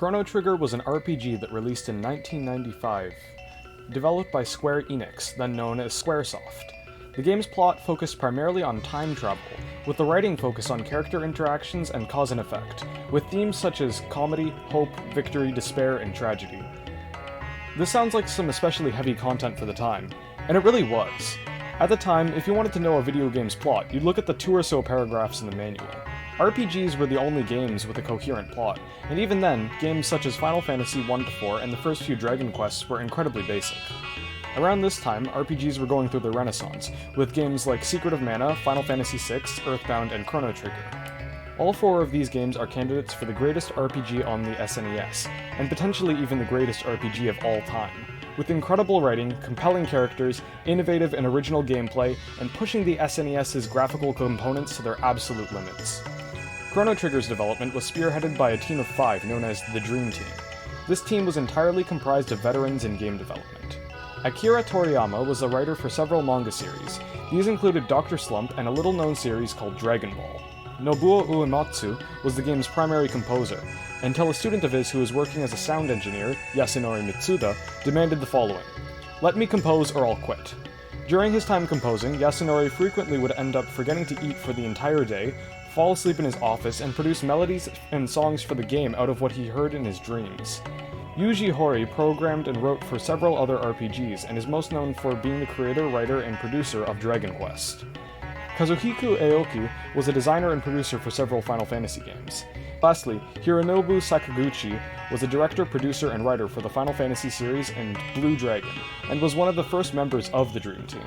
Chrono Trigger was an RPG that released in 1995, developed by Square Enix, then known as Squaresoft. The game's plot focused primarily on time travel, with the writing focus on character interactions and cause and effect, with themes such as comedy, hope, victory, despair, and tragedy. This sounds like some especially heavy content for the time, and it really was. At the time, if you wanted to know a video game's plot, you'd look at the 2 or so paragraphs in the manual. RPGs were the only games with a coherent plot, and even then, games such as Final Fantasy 1-4 and the first few Dragon Quests were incredibly basic. Around this time, RPGs were going through their renaissance, with games like Secret of Mana, Final Fantasy VI, Earthbound, and Chrono Trigger. All 4 of these games are candidates for the greatest RPG on the SNES, and potentially even the greatest RPG of all time, with incredible writing, compelling characters, innovative and original gameplay, and pushing the SNES's graphical components to their absolute limits. Chrono Trigger's development was spearheaded by a team of 5 known as the Dream Team. This team was entirely comprised of veterans in game development. Akira Toriyama was the writer for several manga series. These included Dr. Slump and a little-known series called Dragon Ball. Nobuo Uematsu was the game's primary composer, until a student of his who was working as a sound engineer, Yasunori Mitsuda, demanded the following: "Let me compose or I'll quit." During his time composing, Yasunori frequently would end up forgetting to eat for the entire day, fall asleep in his office, and produce melodies and songs for the game out of what he heard in his dreams. Yuji Horii programmed and wrote for several other RPGs, and is most known for being the creator, writer, and producer of Dragon Quest. Kazuhiko Aoki was a designer and producer for several Final Fantasy games. Lastly, Hironobu Sakaguchi was a director, producer, and writer for the Final Fantasy series and Blue Dragon, and was one of the first members of the Dream Team.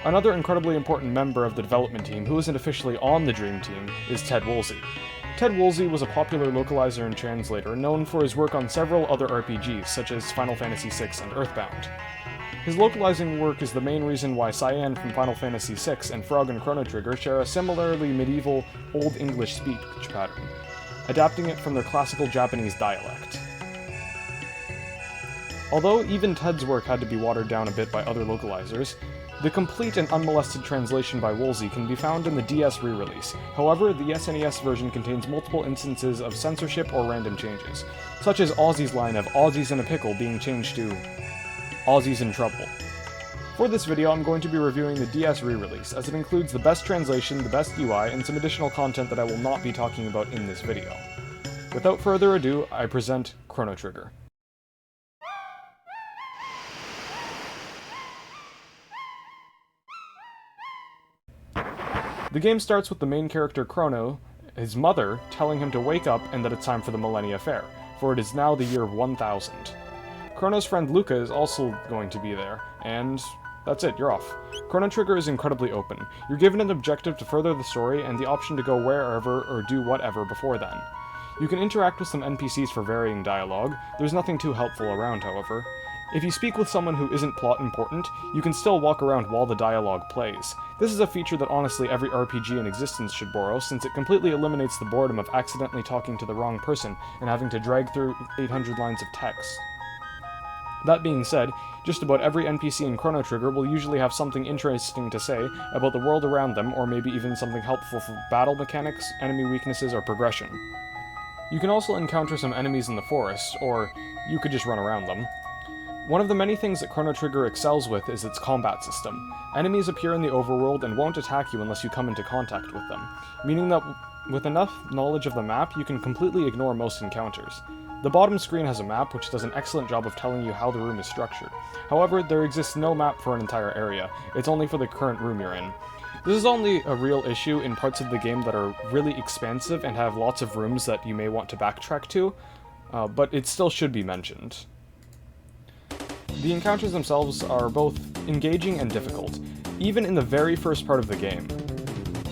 Another incredibly important member of the development team who isn't officially on the Dream Team is Ted Woolsey. Ted Woolsey was a popular localizer and translator known for his work on several other RPGs such as Final Fantasy VI and Earthbound. His localizing work is the main reason why Cyan from Final Fantasy VI and Frog and Chrono Trigger share a similarly medieval Old English speech pattern, adapting it from their classical Japanese dialect. Although even Ted's work had to be watered down a bit by other localizers, the complete and unmolested translation by Woolsey can be found in the DS re-release. However, the SNES version contains multiple instances of censorship or random changes, such as Ozzy's line of "Ozzy's in a pickle" being changed to "Ozzy's in trouble." For this video, I'm going to be reviewing the DS re-release, as it includes the best translation, the best UI, and some additional content that I will not be talking about in this video. Without further ado, I present Chrono Trigger. The game starts with the main character Chrono, his mother, telling him to wake up and that it's time for the Millennia Fair, for it is now the year 1000. Chrono's friend Luca is also going to be there, and that's it, you're off. Chrono Trigger is incredibly open. You're given an objective to further the story and the option to go wherever or do whatever before then. You can interact with some NPCs for varying dialogue. There's nothing too helpful around, however. If you speak with someone who isn't plot important, you can still walk around while the dialogue plays. This is a feature that honestly every RPG in existence should borrow, since it completely eliminates the boredom of accidentally talking to the wrong person and having to drag through 800 lines of text. That being said, just about every NPC in Chrono Trigger will usually have something interesting to say about the world around them, or maybe even something helpful for battle mechanics, enemy weaknesses, or progression. You can also encounter some enemies in the forest, or you could just run around them. One of the many things that Chrono Trigger excels with is its combat system. Enemies appear in the overworld and won't attack you unless you come into contact with them, meaning that with enough knowledge of the map, you can completely ignore most encounters. The bottom screen has a map which does an excellent job of telling you how the room is structured. However, there exists no map for an entire area, it's only for the current room you're in. This is only a real issue in parts of the game that are really expansive and have lots of rooms that you may want to backtrack to, but it still should be mentioned. The encounters themselves are both engaging and difficult, even in the very first part of the game.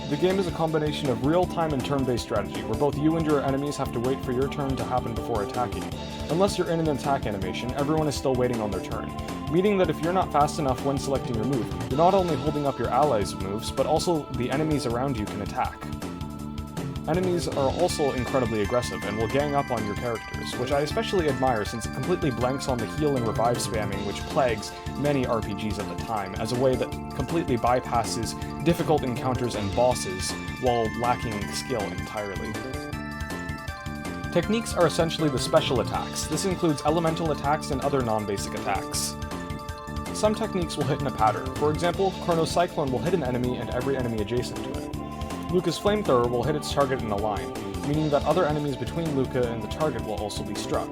The game is a combination of real-time and turn-based strategy, where both you and your enemies have to wait for your turn to happen before attacking. Unless you're in an attack animation, everyone is still waiting on their turn, meaning that if you're not fast enough when selecting your move, you're not only holding up your allies' moves, but also the enemies around you can attack. Enemies are also incredibly aggressive and will gang up on your characters, which I especially admire since it completely blanks on the heal and revive spamming which plagues many RPGs at the time, as a way that completely bypasses difficult encounters and bosses while lacking skill entirely. Techniques are essentially the special attacks. This includes elemental attacks and other non-basic attacks. Some techniques will hit in a pattern. For example, Chrono's Cyclone will hit an enemy and every enemy adjacent to it. Luca's Flamethrower will hit its target in a line, meaning that other enemies between Luca and the target will also be struck.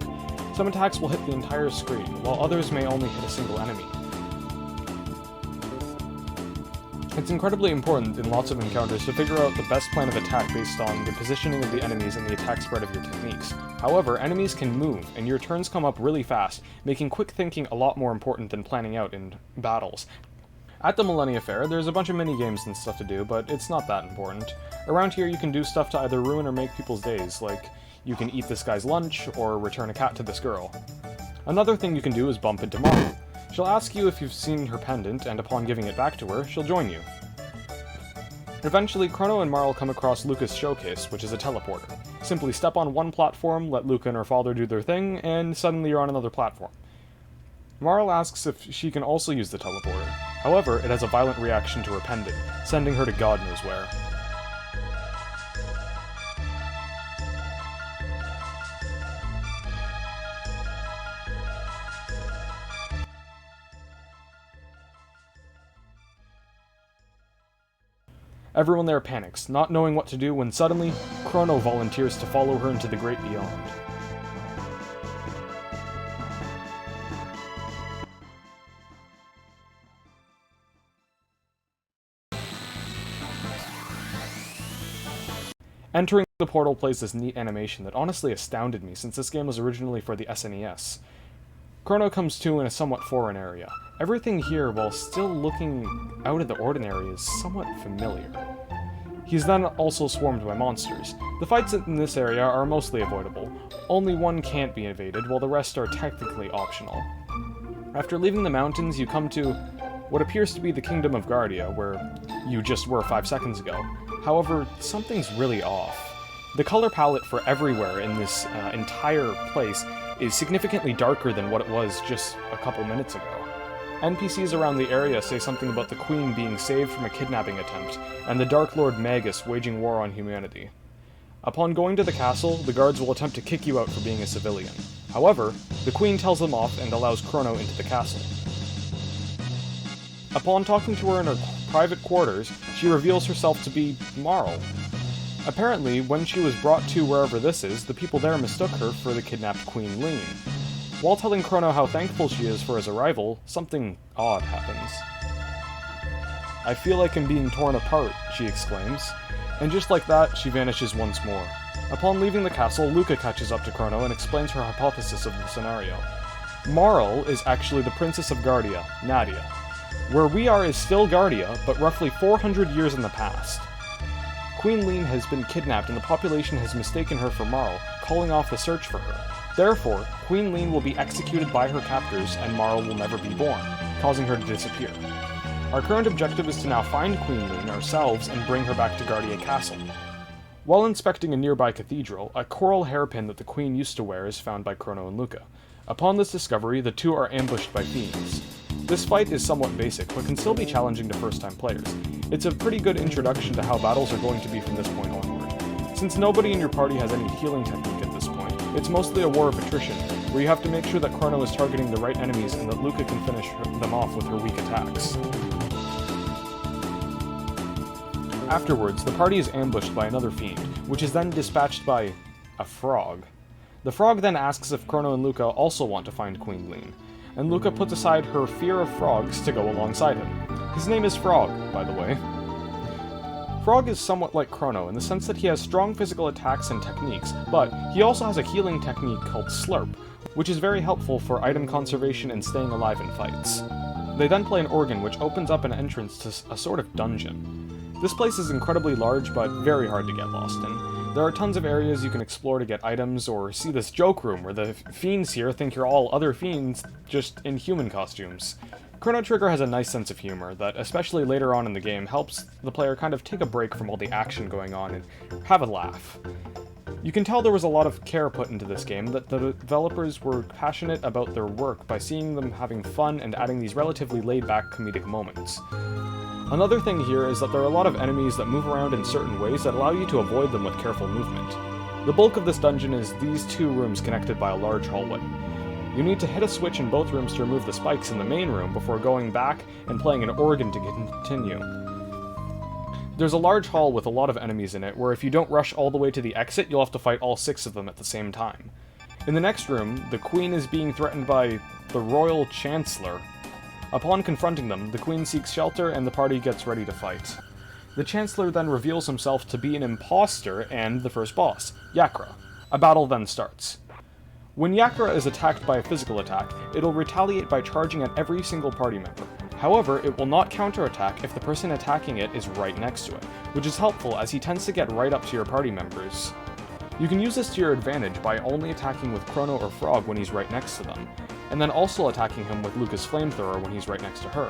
Some attacks will hit the entire screen, while others may only hit a single enemy. It's incredibly important in lots of encounters to figure out the best plan of attack based on the positioning of the enemies and the attack spread of your techniques. However, enemies can move, and your turns come up really fast, making quick thinking a lot more important than planning out in battles. At the Millennia Fair, there's a bunch of mini-games and stuff to do, but it's not that important. Around here you can do stuff to either ruin or make people's days, like you can eat this guy's lunch, or return a cat to this girl. Another thing you can do is bump into Marl. She'll ask you if you've seen her pendant, and upon giving it back to her, she'll join you. Eventually, Chrono and Marl come across Luca's showcase, which is a teleporter. Simply step on one platform, let Luca and her father do their thing, and suddenly you're on another platform. Marl asks if she can also use the teleporter. However, it has a violent reaction to her pendant, sending her to God knows where. Everyone there panics, not knowing what to do when suddenly, Chrono volunteers to follow her into the great beyond. Entering the portal plays this neat animation that honestly astounded me since this game was originally for the SNES. Chrono comes to in a somewhat foreign area. Everything here, while still looking out of the ordinary, is somewhat familiar. He's then also swarmed by monsters. The fights in this area are mostly avoidable. Only one can't be evaded, while the rest are technically optional. After leaving the mountains, you come to what appears to be the Kingdom of Guardia, where you just were 5 seconds ago. However, something's really off. The color palette for everywhere in this entire place is significantly darker than what it was just a couple minutes ago. NPCs around the area say something about the Queen being saved from a kidnapping attempt, and the Dark Lord Magus waging war on humanity. Upon going to the castle, the guards will attempt to kick you out for being a civilian. However, the Queen tells them off and allows Chrono into the castle. Upon talking to her in her private quarters, she reveals herself to be Marl. Apparently, when she was brought to wherever this is, the people there mistook her for the kidnapped Queen Lean. While telling Chrono how thankful she is for his arrival, something odd happens. "I feel like I'm being torn apart," she exclaims, and just like that, she vanishes once more. Upon leaving the castle, Luca catches up to Chrono and explains her hypothesis of the scenario. Marl is actually the Princess of Guardia, Nadia. Where we are is still Guardia, but roughly 400 years in the past. Queen Lean has been kidnapped and the population has mistaken her for Marl, calling off the search for her. Therefore, Queen Lean will be executed by her captors and Marl will never be born, causing her to disappear. Our current objective is to now find Queen Lean ourselves and bring her back to Guardia Castle. While inspecting a nearby cathedral, a coral hairpin that the Queen used to wear is found by Chrono and Luca. Upon this discovery, the two are ambushed by fiends. This fight is somewhat basic, but can still be challenging to first-time players. It's a pretty good introduction to how battles are going to be from this point onward. Since nobody in your party has any healing technique at this point, it's mostly a war of attrition, where you have to make sure that Chrono is targeting the right enemies and that Luca can finish them off with her weak attacks. Afterwards, the party is ambushed by another fiend, which is then dispatched by a frog. The frog then asks if Chrono and Luca also want to find Queen Lean, and Luca puts aside her fear of frogs to go alongside him. His name is Frog, by the way. Frog is somewhat like Chrono in the sense that he has strong physical attacks and techniques, but he also has a healing technique called Slurp, which is very helpful for item conservation and staying alive in fights. They then play an organ which opens up an entrance to a sort of dungeon. This place is incredibly large, but very hard to get lost in. There are tons of areas you can explore to get items, or see this joke room where the fiends here think you're all other fiends, just in human costumes. Chrono Trigger has a nice sense of humor that, especially later on in the game, helps the player kind of take a break from all the action going on and have a laugh. You can tell there was a lot of care put into this game, that the developers were passionate about their work by seeing them having fun and adding these relatively laid-back comedic moments. Another thing here is that there are a lot of enemies that move around in certain ways that allow you to avoid them with careful movement. The bulk of this dungeon is these two rooms connected by a large hallway. You need to hit a switch in both rooms to remove the spikes in the main room before going back and playing an organ to continue. There's a large hall with a lot of enemies in it, where if you don't rush all the way to the exit, you'll have to fight all 6 of them at the same time. In the next room, the Queen is being threatened by the Royal Chancellor. Upon confronting them, the Queen seeks shelter and the party gets ready to fight. The Chancellor then reveals himself to be an imposter and the first boss, Yakra. A battle then starts. When Yakra is attacked by a physical attack, it'll retaliate by charging at every single party member. However, it will not counterattack if the person attacking it is right next to it, which is helpful as he tends to get right up to your party members. You can use this to your advantage by only attacking with Chrono or Frog when he's right next to them, and then also attacking him with Lucca's flamethrower when he's right next to her.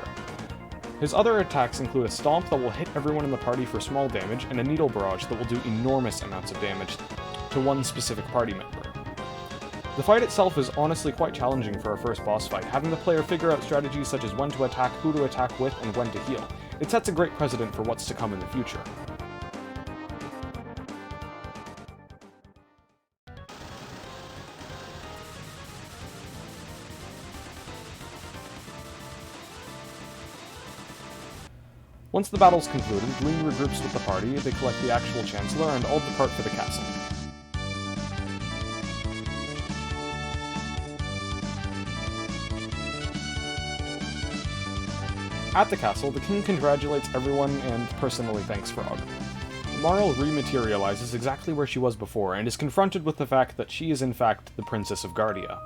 His other attacks include a stomp that will hit everyone in the party for small damage, and a needle barrage that will do enormous amounts of damage to one specific party member. The fight itself is honestly quite challenging for a first boss fight, having the player figure out strategies such as when to attack, who to attack with, and when to heal. It sets a great precedent for what's to come in the future. Once the battle's concluded, Gleam regroups with the party, they collect the actual Chancellor, and all depart for the castle. At the castle, the king congratulates everyone and personally thanks Frog. Marle rematerializes exactly where she was before and is confronted with the fact that she is in fact the Princess of Guardia.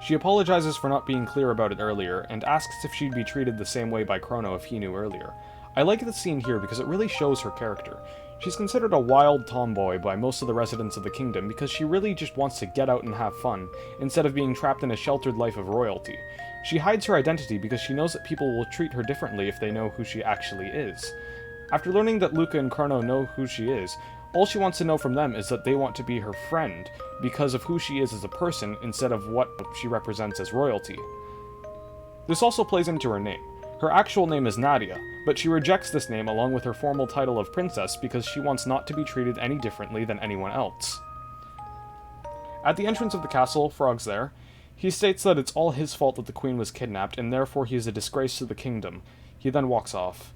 She apologizes for not being clear about it earlier, and asks if she'd be treated the same way by Chrono if he knew earlier. I like this scene here because it really shows her character. She's considered a wild tomboy by most of the residents of the kingdom because she really just wants to get out and have fun, instead of being trapped in a sheltered life of royalty. She hides her identity because she knows that people will treat her differently if they know who she actually is. After learning that Lucca and Chrono know who she is, all she wants to know from them is that they want to be her friend because of who she is as a person instead of what she represents as royalty. This also plays into her name. Her actual name is Nadia, but she rejects this name along with her formal title of princess because she wants not to be treated any differently than anyone else. At the entrance of the castle, Frog's there. He states that it's all his fault that the queen was kidnapped, and therefore he is a disgrace to the kingdom. He then walks off.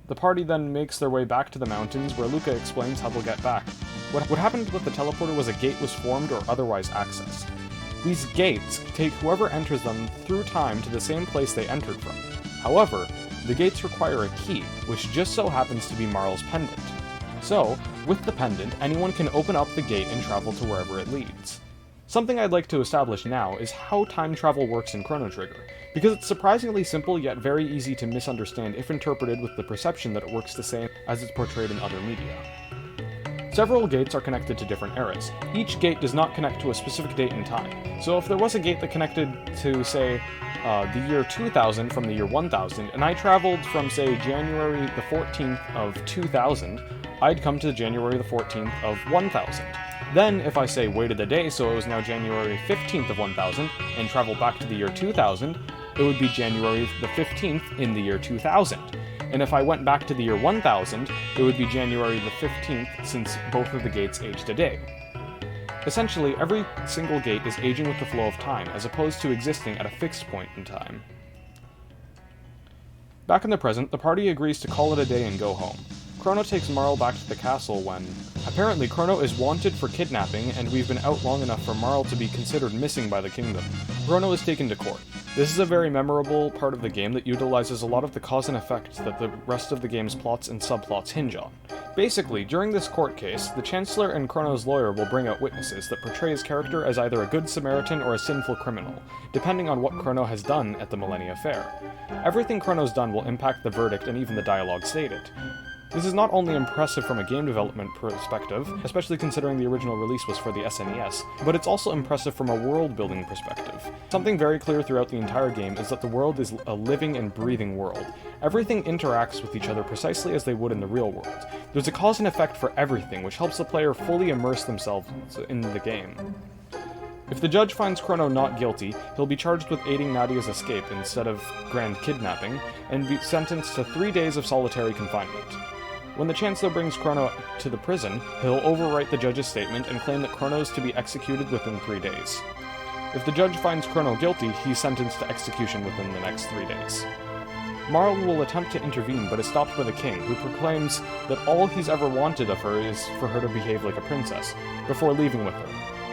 The party then makes their way back to the mountains, where Lucca explains how they'll get back. What happened with the teleporter was a gate was formed or otherwise accessed. These gates take whoever enters them through time to the same place they entered from. However, the gates require a key, which just so happens to be Marle's pendant. So, with the pendant, anyone can open up the gate and travel to wherever it leads. Something I'd like to establish now is how time travel works in Chrono Trigger, because it's surprisingly simple yet very easy to misunderstand if interpreted with the perception that it works the same as it's portrayed in other media. Several gates are connected to different eras. Each gate does not connect to a specific date in time. So if there was a gate that connected to, say, the year 2000 from the year 1000, and I traveled from, say, January the 14th of 2000, I'd come to January the 14th of 1000. Then, if I say waited a day, so it was now January 15th of 1000, and traveled back to the year 2000, it would be January the 15th in the year 2000. And if I went back to the year 1000, it would be January the 15th since both of the gates aged a day. Essentially, every single gate is aging with the flow of time, as opposed to existing at a fixed point in time. Back in the present, the party agrees to call it a day and go home. Chrono takes Marle back to the castle when... Apparently, Chrono is wanted for kidnapping, and we've been out long enough for Marle to be considered missing by the kingdom. Chrono is taken to court. This is a very memorable part of the game that utilizes a lot of the cause and effect that the rest of the game's plots and subplots hinge on. Basically, during this court case, the Chancellor and Chrono's lawyer will bring out witnesses that portray his character as either a good Samaritan or a sinful criminal, depending on what Chrono has done at the Millennia Fair. Everything Chrono's done will impact the verdict and even the dialogue stated. This is not only impressive from a game development perspective, especially considering the original release was for the SNES, but it's also impressive from a world-building perspective. Something very clear throughout the entire game is that the world is a living and breathing world. Everything interacts with each other precisely as they would in the real world. There's a cause and effect for everything, which helps the player fully immerse themselves in the game. If the judge finds Chrono not guilty, he'll be charged with aiding Nadia's escape instead of grand kidnapping, and be sentenced to 3 days of solitary confinement. When the Chancellor brings Chrono to the prison, he'll overwrite the judge's statement and claim that Chrono is to be executed within 3 days. If the judge finds Chrono guilty, he's sentenced to execution within the next 3 days. Marl will attempt to intervene, but is stopped by the king, who proclaims that all he's ever wanted of her is for her to behave like a princess, before leaving with her,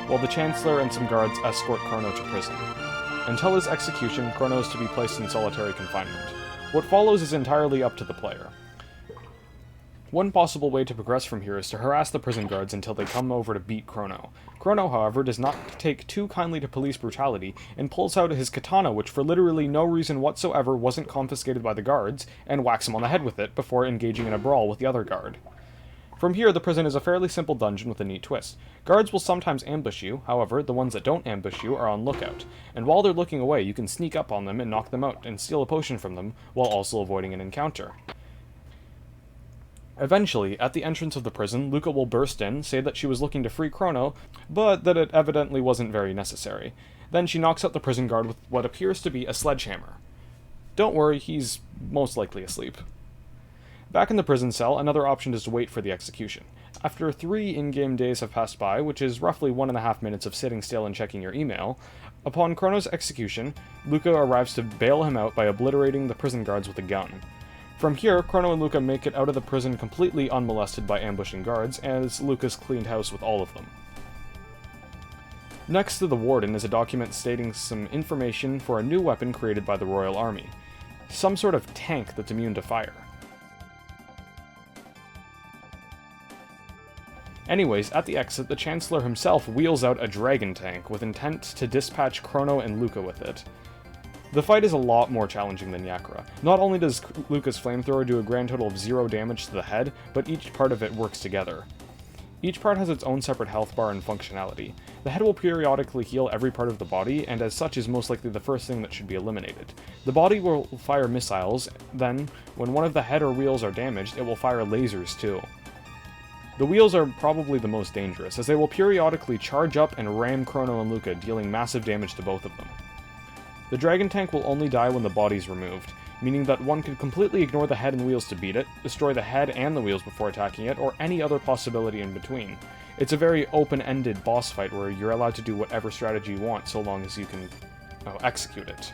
while the Chancellor and some guards escort Chrono to prison. Until his execution, Chrono is to be placed in solitary confinement. What follows is entirely up to the player. One possible way to progress from here is to harass the prison guards until they come over to beat Chrono. Chrono, however, does not take too kindly to police brutality, and pulls out his katana, which for literally no reason whatsoever wasn't confiscated by the guards, and whacks him on the head with it before engaging in a brawl with the other guard. From here, the prison is a fairly simple dungeon with a neat twist. Guards will sometimes ambush you, however, the ones that don't ambush you are on lookout, and while they're looking away, you can sneak up on them and knock them out and steal a potion from them, while also avoiding an encounter. Eventually, at the entrance of the prison, Luca will burst in, say that she was looking to free Chrono, but that it evidently wasn't very necessary. Then she knocks out the prison guard with what appears to be a sledgehammer. Don't worry, he's most likely asleep. Back in the prison cell, another option is to wait for the execution. After 3 in-game days have passed by, which is roughly 1.5 minutes of sitting still and checking your email, upon Chrono's execution, Luca arrives to bail him out by obliterating the prison guards with a gun. From here, Chrono and Luca make it out of the prison completely unmolested by ambushing guards, as Luca's cleaned house with all of them. Next to the warden is a document stating some information for a new weapon created by the Royal Army. Some sort of tank that's immune to fire. Anyways, at the exit, the Chancellor himself wheels out a dragon tank with intent to dispatch Chrono and Luca with it. The fight is a lot more challenging than Yakura. Not only does Luca's flamethrower do a grand total of 0 damage to the head, but each part of it works together. Each part has its own separate health bar and functionality. The head will periodically heal every part of the body, and as such is most likely the first thing that should be eliminated. The body will fire missiles, then, when one of the head or wheels are damaged, it will fire lasers too. The wheels are probably the most dangerous, as they will periodically charge up and ram Chrono and Luca, dealing massive damage to both of them. The dragon tank will only die when the body's removed, meaning that one could completely ignore the head and wheels to beat it, destroy the head and the wheels before attacking it, or any other possibility in between. It's a very open-ended boss fight where you're allowed to do whatever strategy you want so long as you can execute it.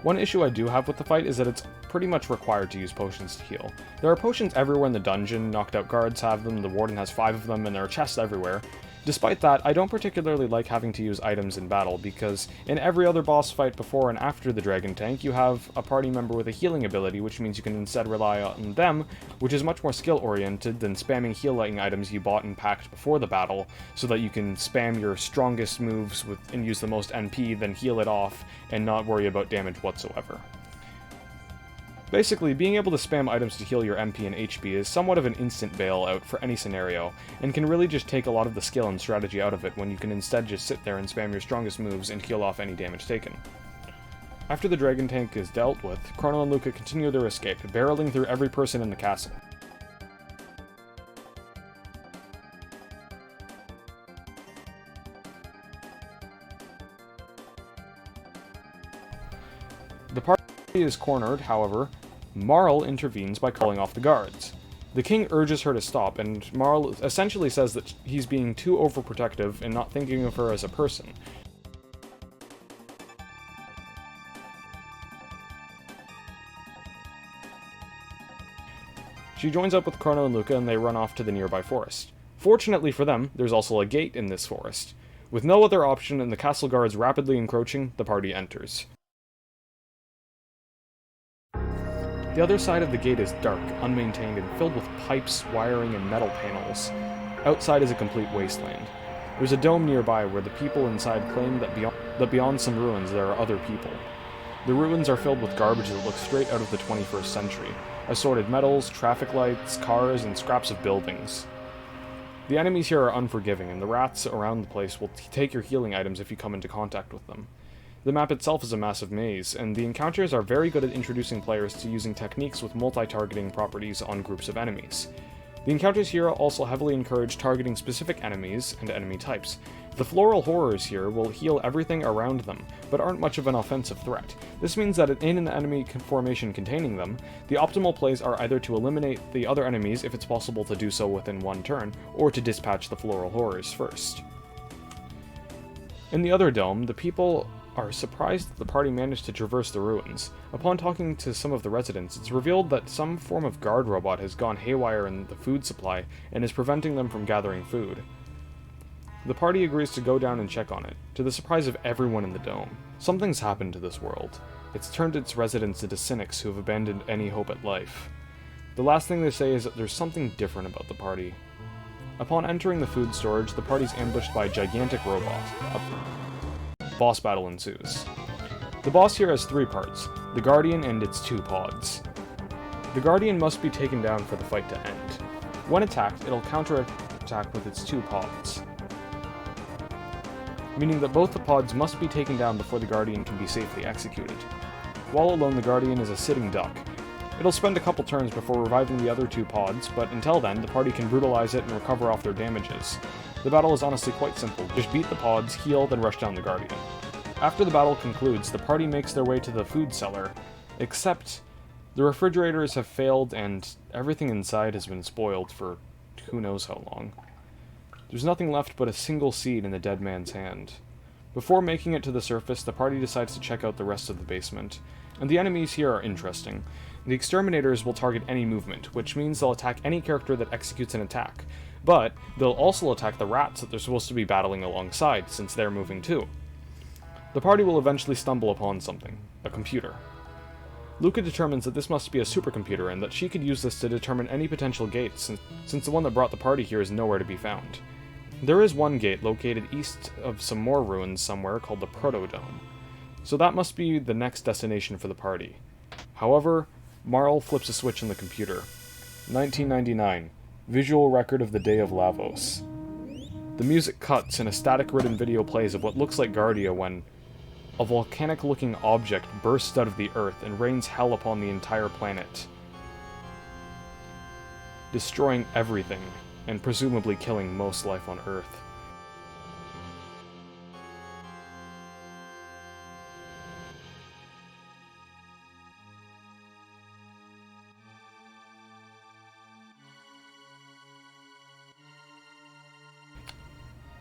One issue I do have with the fight is that it's pretty much required to use potions to heal. There are potions everywhere in the dungeon, knocked out guards have them, the warden has 5 of them, and there are chests everywhere. Despite that, I don't particularly like having to use items in battle, because in every other boss fight before and after the dragon tank, you have a party member with a healing ability, which means you can instead rely on them, which is much more skill-oriented than spamming healing items you bought and packed before the battle, so that you can spam your strongest moves and use the most NP, then heal it off, and not worry about damage whatsoever. Basically, being able to spam items to heal your MP and HP is somewhat of an instant bailout for any scenario, and can really just take a lot of the skill and strategy out of it when you can instead just sit there and spam your strongest moves and heal off any damage taken. After the dragon tank is dealt with, Chrono and Luca continue their escape, barreling through every person in the castle. The party is cornered, however. Marl intervenes by calling off the guards. The king urges her to stop, and Marl essentially says that he's being too overprotective and not thinking of her as a person. She joins up with Chrono and Luca and they run off to the nearby forest. Fortunately for them, there's also a gate in this forest. With no other option and the castle guards rapidly encroaching, the party enters. The other side of the gate is dark, unmaintained, and filled with pipes, wiring, and metal panels. Outside is a complete wasteland. There's a dome nearby where the people inside claim that beyond some ruins there are other people. The ruins are filled with garbage that looks straight out of the 21st century. Assorted metals, traffic lights, cars, and scraps of buildings. The enemies here are unforgiving, and the rats around the place will take your healing items if you come into contact with them. The map itself is a massive maze, and the encounters are very good at introducing players to using techniques with multi-targeting properties on groups of enemies. The encounters here also heavily encourage targeting specific enemies and enemy types. The floral horrors here will heal everything around them, but aren't much of an offensive threat. This means that in an enemy formation containing them, the optimal plays are either to eliminate the other enemies if it's possible to do so within one turn, or to dispatch the floral horrors first. In the other dome, the people are surprised that the party managed to traverse the ruins. Upon talking to some of the residents, it's revealed that some form of guard robot has gone haywire in the food supply and is preventing them from gathering food. The party agrees to go down and check on it, to the surprise of everyone in the dome. Something's happened to this world. It's turned its residents into cynics who have abandoned any hope at life. The last thing they say is that there's something different about the party. Upon entering the food storage, the party's ambushed by a gigantic robot. A boss battle ensues. The boss here has 3 parts, the Guardian and its 2 pods. The Guardian must be taken down for the fight to end. When attacked, it'll counterattack with its 2 pods, meaning that both the pods must be taken down before the Guardian can be safely executed. While alone, the Guardian is a sitting duck. It'll spend a couple turns before reviving the other 2 pods, but until then, the party can brutalize it and recover off their damages. The battle is honestly quite simple. Just beat the pods, heal, then rush down the Guardian. After the battle concludes, the party makes their way to the food cellar, except the refrigerators have failed and everything inside has been spoiled for who knows how long. There's nothing left but a single seed in the dead man's hand. Before making it to the surface, the party decides to check out the rest of the basement, and the enemies here are interesting. The exterminators will target any movement, which means they'll attack any character that executes an attack, but they'll also attack the rats that they're supposed to be battling alongside, since they're moving too. The party will eventually stumble upon something, a computer. Luca determines that this must be a supercomputer and that she could use this to determine any potential gates, since the one that brought the party here is nowhere to be found. There is one gate located east of some more ruins somewhere called the Proto-Dome, so that must be the next destination for the party. However, Marl flips a switch on the computer. 1999. Visual record of the day of Lavos. The music cuts and a static-ridden video plays of what looks like Guardia when a volcanic-looking object bursts out of the earth and rains hell upon the entire planet, destroying everything, and presumably killing most life on Earth.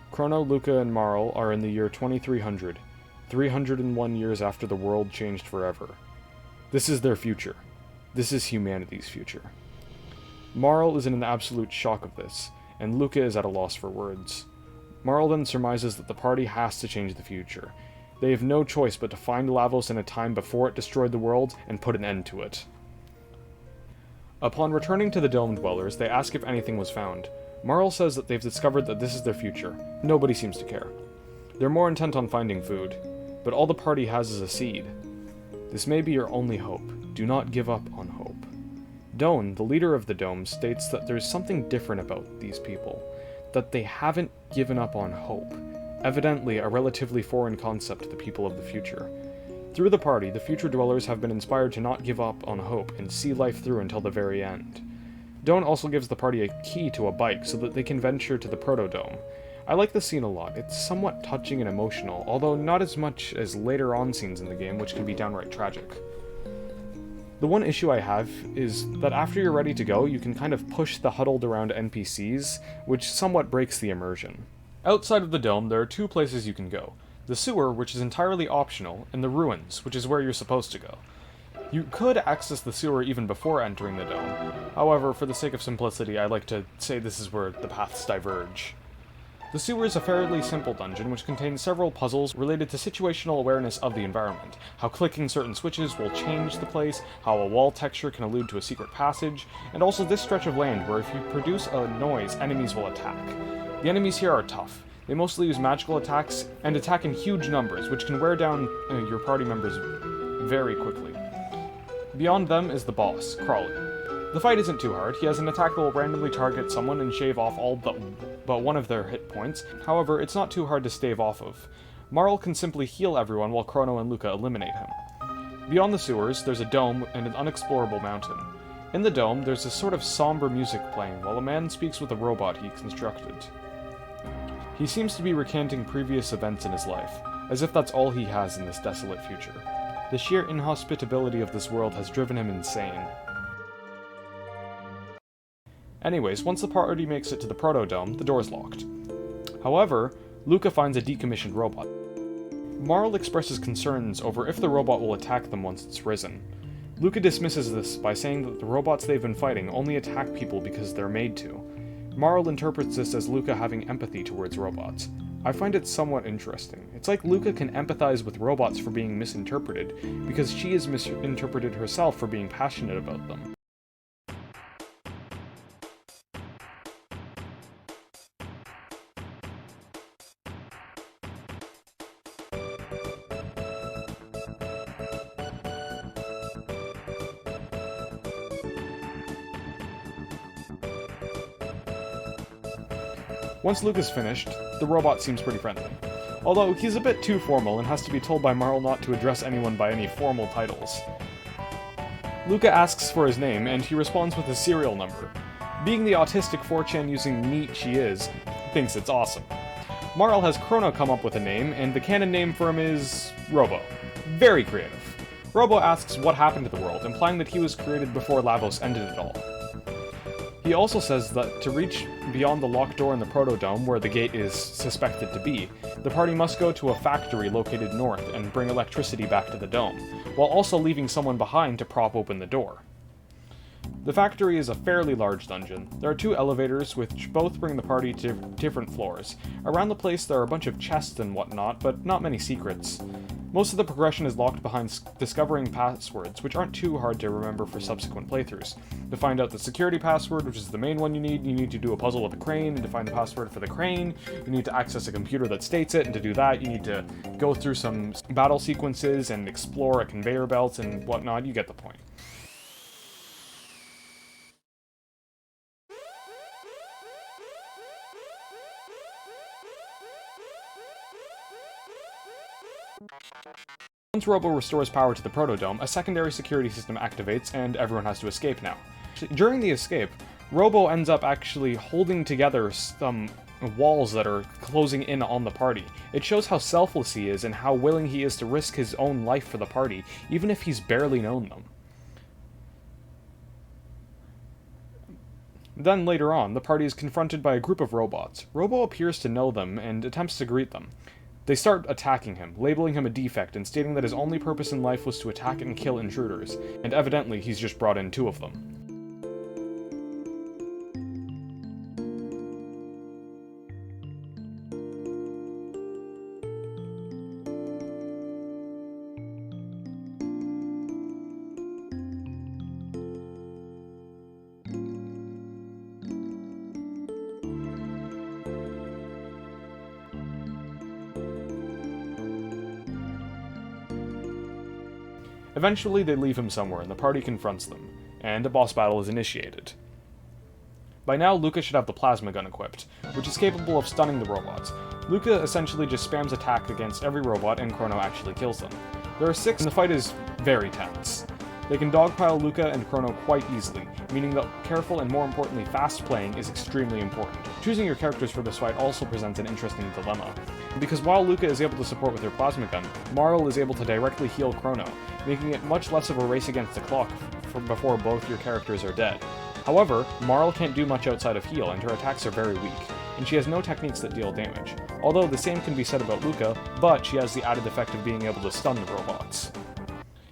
Chrono, Luca, and Marl are in the year 2300, 301 years after the world changed forever. This is their future. This is humanity's future. Marl is in an absolute shock of this, and Luca is at a loss for words. Marl then surmises that the party has to change the future. They have no choice but to find Lavos in a time before it destroyed the world and put an end to it. Upon returning to the Dome Dwellers, they ask if anything was found. Marl says that they've discovered that this is their future. Nobody seems to care. They're more intent on finding food, but all the party has is a seed. This may be your only hope. Do not give up on hope. Doan, the leader of the Dome, states that there's something different about these people, that they haven't given up on hope, evidently a relatively foreign concept to the people of the future. Through the party, the future dwellers have been inspired to not give up on hope and see life through until the very end. Doan also gives the party a key to a bike so that they can venture to the Proto-Dome. I like this scene a lot. It's somewhat touching and emotional, although not as much as later on scenes in the game, which can be downright tragic. The one issue I have is that after you're ready to go, you can kind of push the huddled around NPCs, which somewhat breaks the immersion. Outside of the dome, there are 2 places you can go. The sewer, which is entirely optional, and the ruins, which is where you're supposed to go. You could access the sewer even before entering the dome. However, for the sake of simplicity, I like to say this is where the paths diverge. The sewer is a fairly simple dungeon which contains several puzzles related to situational awareness of the environment, how clicking certain switches will change the place, how a wall texture can allude to a secret passage, and also this stretch of land where if you produce a noise, enemies will attack. The enemies here are tough. They mostly use magical attacks and attack in huge numbers, which can wear down your party members very quickly. Beyond them is the boss, Crawley. The fight isn't too hard. He has an attack that will randomly target someone and shave off all but one of their hit points. However, it's not too hard to stave off of. Marl can simply heal everyone while Chrono and Luca eliminate him. Beyond the sewers, there's a dome and an unexplorable mountain. In the dome, there's a sort of somber music playing while a man speaks with a robot he constructed. He seems to be recanting previous events in his life, as if that's all he has in this desolate future. The sheer inhospitability of this world has driven him insane. Anyways, once the party makes it to the Protodome, the door's locked. However, Luca finds a decommissioned robot. Marl expresses concerns over if the robot will attack them once it's risen. Luca dismisses this by saying that the robots they've been fighting only attack people because they're made to. Marl interprets this as Luca having empathy towards robots. I find it somewhat interesting. It's like Luca can empathize with robots for being misinterpreted, because she is misinterpreted herself for being passionate about them. Once Luca's finished, the robot seems pretty friendly. Although, he's a bit too formal and has to be told by Marl not to address anyone by any formal titles. Luca asks for his name, and he responds with his serial number. Being the autistic 4chan using NEAT she is, thinks it's awesome. Marl has Chrono come up with a name, and the canon name for him is Robo. Very creative. Robo asks what happened to the world, implying that he was created before Lavos ended it all. He also says that to reach beyond the locked door in the Protodome, where the gate is suspected to be, the party must go to a factory located north and bring electricity back to the dome, while also leaving someone behind to prop open the door. The factory is a fairly large dungeon. There are 2 elevators, which both bring the party to different floors. Around the place there are a bunch of chests and whatnot, but not many secrets. Most of the progression is locked behind discovering passwords, which aren't too hard to remember for subsequent playthroughs. To find out the security password, which is the main one you need to do a puzzle with a crane, and to find the password for the crane, you need to access a computer that states it, and to do that, you need to go through some battle sequences and explore a conveyor belt and whatnot. You get the point. Once Robo restores power to the Protodome, a secondary security system activates, and everyone has to escape now. During the escape, Robo ends up actually holding together some walls that are closing in on the party. It shows how selfless he is and how willing he is to risk his own life for the party, even if he's barely known them. Then, later on, the party is confronted by a group of robots. Robo appears to know them and attempts to greet them. They start attacking him, labeling him a defect and stating that his only purpose in life was to attack and kill intruders, and evidently he's just brought in 2 of them. Eventually, they leave him somewhere, and the party confronts them, and a boss battle is initiated. By now, Luca should have the plasma gun equipped, which is capable of stunning the robots. Luca essentially just spams attack against every robot, and Chrono actually kills them. There are 6, and the fight is very tense. They can dogpile Luca and Chrono quite easily, meaning that careful and more importantly fast playing is extremely important. Choosing your characters for this fight also presents an interesting dilemma, because while Luca is able to support with her plasma gun, Marl is able to directly heal Chrono, making it much less of a race against the clock before both your characters are dead. However, Marl can't do much outside of heal, and her attacks are very weak, and she has no techniques that deal damage. Although the same can be said about Luca, but she has the added effect of being able to stun the robots.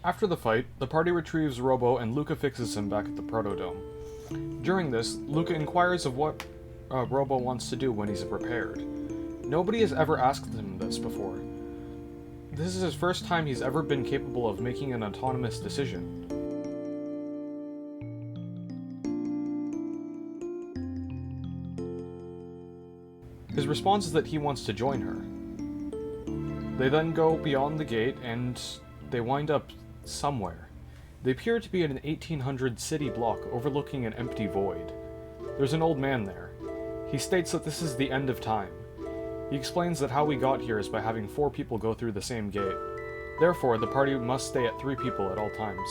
After the fight, the party retrieves Robo and Luca fixes him back at the Protodome. During this, Luca inquires of what Robo wants to do when he's prepared. Nobody has ever asked him this before. This is his first time he's ever been capable of making an autonomous decision. His response is that he wants to join her. They then go beyond the gate and they wind up somewhere. They appear to be in an 1800 city block overlooking an empty void. There's an old man there. He states that this is the end of time. He explains that how we got here is by having 4 people go through the same gate. Therefore, the party must stay at 3 people at all times.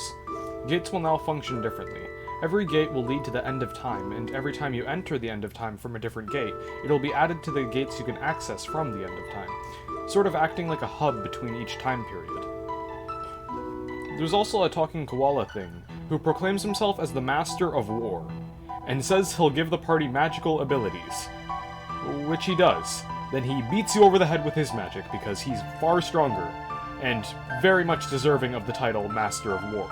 Gates will now function differently. Every gate will lead to the end of time, and every time you enter the end of time from a different gate, it'll be added to the gates you can access from the end of time, sort of acting like a hub between each time period. There's also a talking koala thing, who proclaims himself as the Master of War, and says he'll give the party magical abilities. Which he does. Then he beats you over the head with his magic, because he's far stronger, and very much deserving of the title Master of War.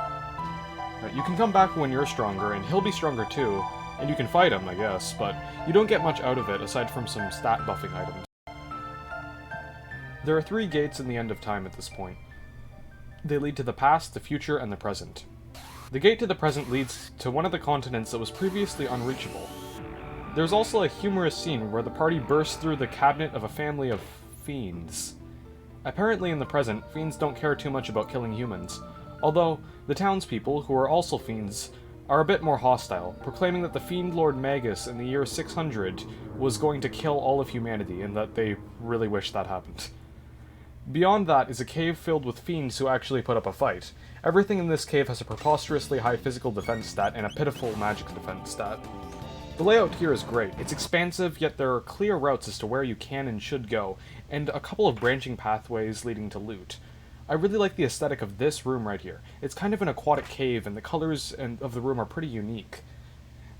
You can come back when you're stronger, and he'll be stronger too, and you can fight him, I guess, but you don't get much out of it aside from some stat buffing items. There are 3 gates in the end of time at this point. They lead to the past, the future, and the present. The gate to the present leads to one of the continents that was previously unreachable. There's also a humorous scene where the party bursts through the cabinet of a family of fiends. Apparently in the present, fiends don't care too much about killing humans, although the townspeople, who are also fiends, are a bit more hostile, proclaiming that the Fiend Lord Magus in the year 600 was going to kill all of humanity, and that they really wish that happened. Beyond that is a cave filled with fiends who actually put up a fight. Everything in this cave has a preposterously high physical defense stat and a pitiful magic defense stat. The layout here is great. It's expansive, yet there are clear routes as to where you can and should go, and a couple of branching pathways leading to loot. I really like the aesthetic of this room right here. It's kind of an aquatic cave, and the colors of the room are pretty unique.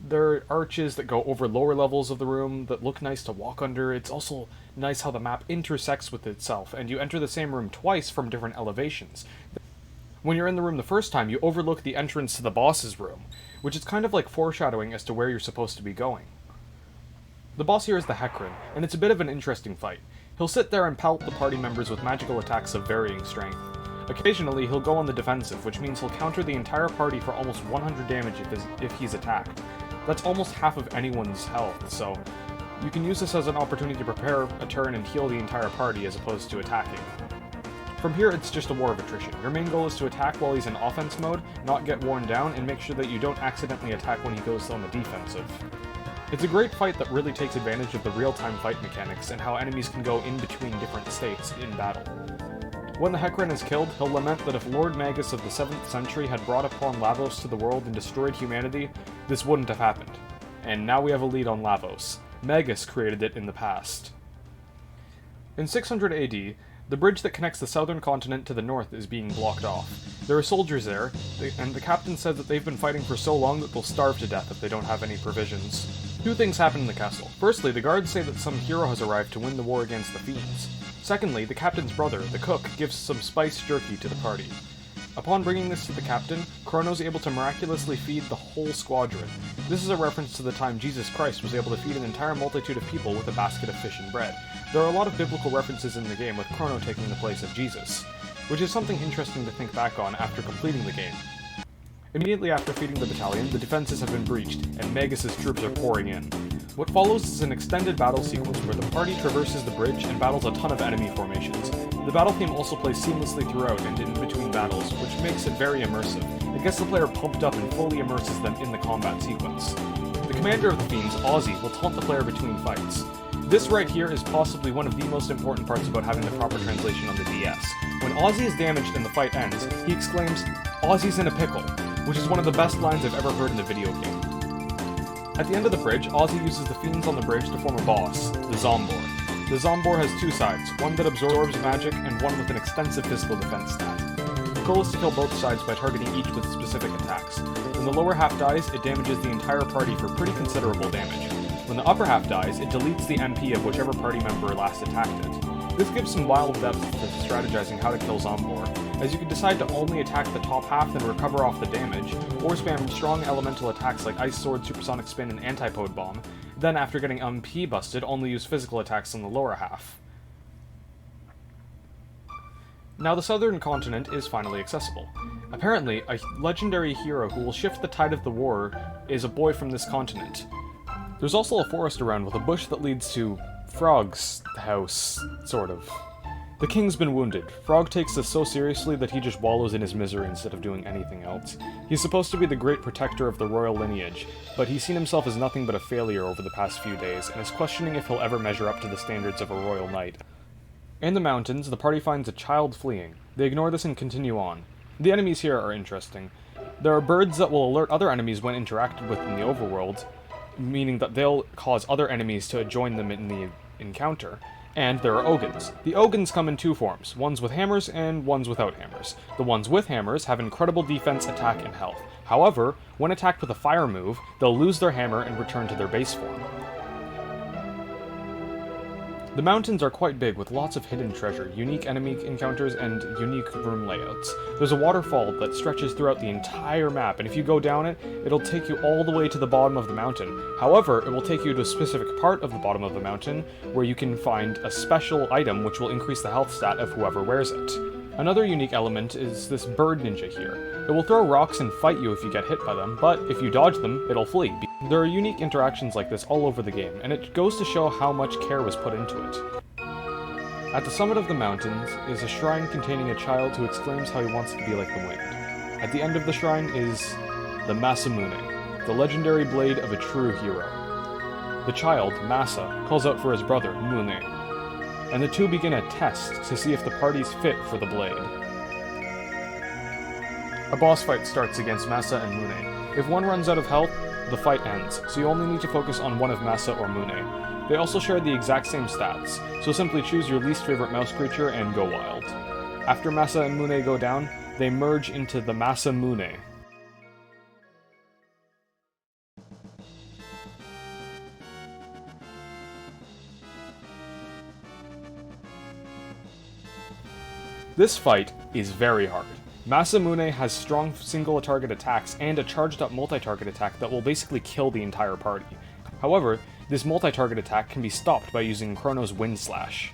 There are arches that go over lower levels of the room that look nice to walk under. It's also nice how the map intersects with itself, and you enter the same room twice from different elevations. When you're in the room the first time, you overlook the entrance to the boss's room, which is kind of like foreshadowing as to where you're supposed to be going. The boss here is the Hecarim, and it's a bit of an interesting fight. He'll sit there and pelt the party members with magical attacks of varying strength. Occasionally, he'll go on the defensive, which means he'll counter the entire party for almost 100 damage if he's attacked. That's almost half of anyone's health, so you can use this as an opportunity to prepare a turn and heal the entire party as opposed to attacking. From here, it's just a war of attrition. Your main goal is to attack while he's in offense mode, not get worn down, and make sure that you don't accidentally attack when he goes on the defensive. It's a great fight that really takes advantage of the real-time fight mechanics and how enemies can go in between different states in battle. When the Hecarim is killed, he'll lament that if Lord Magus of the 7th century had brought upon Lavos to the world and destroyed humanity, this wouldn't have happened. And now we have a lead on Lavos. Magus created it in the past. In 600 AD, the bridge that connects the southern continent to the north is being blocked off. There are soldiers there, and the captain said that they've been fighting for so long that they'll starve to death if they don't have any provisions. 2 things happen in the castle. Firstly, the guards say that some hero has arrived to win the war against the fiends. Secondly, the captain's brother, the cook, gives some spiced jerky to the party. Upon bringing this to the captain, Chrono's able to miraculously feed the whole squadron. This is a reference to the time Jesus Christ was able to feed an entire multitude of people with a basket of fish and bread. There are a lot of biblical references in the game, with Chrono taking the place of Jesus, which is something interesting to think back on after completing the game. Immediately after feeding the battalion, the defenses have been breached, and Magus' troops are pouring in. What follows is an extended battle sequence where the party traverses the bridge and battles a ton of enemy formations. The battle theme also plays seamlessly throughout and in between battles, which makes it very immersive. It gets the player pumped up and fully immerses them in the combat sequence. The commander of the fiends, Ozzy, will taunt the player between fights. This right here is possibly one of the most important parts about having the proper translation on the DS. When Ozzy is damaged and the fight ends, he exclaims, "Ozzy's in a pickle," which is one of the best lines I've ever heard in a video game. At the end of the bridge, Ozzy uses the fiends on the bridge to form a boss, the Zombor. The Zombor has 2 sides, one that absorbs magic and one with an extensive physical defense stat. The goal is to kill both sides by targeting each with specific attacks. When the lower half dies, it damages the entire party for pretty considerable damage. When the upper half dies, it deletes the MP of whichever party member last attacked it. This gives some wild depth to strategizing how to kill Zombor, as you can decide to only attack the top half and recover off the damage, or spam strong elemental attacks like Ice Sword, Supersonic Spin, and Antipode Bomb, then after getting MP busted, only use physical attacks on the lower half. Now the southern continent is finally accessible. Apparently, a legendary hero who will shift the tide of the war is a boy from this continent. There's also a forest around with a bush that leads to Frog's house, sort of. The king's been wounded. Frog takes this so seriously that he just wallows in his misery instead of doing anything else. He's supposed to be the great protector of the royal lineage, but he's seen himself as nothing but a failure over the past few days, and is questioning if he'll ever measure up to the standards of a royal knight. In the mountains, the party finds a child fleeing. They ignore this and continue on. The enemies here are interesting. There are birds that will alert other enemies when interacted with in the overworld, meaning that they'll cause other enemies to join them in the encounter. And there are Ogons. The Ogons come in two forms, ones with hammers and ones without hammers. The ones with hammers have incredible defense, attack, and health. However, when attacked with a fire move, they'll lose their hammer and return to their base form. The mountains are quite big, with lots of hidden treasure, unique enemy encounters, and unique room layouts. There's a waterfall that stretches throughout the entire map, and if you go down it, it'll take you all the way to the bottom of the mountain. However, it will take you to a specific part of the bottom of the mountain, where you can find a special item which will increase the health stat of whoever wears it. Another unique element is this bird ninja here. It will throw rocks and fight you if you get hit by them, but if you dodge them, it'll flee. There are unique interactions like this all over the game, and it goes to show how much care was put into it. At the summit of the mountains is a shrine containing a child who exclaims how he wants to be like the wind. At the end of the shrine is the Masamune, the legendary blade of a true hero. The child, Masa, calls out for his brother, Mune, and the two begin a test to see if the party's fit for the blade. A boss fight starts against Masa and Mune. If one runs out of health, the fight ends, so you only need to focus on one of Masa or Mune. They also share the exact same stats, so simply choose your least favorite mouse creature and go wild. After Masa and Mune go down, they merge into the Masamune. This fight is very hard. Masamune has strong single-target attacks and a charged-up multi-target attack that will basically kill the entire party. However, this multi-target attack can be stopped by using Chrono's Wind Slash.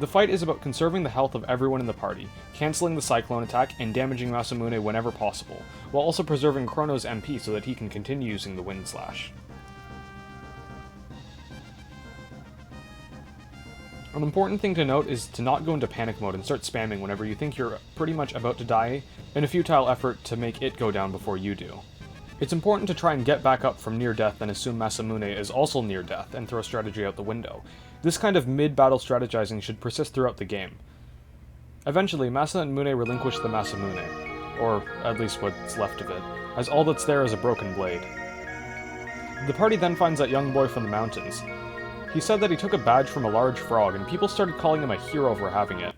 The fight is about conserving the health of everyone in the party, cancelling the Cyclone attack, and damaging Masamune whenever possible, while also preserving Chrono's MP so that he can continue using the Wind Slash. An important thing to note is to not go into panic mode and start spamming whenever you think you're pretty much about to die in a futile effort to make it go down before you do. It's important to try and get back up from near death and assume Masamune is also near death and throw strategy out the window. This kind of mid-battle strategizing should persist throughout the game. Eventually, Masa and Mune relinquish the Masamune, or at least what's left of it, as all that's there is a broken blade. The party then finds that young boy from the mountains. He said that he took a badge from a large frog, and people started calling him a hero for having it.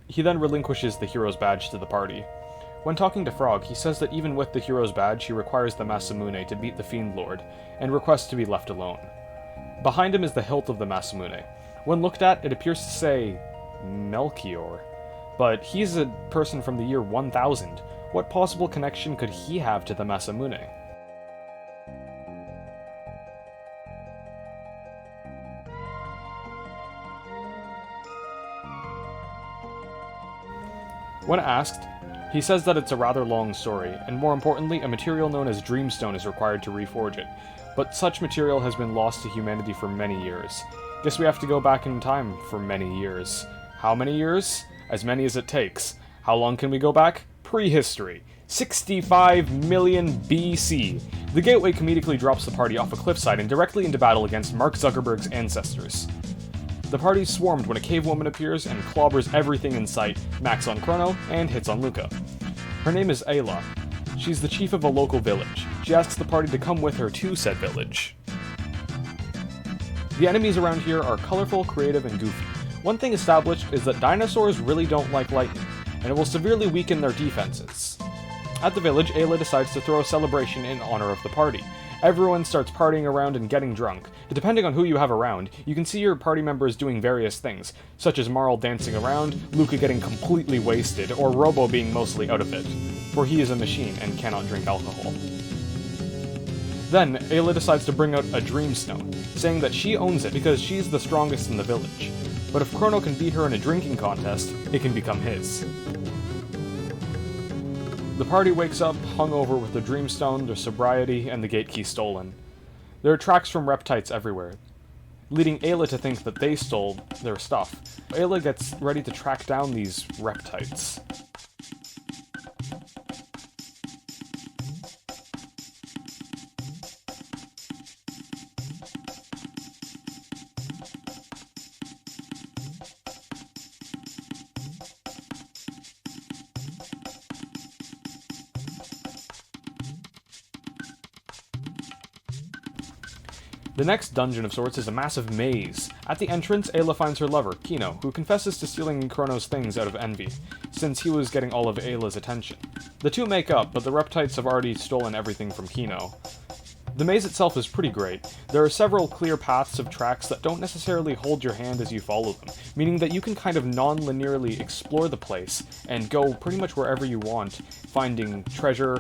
He then relinquishes the hero's badge to the party. When talking to Frog, he says that even with the hero's badge, he requires the Masamune to beat the Fiend Lord, and requests to be left alone. Behind him is the hilt of the Masamune. When looked at, it appears to say Melchior, but he's a person from the year 1000. What possible connection could he have to the Masamune? When asked, he says that it's a rather long story, and more importantly, a material known as Dreamstone is required to reforge it, but such material has been lost to humanity for many years. Guess we have to go back in time for many years. How many years? As many as it takes. How long can we go back? Prehistory. 65 million BC. The Gateway comedically drops the party off a cliffside and directly into battle against Mark Zuckerberg's ancestors. The party's swarmed when a cave woman appears and clobbers everything in sight, max on Chrono, and hits on Luca. Her name is Ayla. She's the chief of a local village. She asks the party to come with her to said village. The enemies around here are colorful, creative, and goofy. One thing established is that dinosaurs really don't like lightning, and it will severely weaken their defenses. At the village, Ayla decides to throw a celebration in honor of the party. Everyone starts partying around and getting drunk. Depending on who you have around, you can see your party members doing various things, such as Marl dancing around, Luca getting completely wasted, or Robo being mostly out of it, for he is a machine and cannot drink alcohol. Then, Ayla decides to bring out a Dreamstone, saying that she owns it because she's the strongest in the village. But if Chrono can beat her in a drinking contest, it can become his. The party wakes up, hungover with the Dreamstone, their sobriety, and the gate key stolen. There are tracks from reptites everywhere, leading Ayla to think that they stole their stuff. Ayla gets ready to track down these reptites. The next dungeon of sorts is a massive maze. At the entrance, Ayla finds her lover, Chrono, who confesses to stealing Chrono's things out of envy, since he was getting all of Ayla's attention. The two make up, but the Reptites have already stolen everything from Chrono. The maze itself is pretty great. There are several clear paths of tracks that don't necessarily hold your hand as you follow them, meaning that you can kind of non-linearly explore the place and go pretty much wherever you want, finding treasure,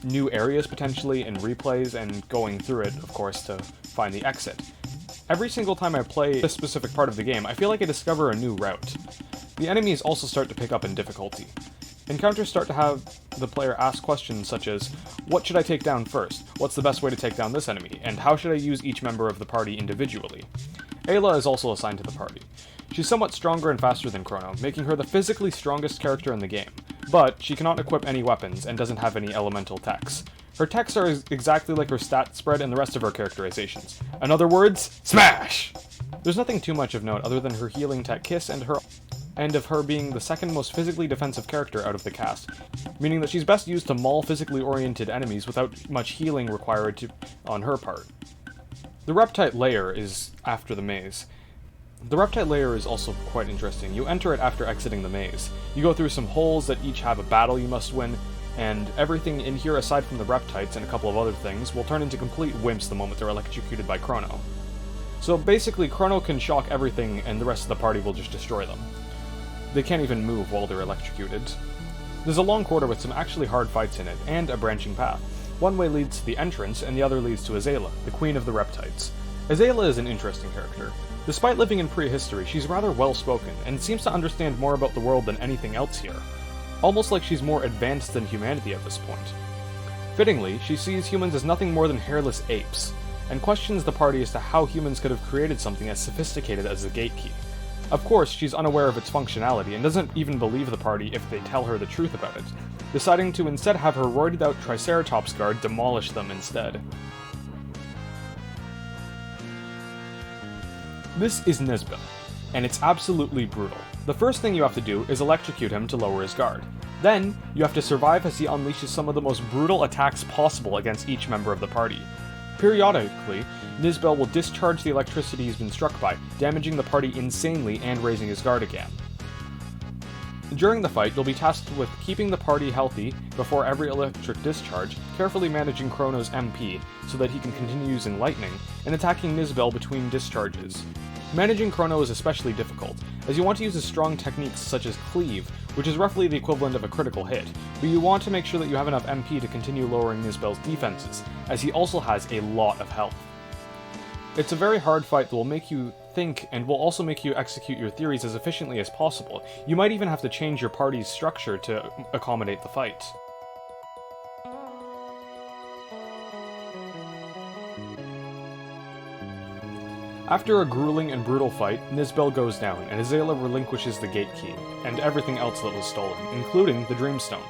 new areas potentially, and replays, and going through it, of course, to find the exit. Every single time I play this specific part of the game, I feel like I discover a new route. The enemies also start to pick up in difficulty. Encounters start to have the player ask questions such as, what should I take down first? What's the best way to take down this enemy? And how should I use each member of the party individually? Ayla is also assigned to the party. She's somewhat stronger and faster than Chrono, making her the physically strongest character in the game, but she cannot equip any weapons and doesn't have any elemental techs. Her techs are exactly like her stat spread and the rest of her characterizations. In other words, smash! There's nothing too much of note other than her healing tech Kiss and of her being the second most physically defensive character out of the cast, meaning that she's best used to maul physically oriented enemies without much healing required on her part. The Reptite layer is after the maze. The Reptite layer is also quite interesting. You enter it after exiting the maze. You go through some holes that each have a battle you must win, and everything in here aside from the Reptites and a couple of other things will turn into complete wimps the moment they're electrocuted by Chrono. So basically, Chrono can shock everything and the rest of the party will just destroy them. They can't even move while they're electrocuted. There's a long corridor with some actually hard fights in it, and a branching path. One way leads to the entrance, and the other leads to Ayla, the queen of the Reptites. Ayla is an interesting character. Despite living in prehistory, she's rather well-spoken, and seems to understand more about the world than anything else here. Almost like she's more advanced than humanity at this point. Fittingly, she sees humans as nothing more than hairless apes, and questions the party as to how humans could have created something as sophisticated as the gate key. Of course, she's unaware of its functionality and doesn't even believe the party if they tell her the truth about it, deciding to instead have her roided-out Triceratops guard demolish them instead. This is Nisbel, and it's absolutely brutal. The first thing you have to do is electrocute him to lower his guard. Then, you have to survive as he unleashes some of the most brutal attacks possible against each member of the party. Periodically, Nisbel will discharge the electricity he's been struck by, damaging the party insanely and raising his guard again. During the fight, you'll be tasked with keeping the party healthy before every electric discharge, carefully managing Chrono's MP so that he can continue using lightning, and attacking Nisbel between discharges. Managing Chrono is especially difficult, as you want to use his strong techniques such as Cleave, which is roughly the equivalent of a critical hit, but you want to make sure that you have enough MP to continue lowering Nisbel's defenses, as he also has a lot of health. It's a very hard fight that will make you think and will also make you execute your theories as efficiently as possible. You might even have to change your party's structure to accommodate the fight. After a grueling and brutal fight, Nisbel goes down, and Ayla relinquishes the gate key, and everything else that was stolen, including the Dreamstone.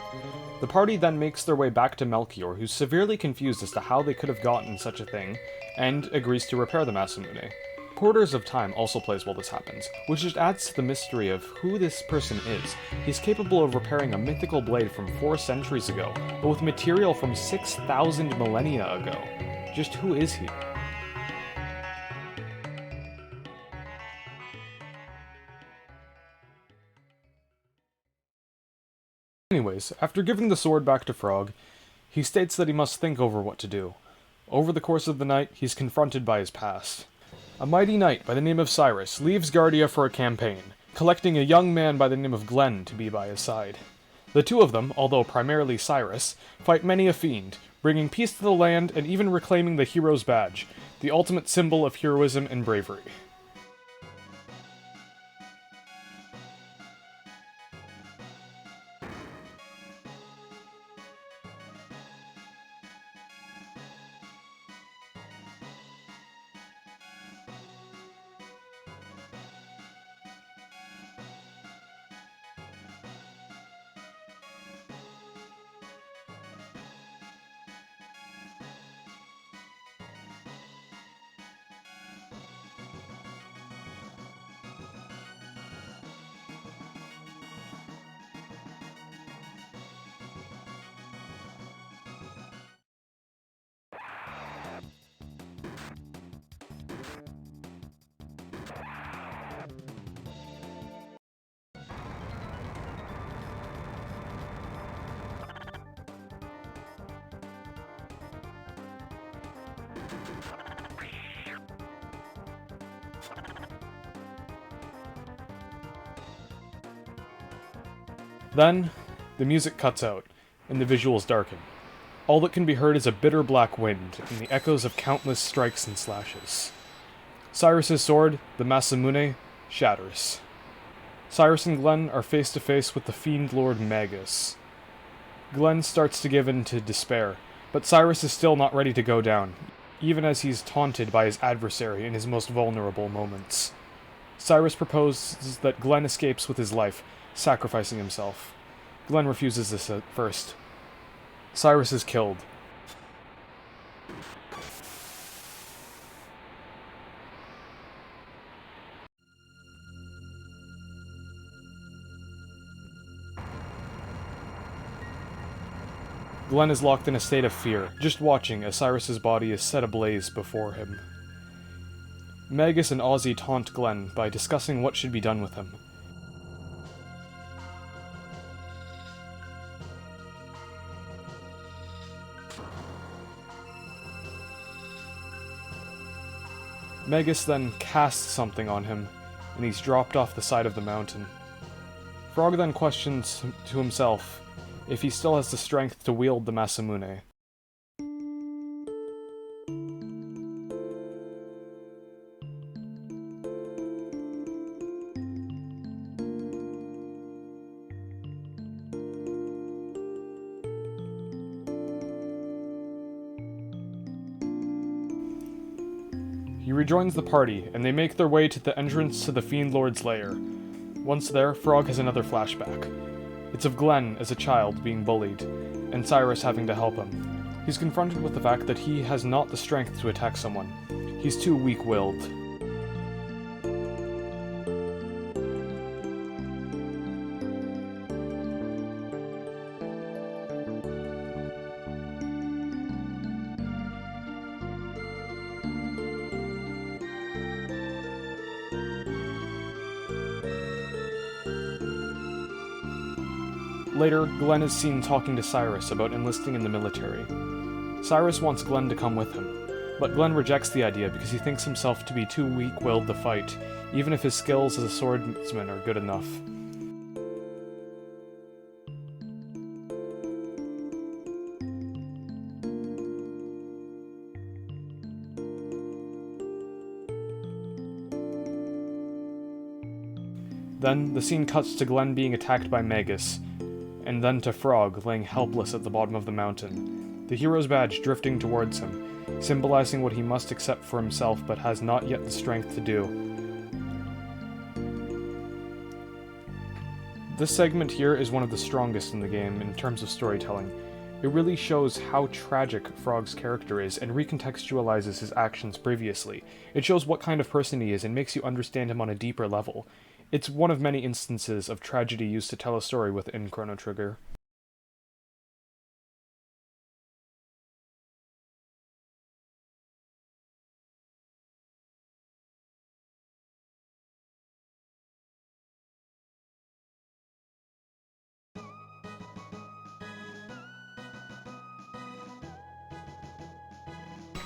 The party then makes their way back to Melchior, who's severely confused as to how they could have gotten such a thing, and agrees to repair the Masamune. Porters of Time also plays while this happens, which just adds to the mystery of who this person is. He's capable of repairing a mythical blade from 4 centuries ago, but with material from 6,000 millennia ago. Just who is he? Anyways, after giving the sword back to Frog, he states that he must think over what to do. Over the course of the night, he's confronted by his past. A mighty knight by the name of Cyrus leaves Guardia for a campaign, collecting a young man by the name of Glenn to be by his side. The two of them, although primarily Cyrus, fight many a fiend, bringing peace to the land and even reclaiming the hero's badge, the ultimate symbol of heroism and bravery. Then, the music cuts out, and the visuals darken. All that can be heard is a bitter black wind, and the echoes of countless strikes and slashes. Cyrus's sword, the Masamune, shatters. Cyrus and Glenn are face to face with the Fiend Lord Magus. Glenn starts to give in to despair, but Cyrus is still not ready to go down, even as he's taunted by his adversary in his most vulnerable moments. Cyrus proposes that Glenn escapes with his life, sacrificing himself. Glenn refuses this at first. Cyrus is killed. Glenn is locked in a state of fear, just watching as Cyrus's body is set ablaze before him. Magus and Ozzy taunt Glenn by discussing what should be done with him. Magus then casts something on him, and he's dropped off the side of the mountain. Frog then questions to himself if he still has the strength to wield the Masamune. He rejoins the party, and they make their way to the entrance to the Fiend Lord's lair. Once there, Frog has another flashback. It's of Glenn as a child being bullied, and Cyrus having to help him. He's confronted with the fact that he has not the strength to attack someone. He's too weak-willed. Later, Glenn is seen talking to Cyrus about enlisting in the military. Cyrus wants Glenn to come with him, but Glenn rejects the idea because he thinks himself to be too weak-willed to fight, even if his skills as a swordsman are good enough. Then, the scene cuts to Glenn being attacked by Magus, and then to Frog laying helpless at the bottom of the mountain, the hero's badge drifting towards him, symbolizing what he must accept for himself but has not yet the strength to do. This segment here is one of the strongest in the game in terms of storytelling. It really shows how tragic Frog's character is and recontextualizes his actions previously. It shows what kind of person he is and makes you understand him on a deeper level. It's one of many instances of tragedy used to tell a story within Chrono Trigger.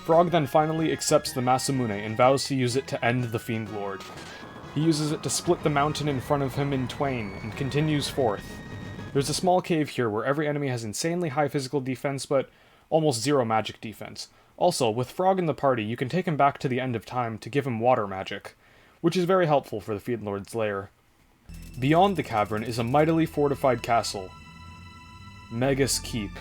Frog then finally accepts the Masamune and vows to use it to end the Fiend Lord. He uses it to split the mountain in front of him in twain, and continues forth. There's a small cave here where every enemy has insanely high physical defense, but almost zero magic defense. Also, with Frog in the party, you can take him back to the end of time to give him water magic, which is very helpful for the Fiend Lord's lair. Beyond the cavern is a mightily fortified castle, Magus Keep.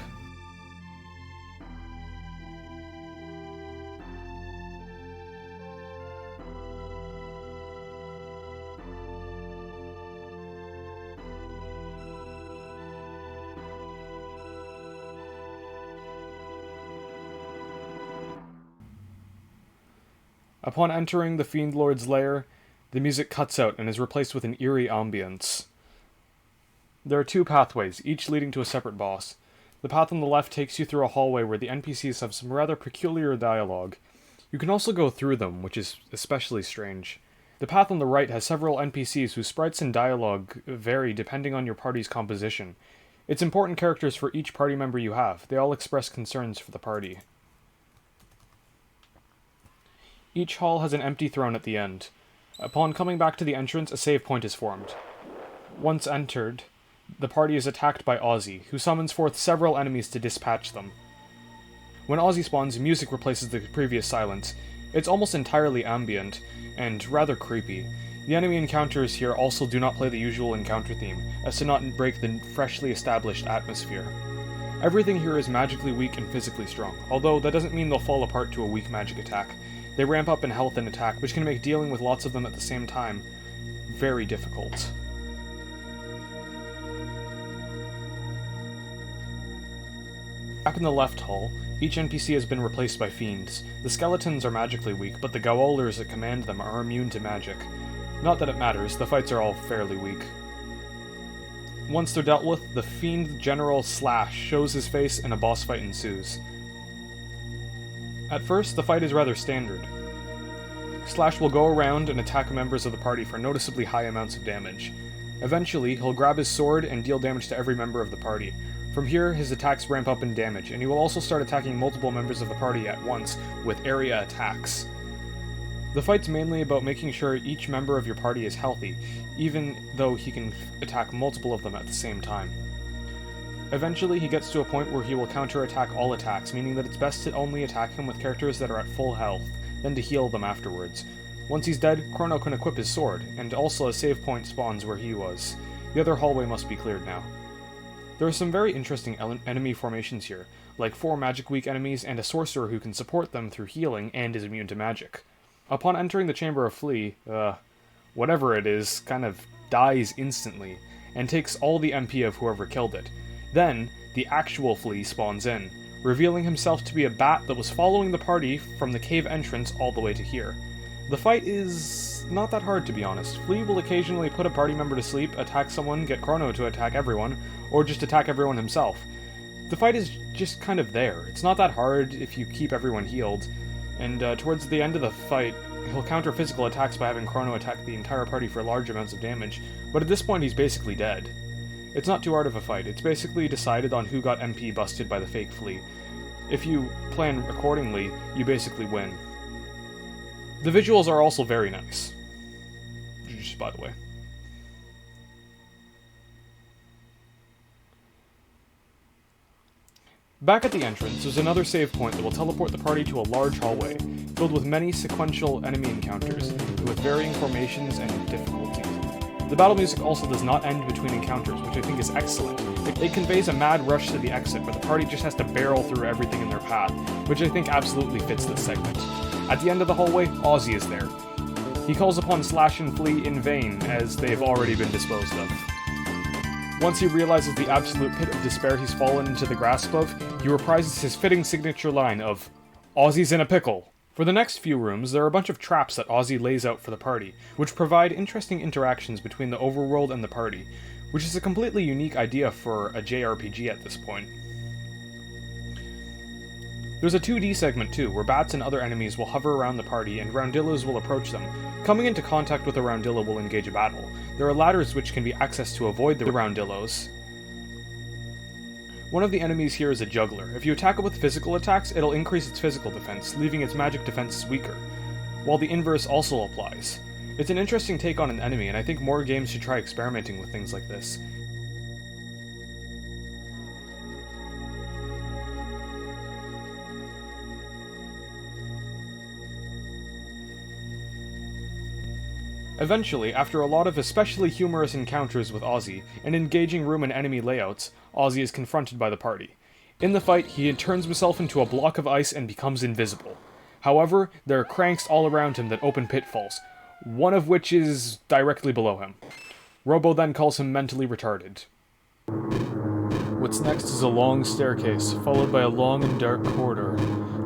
Upon entering the Fiend Lord's lair, the music cuts out and is replaced with an eerie ambience. There are two pathways, each leading to a separate boss. The path on the left takes you through a hallway where the NPCs have some rather peculiar dialogue. You can also go through them, which is especially strange. The path on the right has several NPCs whose sprites and dialogue vary depending on your party's composition. It's important characters for each party member you have. They all express concerns for the party. Each hall has an empty throne at the end. Upon coming back to the entrance, a save point is formed. Once entered, the party is attacked by Ozzy, who summons forth several enemies to dispatch them. When Ozzy spawns, music replaces the previous silence. It's almost entirely ambient, and rather creepy. The enemy encounters here also do not play the usual encounter theme, as to not break the freshly established atmosphere. Everything here is magically weak and physically strong, although that doesn't mean they'll fall apart to a weak magic attack. They ramp up in health and attack, which can make dealing with lots of them at the same time very difficult. Back in the left hall, each NPC has been replaced by fiends. The skeletons are magically weak, but the Gaolers that command them are immune to magic. Not that it matters, the fights are all fairly weak. Once they're dealt with, the fiend General Slash shows his face and a boss fight ensues. At first, the fight is rather standard. Slash will go around and attack members of the party for noticeably high amounts of damage. Eventually, he'll grab his sword and deal damage to every member of the party. From here, his attacks ramp up in damage, and he will also start attacking multiple members of the party at once with area attacks. The fight's mainly about making sure each member of your party is healthy, even though he can attack multiple of them at the same time. Eventually, he gets to a point where he will counterattack all attacks, meaning that it's best to only attack him with characters that are at full health, then to heal them afterwards. Once he's dead, Chrono can equip his sword, and also a save point spawns where he was. The other hallway must be cleared now. There are some very interesting enemy formations here, like 4 magic-weak enemies and a sorcerer who can support them through healing and is immune to magic. Upon entering the Chamber of Flea, whatever it is, kind of dies instantly, and takes all the MP of whoever killed it. Then, the actual Flea spawns in, revealing himself to be a bat that was following the party from the cave entrance all the way to here. The fight is not that hard, to be honest. Flea will occasionally put a party member to sleep, attack someone, get Chrono to attack everyone, or just attack everyone himself. The fight is just kind of there. It's not that hard if you keep everyone healed, and towards the end of the fight, he'll counter physical attacks by having Chrono attack the entire party for large amounts of damage, but at this point he's basically dead. It's not too hard of a fight. It's basically decided on who got MP busted by the fake Flea. If you plan accordingly, you basically win. The visuals are also very nice. Just by the way. Back at the entrance, there's another save point that will teleport the party to a large hallway, filled with many sequential enemy encounters, with varying formations and difficulties. The battle music also does not end between encounters, which I think is excellent. It conveys a mad rush to the exit, where the party just has to barrel through everything in their path, which I think absolutely fits this segment. At the end of the hallway, Ozzy is there. He calls upon Slash and Flea in vain, as they've already been disposed of. Once he realizes the absolute pit of despair he's fallen into the grasp of, he reprises his fitting signature line of, "Ozzy's in a pickle." For the next few rooms, there are a bunch of traps that Ozzy lays out for the party, which provide interesting interactions between the overworld and the party, which is a completely unique idea for a JRPG at this point. There's a 2D segment too, where bats and other enemies will hover around the party and roundillos will approach them. Coming into contact with a roundillo will engage a battle. There are ladders which can be accessed to avoid the roundillos. One of the enemies here is a juggler. If you attack it with physical attacks, it'll increase its physical defense, leaving its magic defenses weaker, while the inverse also applies. It's an interesting take on an enemy, and I think more games should try experimenting with things like this. Eventually, after a lot of especially humorous encounters with Ozzy, and engaging room and enemy layouts, Ozzy is confronted by the party. In the fight, he turns himself into a block of ice and becomes invisible. However, there are cranks all around him that open pitfalls, one of which is directly below him. Robo then calls him mentally retarded. What's next is a long staircase, followed by a long and dark corridor,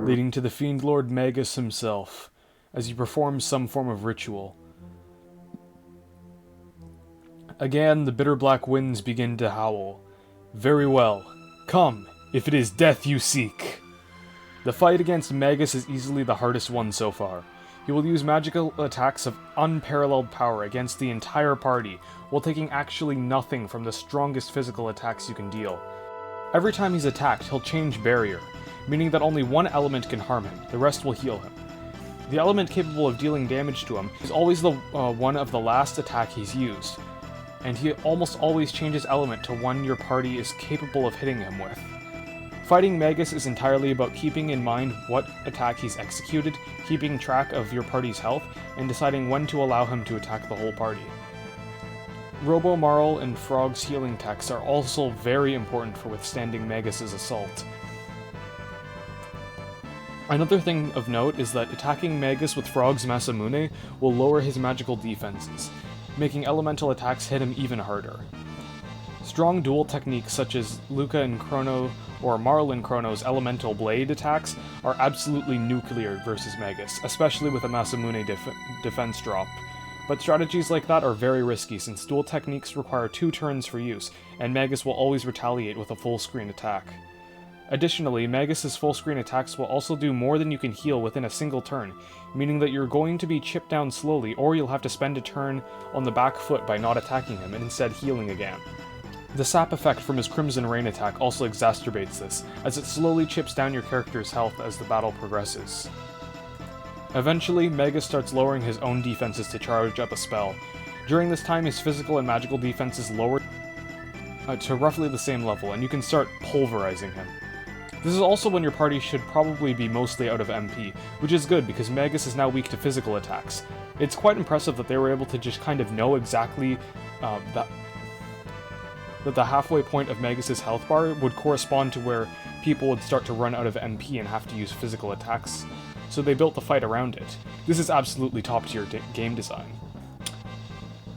leading to the Fiend Lord Magus himself, as he performs some form of ritual. Again, the bitter black winds begin to howl. Very well. Come, if it is death you seek. The fight against Magus is easily the hardest one so far. He will use magical attacks of unparalleled power against the entire party, while taking actually nothing from the strongest physical attacks you can deal. Every time he's attacked, he'll change barrier, meaning that only one element can harm him, the rest will heal him. The element capable of dealing damage to him is always the one of the last attack he's used, and he almost always changes element to one your party is capable of hitting him with. Fighting Magus is entirely about keeping in mind what attack he's executed, keeping track of your party's health, and deciding when to allow him to attack the whole party. Robo Marl and Frog's healing techs are also very important for withstanding Magus's assault. Another thing of note is that attacking Magus with Frog's Masamune will lower his magical defenses, making elemental attacks hit him even harder. Strong dual techniques such as Luca and Chrono or Marl and Chrono's elemental blade attacks are absolutely nuclear versus Magus, especially with a Masamune defense drop. But strategies like that are very risky since dual techniques require 2 turns for use, and Magus will always retaliate with a full screen attack. Additionally, Magus's full screen attacks will also do more than you can heal within a single turn, meaning that you're going to be chipped down slowly, or you'll have to spend a turn on the back foot by not attacking him and instead healing again. The sap effect from his Crimson Rain attack also exacerbates this, as it slowly chips down your character's health as the battle progresses. Eventually, Magus starts lowering his own defenses to charge up a spell. During this time, his physical and magical defenses lower to roughly the same level, and you can start pulverizing him. This is also when your party should probably be mostly out of MP, which is good because Magus is now weak to physical attacks. It's quite impressive that they were able to just kind of know exactly that the halfway point of Magus's health bar would correspond to where people would start to run out of MP and have to use physical attacks, so they built the fight around it. This is absolutely top-tier game design.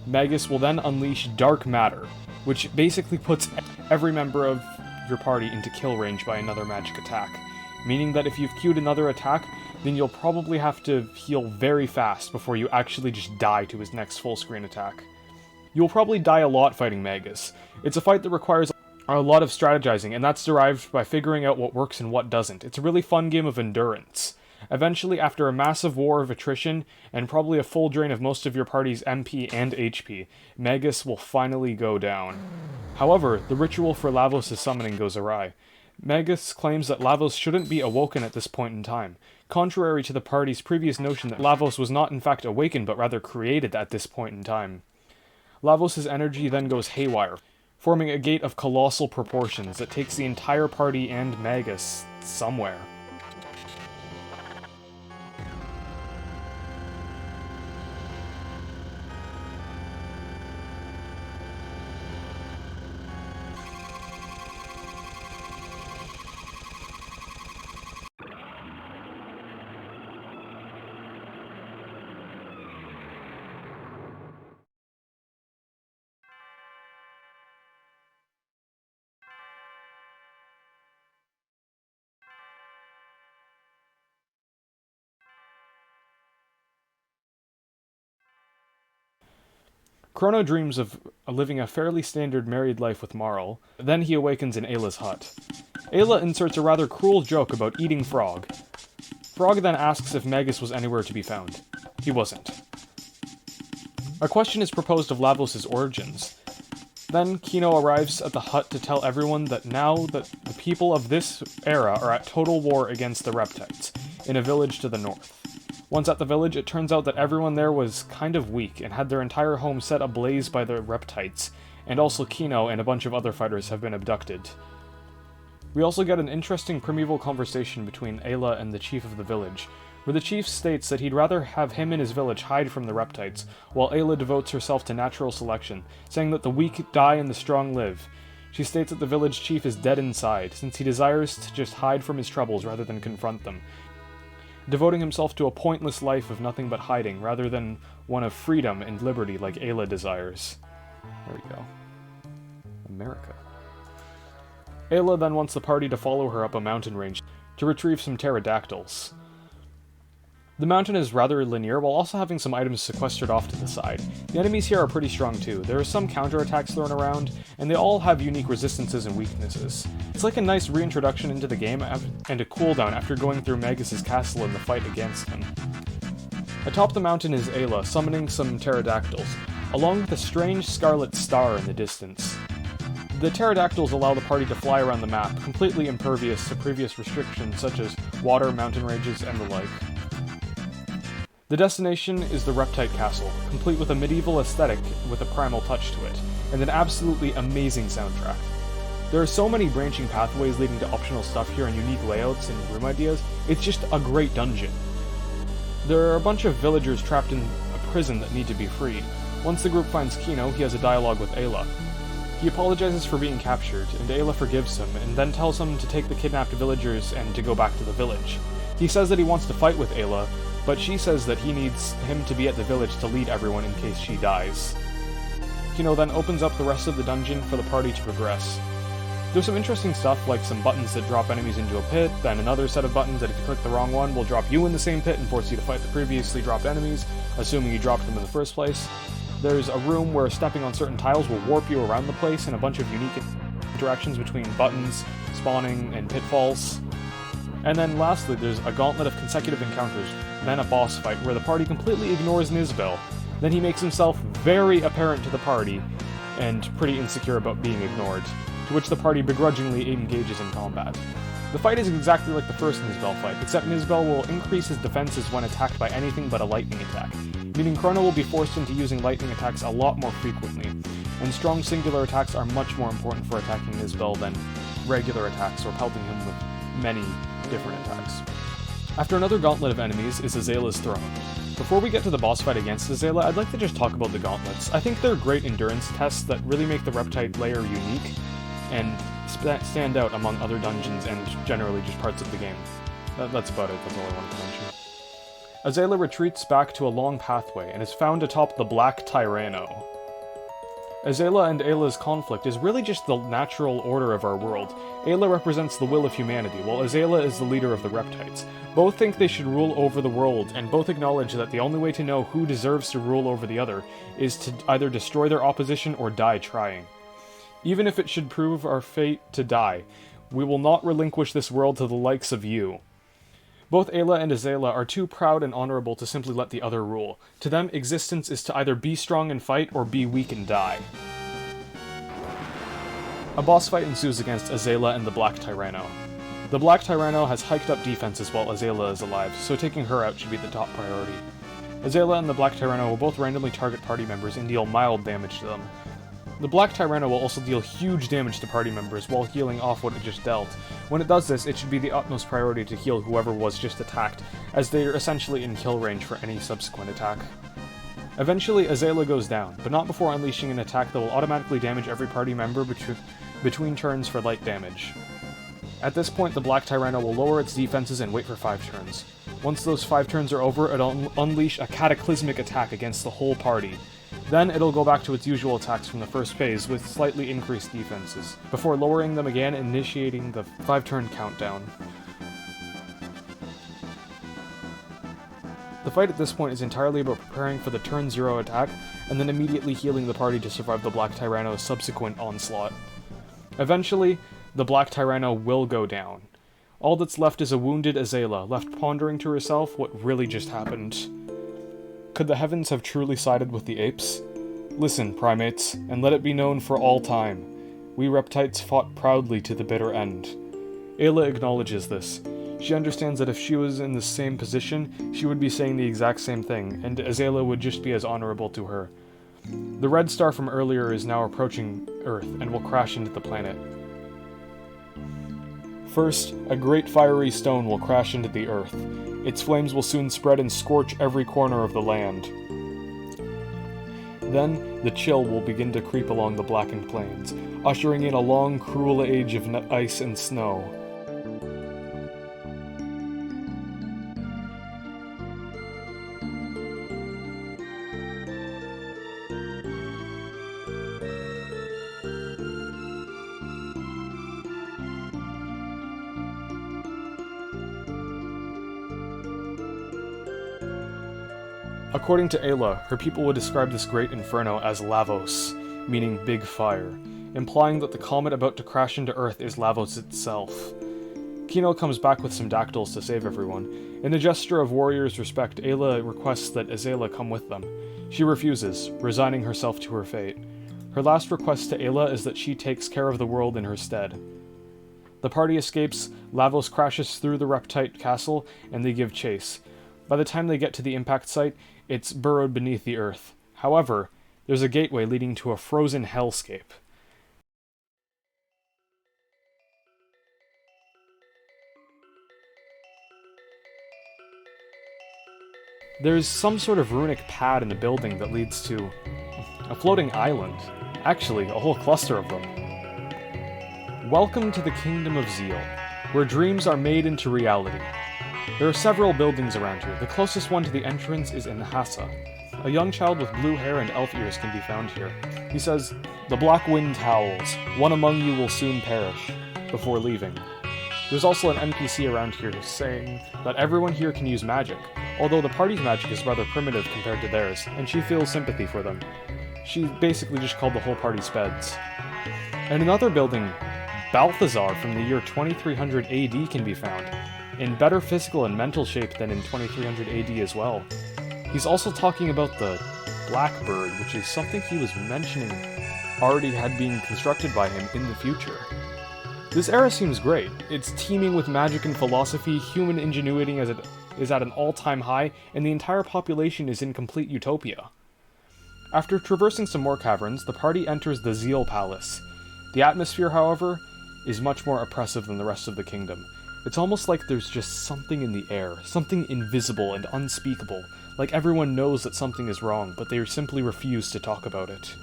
Magus will then unleash Dark Matter, which basically puts every member of your party into kill range by another magic attack, meaning that if you've queued another attack, then you'll probably have to heal very fast before you actually just die to his next full screen attack. You'll probably die a lot fighting Magus. It's a fight that requires a lot of strategizing, and that's derived by figuring out what works and what doesn't. It's a really fun game of endurance. Eventually, after a massive war of attrition, and probably a full drain of most of your party's MP and HP, Magus will finally go down. However, the ritual for Lavos' summoning goes awry. Magus claims that Lavos shouldn't be awoken at this point in time, contrary to the party's previous notion that Lavos was not in fact awakened but rather created at this point in time. Lavos' energy then goes haywire, forming a gate of colossal proportions that takes the entire party and Magus somewhere. Chrono dreams of living a fairly standard married life with Marl, then he awakens in Ayla's hut. Ayla inserts a rather cruel joke about eating Frog. Frog then asks if Magus was anywhere to be found. He wasn't. A question is proposed of Lavos' origins. Then Kino arrives at the hut to tell everyone that now that the people of this era are at total war against the Reptites, in a village to the north. Once at the village, it turns out that everyone there was kind of weak and had their entire home set ablaze by the Reptites, and also Kino and a bunch of other fighters have been abducted. We also get an interesting primeval conversation between Ayla and the chief of the village, where the chief states that he'd rather have him and his village hide from the Reptites, while Ayla devotes herself to natural selection, saying that the weak die and the strong live. She states that the village chief is dead inside, since he desires to just hide from his troubles rather than confront them, devoting himself to a pointless life of nothing but hiding, rather than one of freedom and liberty like Ayla desires. There we go. America. Ayla then wants the party to follow her up a mountain range to retrieve some pterodactyls. The mountain is rather linear, while also having some items sequestered off to the side. The enemies here are pretty strong too. There are some counterattacks thrown around, and they all have unique resistances and weaknesses. It's like a nice reintroduction into the game and a cooldown after going through Magus' castle in the fight against him. Atop the mountain is Ayla, summoning some pterodactyls, along with a strange scarlet star in the distance. The pterodactyls allow the party to fly around the map, completely impervious to previous restrictions such as water, mountain ranges, and the like. The destination is the Reptite Castle, complete with a medieval aesthetic with a primal touch to it, and an absolutely amazing soundtrack. There are so many branching pathways leading to optional stuff here and unique layouts and room ideas, it's just a great dungeon. There are a bunch of villagers trapped in a prison that need to be freed. Once the group finds Chrono, he has a dialogue with Ayla. He apologizes for being captured, and Ayla forgives him, and then tells him to take the kidnapped villagers and to go back to the village. He says that he wants to fight with Ayla, but she says that he needs him to be at the village to lead everyone in case she dies. Chrono then opens up the rest of the dungeon for the party to progress. There's some interesting stuff, like some buttons that drop enemies into a pit, then another set of buttons that if you click the wrong one will drop you in the same pit and force you to fight the previously dropped enemies, assuming you dropped them in the first place. There's a room where stepping on certain tiles will warp you around the place, and a bunch of unique interactions between buttons, spawning, and pitfalls. And then lastly, there's a gauntlet of consecutive encounters, then a boss fight where the party completely ignores Nisbel. Then he makes himself very apparent to the party, and pretty insecure about being ignored, to which the party begrudgingly engages in combat. The fight is exactly like the first Nisbel fight, except Nisbel will increase his defenses when attacked by anything but a lightning attack, meaning Chrono will be forced into using lightning attacks a lot more frequently, and strong singular attacks are much more important for attacking Nisbel than regular attacks or pelting him with many different attacks. After another gauntlet of enemies is Azala's throne. Before we get to the boss fight against Ayla, I'd like to just talk about the gauntlets. I think they're great endurance tests that really make the Reptite layer unique, and stand out among other dungeons and generally just parts of the game. That's about it, that's all I wanted to mention. Ayla retreats back to a long pathway and is found atop the Black Tyranno. Ayla and Ayla's conflict is really just the natural order of our world. Ayla represents the will of humanity, while Ayla is the leader of the Reptites. Both think they should rule over the world, and both acknowledge that the only way to know who deserves to rule over the other is to either destroy their opposition or die trying. Even if it should prove our fate to die, we will not relinquish this world to the likes of you. Both Ayla and Ayla are too proud and honorable to simply let the other rule. To them, existence is to either be strong and fight, or be weak and die. A boss fight ensues against Ayla and the Black Tyranno. The Black Tyranno has hiked up defenses while Ayla is alive, so taking her out should be the top priority. Ayla and the Black Tyranno will both randomly target party members and deal mild damage to them. The Black Tyranno will also deal huge damage to party members while healing off what it just dealt. When it does this, it should be the utmost priority to heal whoever was just attacked, as they are essentially in kill range for any subsequent attack. Eventually, Ayla goes down, but not before unleashing an attack that will automatically damage every party member between turns for light damage. At this point, the Black Tyranno will lower its defenses and wait for 5 turns. Once those 5 turns are over, it'll unleash a cataclysmic attack against the whole party. Then it'll go back to its usual attacks from the first phase with slightly increased defenses, before lowering them again and initiating the 5-turn countdown. The fight at this point is entirely about preparing for the turn 0 attack, and then immediately healing the party to survive the Black Tyranno's subsequent onslaught. Eventually, the Black Tyranno will go down. All that's left is a wounded Ayla, left pondering to herself what really just happened. Could the heavens have truly sided with the apes? Listen, primates, and let it be known for all time. We Reptites fought proudly to the bitter end. Ayla acknowledges this. She understands that if she was in the same position, she would be saying the exact same thing, and Ayla would just be as honorable to her. The red star from earlier is now approaching Earth and will crash into the planet. First, a great fiery stone will crash into the Earth. Its flames will soon spread and scorch every corner of the land. Then, the chill will begin to creep along the blackened plains, ushering in a long, cruel age of ice and snow. According to Ayla, her people would describe this great inferno as Lavos, meaning big fire, implying that the comet about to crash into Earth is Lavos itself. Chrono comes back with some dactyls to save everyone. In a gesture of warrior's respect, Ayla requests that Ayla come with them. She refuses, resigning herself to her fate. Her last request to Ayla is that she takes care of the world in her stead. The party escapes, Lavos crashes through the Reptite castle, and they give chase. By the time they get to the impact site, it's burrowed beneath the earth. However, there's a gateway leading to a frozen hellscape. There's some sort of runic pad in the building that leads to a floating island. Actually, a whole cluster of them. Welcome to the Kingdom of Zeal, where dreams are made into reality. There are several buildings around here. The closest one to the entrance is in Hassa. A young child with blue hair and elf ears can be found here. He says, "The black wind howls. One among you will soon perish," before leaving. There's also an NPC around here saying that everyone here can use magic, although the party's magic is rather primitive compared to theirs, and she feels sympathy for them. She basically just called the whole party speds. In another building, Balthazar from the year 2300 AD can be found, in better physical and mental shape than in 2300 AD as well. He's also talking about the Blackbird, which is something he was mentioning already had been constructed by him in the future. This era seems great. It's teeming with magic and philosophy, human ingenuity is at an all-time high, and the entire population is in complete utopia. After traversing some more caverns, the party enters the Zeal Palace. The atmosphere, however, is much more oppressive than the rest of the kingdom. It's almost like there's just something in the air, something invisible and unspeakable, like everyone knows that something is wrong, but they simply refuse to talk about it.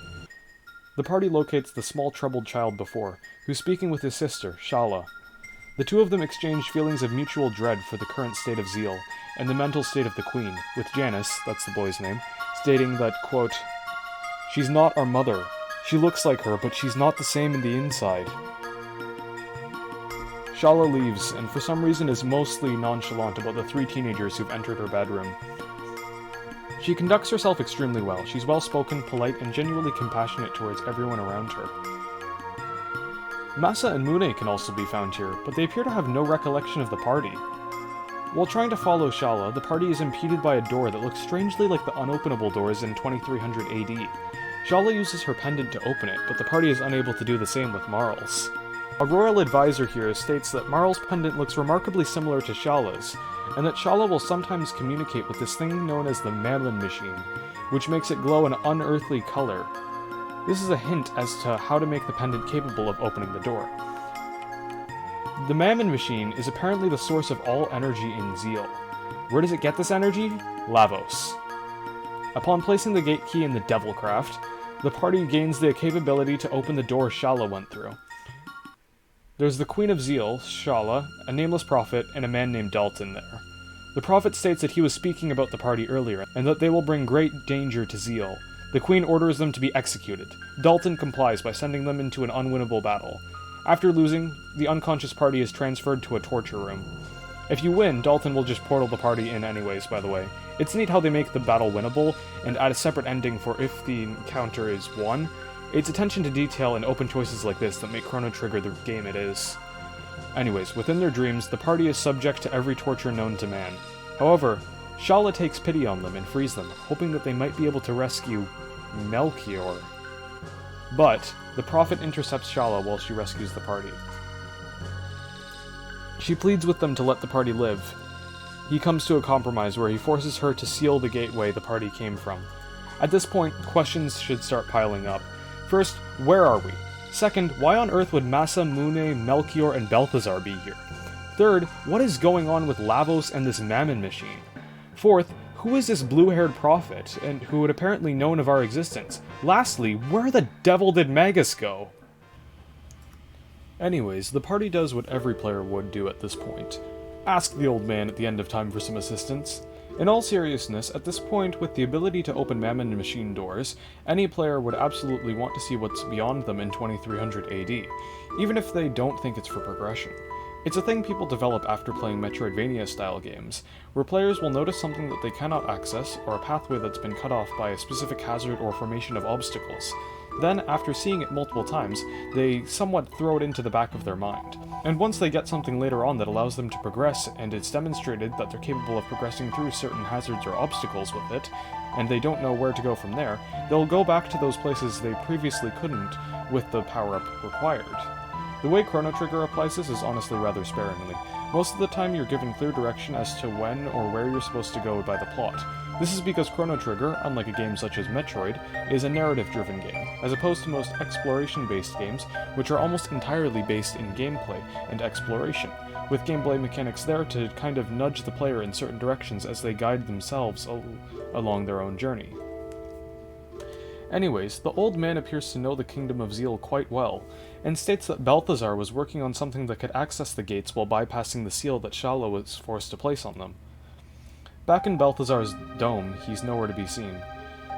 The party locates the small troubled child before, who's speaking with his sister, Shala. The two of them exchange feelings of mutual dread for the current state of Zeal, and the mental state of the Queen, with Janice, that's the boy's name, stating that, quote, "She's not our mother. She looks like her, but she's not the same in the inside." Shala leaves, and for some reason is mostly nonchalant about the three teenagers who've entered her bedroom. She conducts herself extremely well. She's well-spoken, polite, and genuinely compassionate towards everyone around her. Masa and Mune can also be found here, but they appear to have no recollection of the party. While trying to follow Shala, the party is impeded by a door that looks strangely like the unopenable doors in 2300 AD. Shala uses her pendant to open it, but the party is unable to do the same with Marl's. A royal advisor here states that Marl's pendant looks remarkably similar to Shala's, and that Shala will sometimes communicate with this thing known as the Mammon Machine, which makes it glow an unearthly color. This is a hint as to how to make the pendant capable of opening the door. The Mammon Machine is apparently the source of all energy in Zeal. Where does it get this energy? Lavos. Upon placing the gate key in the Devil Craft, the party gains the capability to open the door Shala went through. There's the Queen of Zeal, Shala, a nameless prophet, and a man named Dalton there. The prophet states that he was speaking about the party earlier, and that they will bring great danger to Zeal. The Queen orders them to be executed. Dalton complies by sending them into an unwinnable battle. After losing, the unconscious party is transferred to a torture room. If you win, Dalton will just portal the party in anyways, by the way. It's neat how they make the battle winnable, and add a separate ending for if the encounter is won. It's attention to detail and open choices like this that make Chrono Trigger the game it is. Anyways, within their dreams, the party is subject to every torture known to man. However, Shala takes pity on them and frees them, hoping that they might be able to rescue Melchior. But the prophet intercepts Shala while she rescues the party. She pleads with them to let the party live. He comes to a compromise where he forces her to seal the gateway the party came from. At this point, questions should start piling up. First, where are we? Second, why on earth would Masa, Mune, Melchior, and Balthazar be here? Third, what is going on with Lavos and this Mammon Machine? Fourth, who is this blue-haired prophet, and who had apparently known of our existence? Lastly, where the devil did Magus go? Anyways, the party does what every player would do at this point. Ask the old man at the end of time for some assistance. In all seriousness, at this point, with the ability to open Mammon Machine doors, any player would absolutely want to see what's beyond them in 2300 AD, even if they don't think it's for progression. It's a thing people develop after playing Metroidvania-style games, where players will notice something that they cannot access, or a pathway that's been cut off by a specific hazard or formation of obstacles. Then, after seeing it multiple times, they somewhat throw it into the back of their mind. And once they get something later on that allows them to progress, and it's demonstrated that they're capable of progressing through certain hazards or obstacles with it, and they don't know where to go from there, they'll go back to those places they previously couldn't with the power-up required. The way Chrono Trigger applies this is honestly rather sparingly. Most of the time you're given clear direction as to when or where you're supposed to go by the plot. This is because Chrono Trigger, unlike a game such as Metroid, is a narrative-driven game, as opposed to most exploration-based games, which are almost entirely based in gameplay and exploration, with gameplay mechanics there to kind of nudge the player in certain directions as they guide themselves along their own journey. Anyways, the old man appears to know the Kingdom of Zeal quite well, and states that Balthazar was working on something that could access the gates while bypassing the seal that Shala was forced to place on them. Back in Balthazar's dome, he's nowhere to be seen.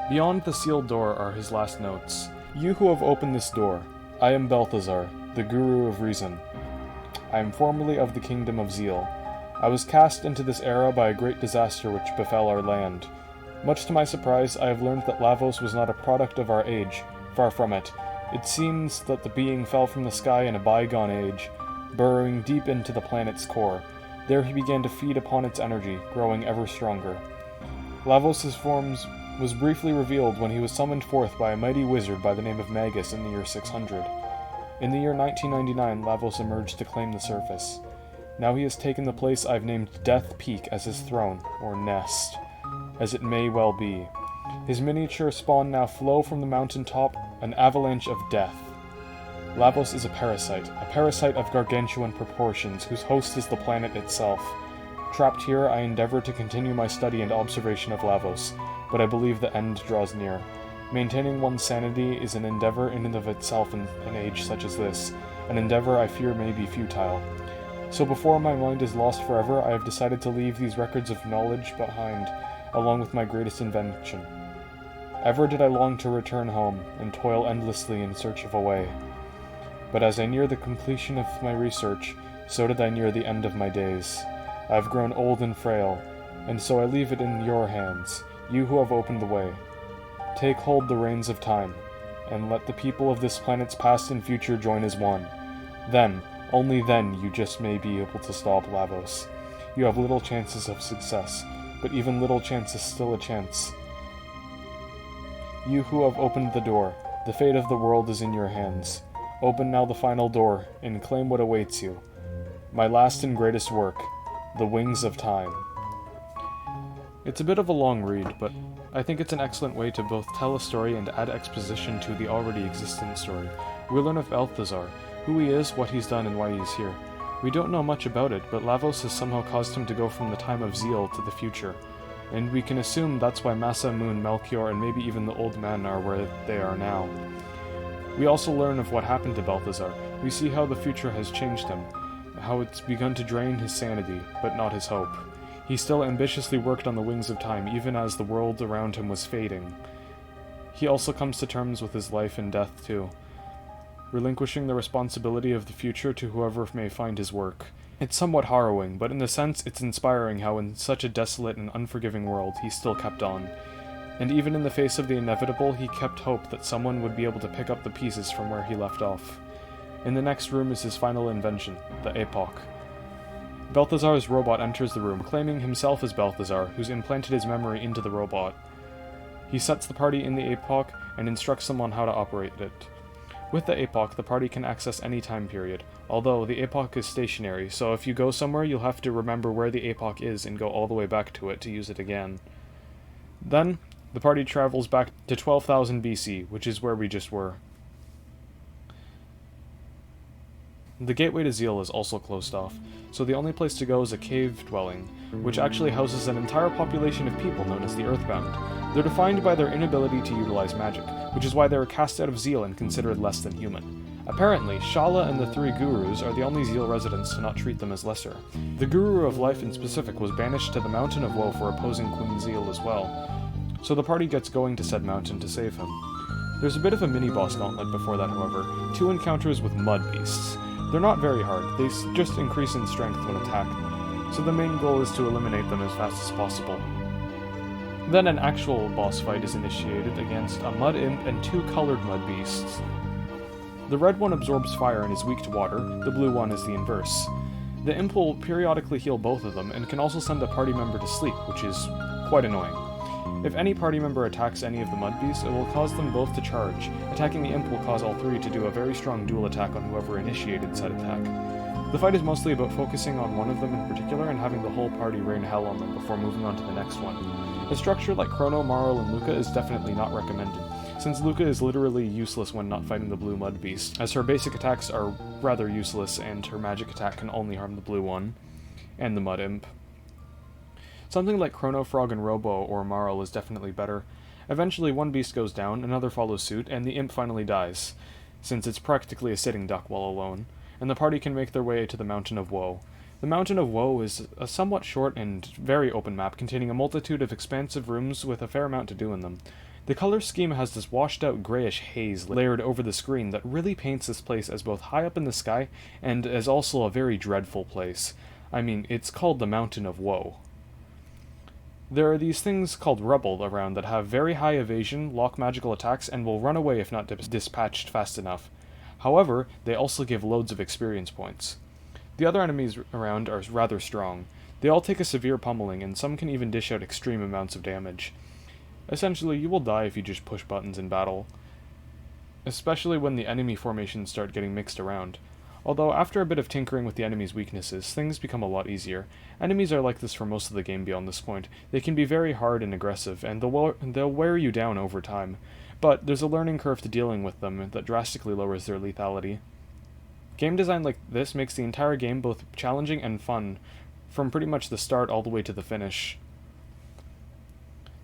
Beyond the sealed door are his last notes. "You who have opened this door, I am Balthazar, the Guru of Reason. I am formerly of the Kingdom of Zeal. I was cast into this era by a great disaster which befell our land. Much to my surprise, I have learned that Lavos was not a product of our age. Far from it. It seems that the being fell from the sky in a bygone age, burrowing deep into the planet's core. There he began to feed upon its energy, growing ever stronger. Lavos' form was briefly revealed when he was summoned forth by a mighty wizard by the name of Magus in the year 600. In the year 1999, Lavos emerged to claim the surface. Now he has taken the place I've named Death Peak as his throne, or nest, as it may well be. His miniature spawn now flow from the mountaintop, an avalanche of death. Lavos is a parasite of gargantuan proportions, whose host is the planet itself. Trapped here, I endeavor to continue my study and observation of Lavos, but I believe the end draws near. Maintaining one's sanity is an endeavor in and of itself in an age such as this, an endeavor I fear may be futile. So before my mind is lost forever, I have decided to leave these records of knowledge behind, along with my greatest invention. Ever did I long to return home, and toil endlessly in search of a way. But as I near the completion of my research, so did I near the end of my days. I have grown old and frail, and so I leave it in your hands, you who have opened the way. Take hold the reins of time, and let the people of this planet's past and future join as one. Then, only then, you just may be able to stop Lavos. You have little chances of success, but even little chance is still a chance. You who have opened the door, the fate of the world is in your hands. Open now the final door, and claim what awaits you. My last and greatest work, The Wings of Time. It's a bit of a long read, but I think it's an excellent way to both tell a story and add exposition to the already existent story. We learn of Balthazar, who he is, what he's done, and why he's here. We don't know much about it, but Lavos has somehow caused him to go from the time of Zeal to the future. And we can assume that's why Massa, Moon, Melchior, and maybe even the Old Man are where they are now. We also learn of what happened to Balthazar. We see how the future has changed him, how it's begun to drain his sanity, but not his hope. He still ambitiously worked on the Wings of Time, even as the world around him was fading. He also comes to terms with his life and death too, relinquishing the responsibility of the future to whoever may find his work. It's somewhat harrowing, but in a sense it's inspiring how in such a desolate and unforgiving world he still kept on. And even in the face of the inevitable, he kept hope that someone would be able to pick up the pieces from where he left off. In the next room is his final invention, the Epoch. Balthazar's robot enters the room, claiming himself as Balthazar, who's implanted his memory into the robot. He sets the party in the Epoch and instructs them on how to operate it. With the Epoch, the party can access any time period, although the Epoch is stationary, so if you go somewhere, you'll have to remember where the Epoch is and go all the way back to it to use it again. Then, the party travels back to 12,000 BC, which is where we just were. The gateway to Zeal is also closed off, so the only place to go is a cave dwelling, which actually houses an entire population of people known as the Earthbound. They're defined by their inability to utilize magic, which is why they were cast out of Zeal and considered less than human. Apparently, Shala and the three gurus are the only Zeal residents to not treat them as lesser. The Guru of Life in specific was banished to the Mountain of Woe for opposing Queen Zeal as well, so the party gets going to said mountain to save him. There's a bit of a mini-boss gauntlet before that, however, 2 encounters with mud beasts. They're not very hard, they just increase in strength when attacked, so the main goal is to eliminate them as fast as possible. Then an actual boss fight is initiated against a mud imp and 2 colored mud beasts. The red one absorbs fire and is weak to water, the blue one is the inverse. The imp will periodically heal both of them and can also send a party member to sleep, which is quite annoying. If any party member attacks any of the mud beasts, it will cause them both to charge. Attacking the imp will cause all 3 to do a very strong dual attack on whoever initiated said attack. The fight is mostly about focusing on one of them in particular and having the whole party rain hell on them before moving on to the next one. A structure like Chrono, Marl, and Luca is definitely not recommended, since Luca is literally useless when not fighting the blue mud beast, as her basic attacks are rather useless and her magic attack can only harm the blue one, and the mud imp. Something like Chrono, Frog, and Robo or Marl is definitely better. Eventually one beast goes down, another follows suit, and the imp finally dies, since it's practically a sitting duck while alone, and the party can make their way to the Mountain of Woe. The Mountain of Woe is a somewhat short and very open map containing a multitude of expansive rooms with a fair amount to do in them. The color scheme has this washed-out grayish haze layered over the screen that really paints this place as both high up in the sky and as also a very dreadful place. I mean, it's called the Mountain of Woe. There are these things called Rubble around that have very high evasion, lock magical attacks, and will run away if not dispatched fast enough. However, they also give loads of experience points. The other enemies around are rather strong. They all take a severe pummeling, and some can even dish out extreme amounts of damage. Essentially, you will die if you just push buttons in battle, especially when the enemy formations start getting mixed around. Although, after a bit of tinkering with the enemy's weaknesses, things become a lot easier. Enemies are like this for most of the game beyond this point. They can be very hard and aggressive, and they'll wear you down over time. But there's a learning curve to dealing with them that drastically lowers their lethality. Game design like this makes the entire game both challenging and fun, from pretty much the start all the way to the finish.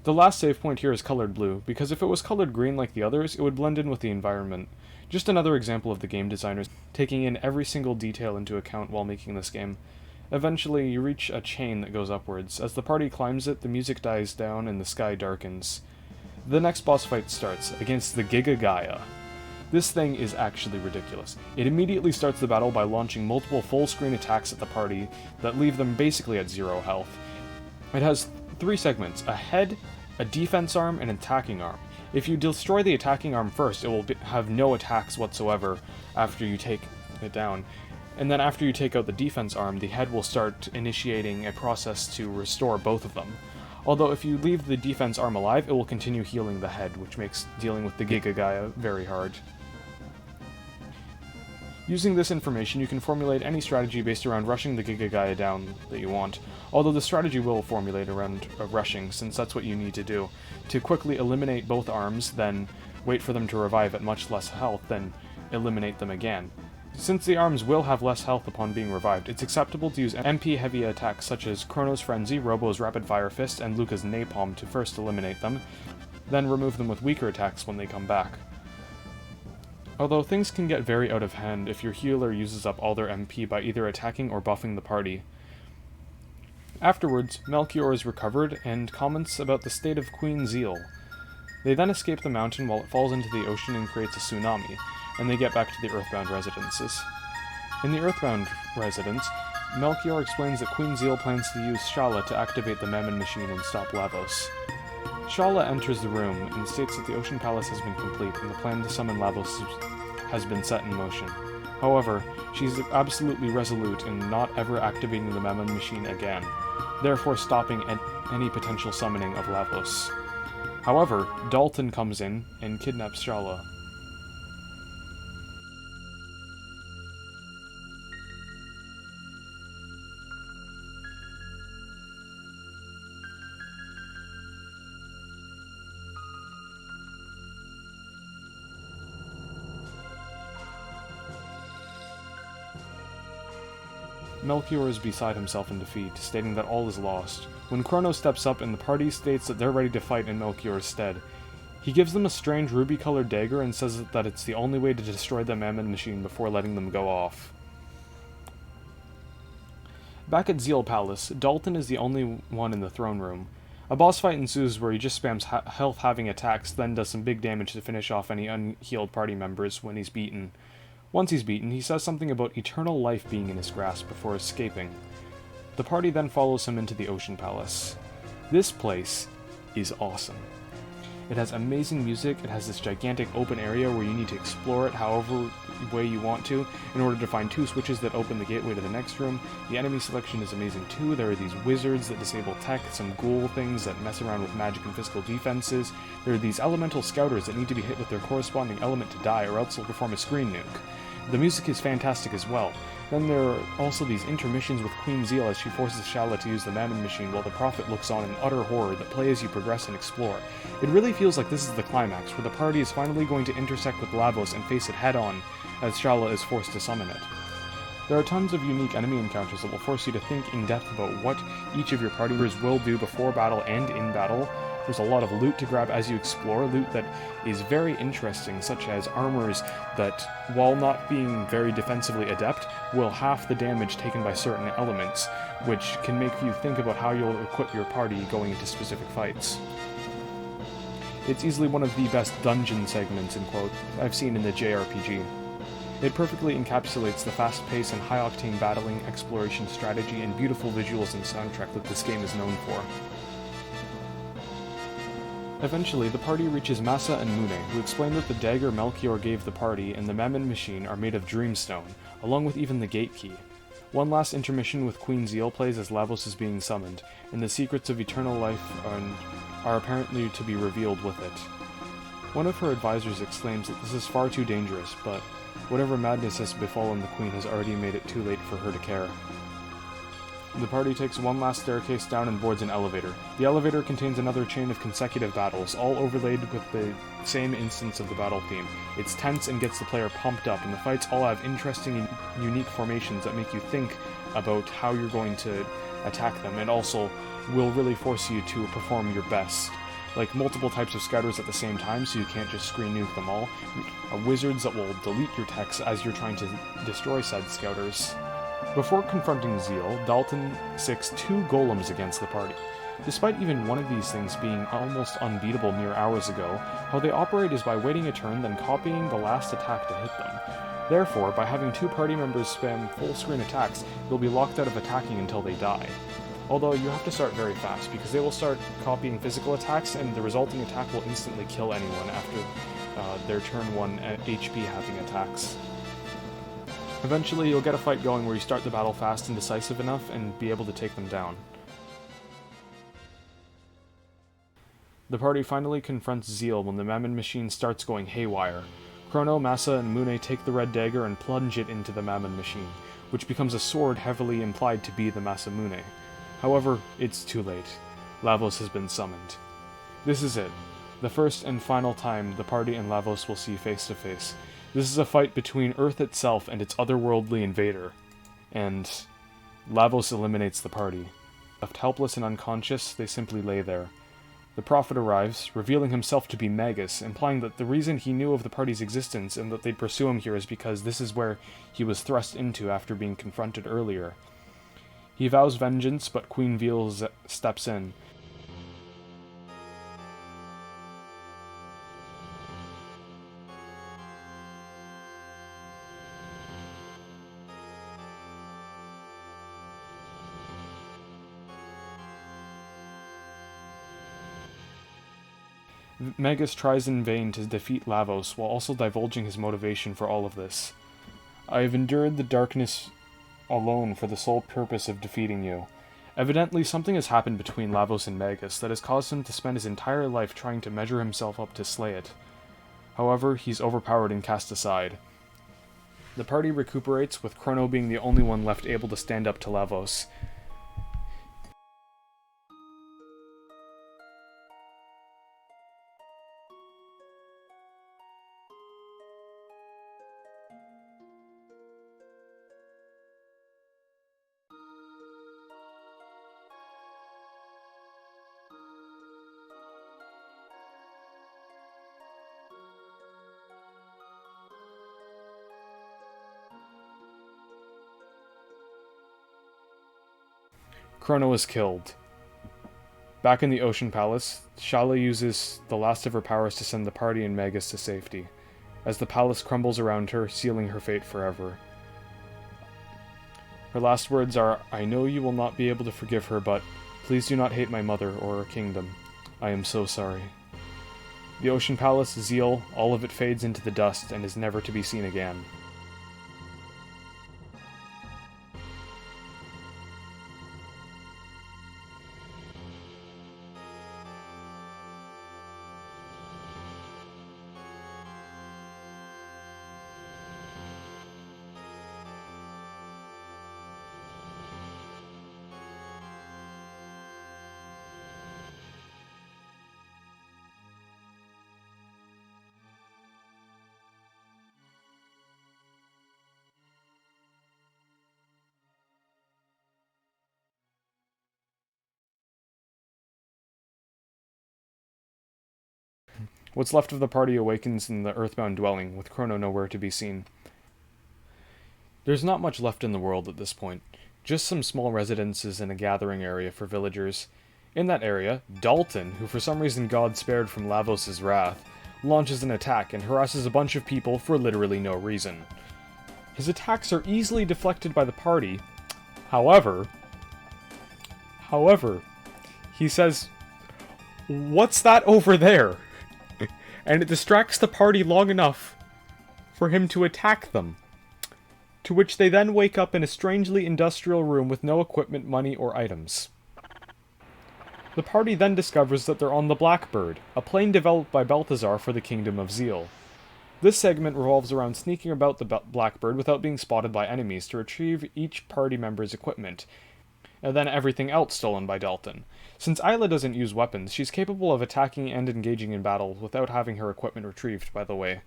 The last save point here is colored blue, because if it was colored green like the others, it would blend in with the environment. Just another example of the game designers taking in every single detail into account while making this game. Eventually, you reach a chain that goes upwards. As the party climbs it, the music dies down and the sky darkens. The next boss fight starts, against the Giga Gaia. This thing is actually ridiculous. It immediately starts the battle by launching multiple full-screen attacks at the party that leave them basically at 0 health. It has 3 segments, a head, a defense arm, and an attacking arm. If you destroy the attacking arm first, it will have no attacks whatsoever after you take it down. And then after you take out the defense arm, the head will start initiating a process to restore both of them. Although if you leave the defense arm alive, it will continue healing the head, which makes dealing with the Giga Gaia very hard. Using this information, you can formulate any strategy based around rushing the Giga Gaia down that you want, although the strategy will formulate around rushing, since that's what you need to do, to quickly eliminate both arms, then wait for them to revive at much less health, then eliminate them again. Since the arms will have less health upon being revived, it's acceptable to use MP-heavy attacks such as Chrono's Frenzy, Robo's Rapid Fire Fist, and Luca's Napalm to first eliminate them, then remove them with weaker attacks when they come back. Although things can get very out of hand if your healer uses up all their MP by either attacking or buffing the party. Afterwards, Melchior is recovered and comments about the state of Queen Zeal. They then escape the mountain while it falls into the ocean and creates a tsunami, and they get back to the Earthbound residences. In the Earthbound residence, Melchior explains that Queen Zeal plans to use Shala to activate the Mammon machine and stop Lavos. Shala enters the room and states that the Ocean Palace has been complete and the plan to summon Lavos has been set in motion. However, she's absolutely resolute in not ever activating the Mammon machine again, therefore stopping any potential summoning of Lavos. However, Dalton comes in and kidnaps Shala. Melchior is beside himself in defeat, stating that all is lost, when Chrono steps up and the party states that they're ready to fight in Melchior's stead. He gives them a strange ruby-colored dagger and says that it's the only way to destroy the Mammon machine before letting them go off. Back at Zeal Palace, Dalton is the only one in the throne room. A boss fight ensues where he just spams health-having attacks, then does some big damage to finish off any unhealed party members when he's beaten. Once he's beaten, he says something about eternal life being in his grasp before escaping. The party then follows him into the Ocean Palace. This place is awesome. It has amazing music, it has this gigantic open area where you need to explore it however way you want to, in order to find 2 switches that open the gateway to the next room. The enemy selection is amazing too. There are these wizards that disable tech, some ghoul things that mess around with magic and physical defenses. There are these elemental scouters that need to be hit with their corresponding element to die, or else they'll perform a screen nuke. The music is fantastic as well. Then there are also these intermissions with Queen Zeal as she forces Shala to use the Mammon Machine while the Prophet looks on in utter horror that play as you progress and explore. It really feels like this is the climax, where the party is finally going to intersect with Lavos and face it head-on, as Shala is forced to summon it. There are tons of unique enemy encounters that will force you to think in depth about what each of your party members will do before battle and in battle. There's a lot of loot to grab as you explore, loot that is very interesting, such as armors that, while not being very defensively adept, will half the damage taken by certain elements, which can make you think about how you'll equip your party going into specific fights. It's easily one of the best dungeon segments, in quote, I've seen in the JRPG. It perfectly encapsulates the fast pace and high-octane battling, exploration strategy, and beautiful visuals and soundtrack that this game is known for. Eventually, the party reaches Massa and Mune, who explain that the dagger Melchior gave the party and the Mammon Machine are made of Dreamstone, along with even the gate key. One last intermission with Queen Zeal plays as Lavos is being summoned, and the secrets of eternal life are apparently to be revealed with it. One of her advisors exclaims that this is far too dangerous, but whatever madness has befallen the Queen has already made it too late for her to care. The party takes one last staircase down and boards an elevator. The elevator contains another chain of consecutive battles, all overlaid with the same instance of the battle theme. It's tense and gets the player pumped up, and the fights all have interesting and unique formations that make you think about how you're going to attack them, and also will really force you to perform your best. Like multiple types of scouters at the same time, so you can't just screen nuke them all. Wizards that will delete your techs as you're trying to destroy said scouters. Before confronting Zeal, Dalton sicks 2 golems against the party. Despite even one of these things being almost unbeatable mere hours ago, how they operate is by waiting a turn, then copying the last attack to hit them. Therefore, by having 2 party members spam full-screen attacks, you'll be locked out of attacking until they die. Although you have to start very fast, because they will start copying physical attacks, and the resulting attack will instantly kill anyone after their turn 1 HP having attacks. Eventually, you'll get a fight going where you start the battle fast and decisive enough and be able to take them down. The party finally confronts Zeal when the Mammon Machine starts going haywire. Chrono, Massa, and Mune take the red dagger and plunge it into the Mammon Machine, which becomes a sword heavily implied to be the Masamune. However, it's too late. Lavos has been summoned. This is it. The first and final time the party and Lavos will see face to face. This is a fight between Earth itself and its otherworldly invader. And Lavos eliminates the party. Left helpless and unconscious, they simply lay there. The Prophet arrives, revealing himself to be Magus, implying that the reason he knew of the party's existence and that they'd pursue him here is because this is where he was thrust into after being confronted earlier. He vows vengeance, but Queen Zeal steps in. Magus tries in vain to defeat Lavos, while also divulging his motivation for all of this. I have endured the darkness alone for the sole purpose of defeating you. Evidently, something has happened between Lavos and Magus that has caused him to spend his entire life trying to measure himself up to slay it. However, he's overpowered and cast aside. The party recuperates, with Chrono being the only one left able to stand up to Lavos. Chrono is killed. Back in the Ocean Palace, Shala uses the last of her powers to send the party and Magus to safety, as the palace crumbles around her, sealing her fate forever. Her last words are, I know you will not be able to forgive her, but please do not hate my mother or her kingdom. I am so sorry. The Ocean Palace, Zeal, all of it fades into the dust and is never to be seen again. What's left of the party awakens in the earthbound dwelling, with Chrono nowhere to be seen. There's not much left in the world at this point, just some small residences and a gathering area for villagers. In that area, Dalton, who for some reason God spared from Lavos' wrath, launches an attack and harasses a bunch of people for literally no reason. His attacks are easily deflected by the party. However, he says, "What's that over there?" And it distracts the party long enough for him to attack them. To which they then wake up in a strangely industrial room with no equipment, money, or items. The party then discovers that they're on the Blackbird, a plane developed by Balthazar for the Kingdom of Zeal. This segment revolves around sneaking about the Blackbird without being spotted by enemies to retrieve each party member's equipment, and then everything else stolen by Dalton. Since Ayla doesn't use weapons, she's capable of attacking and engaging in battle without having her equipment retrieved, by the way.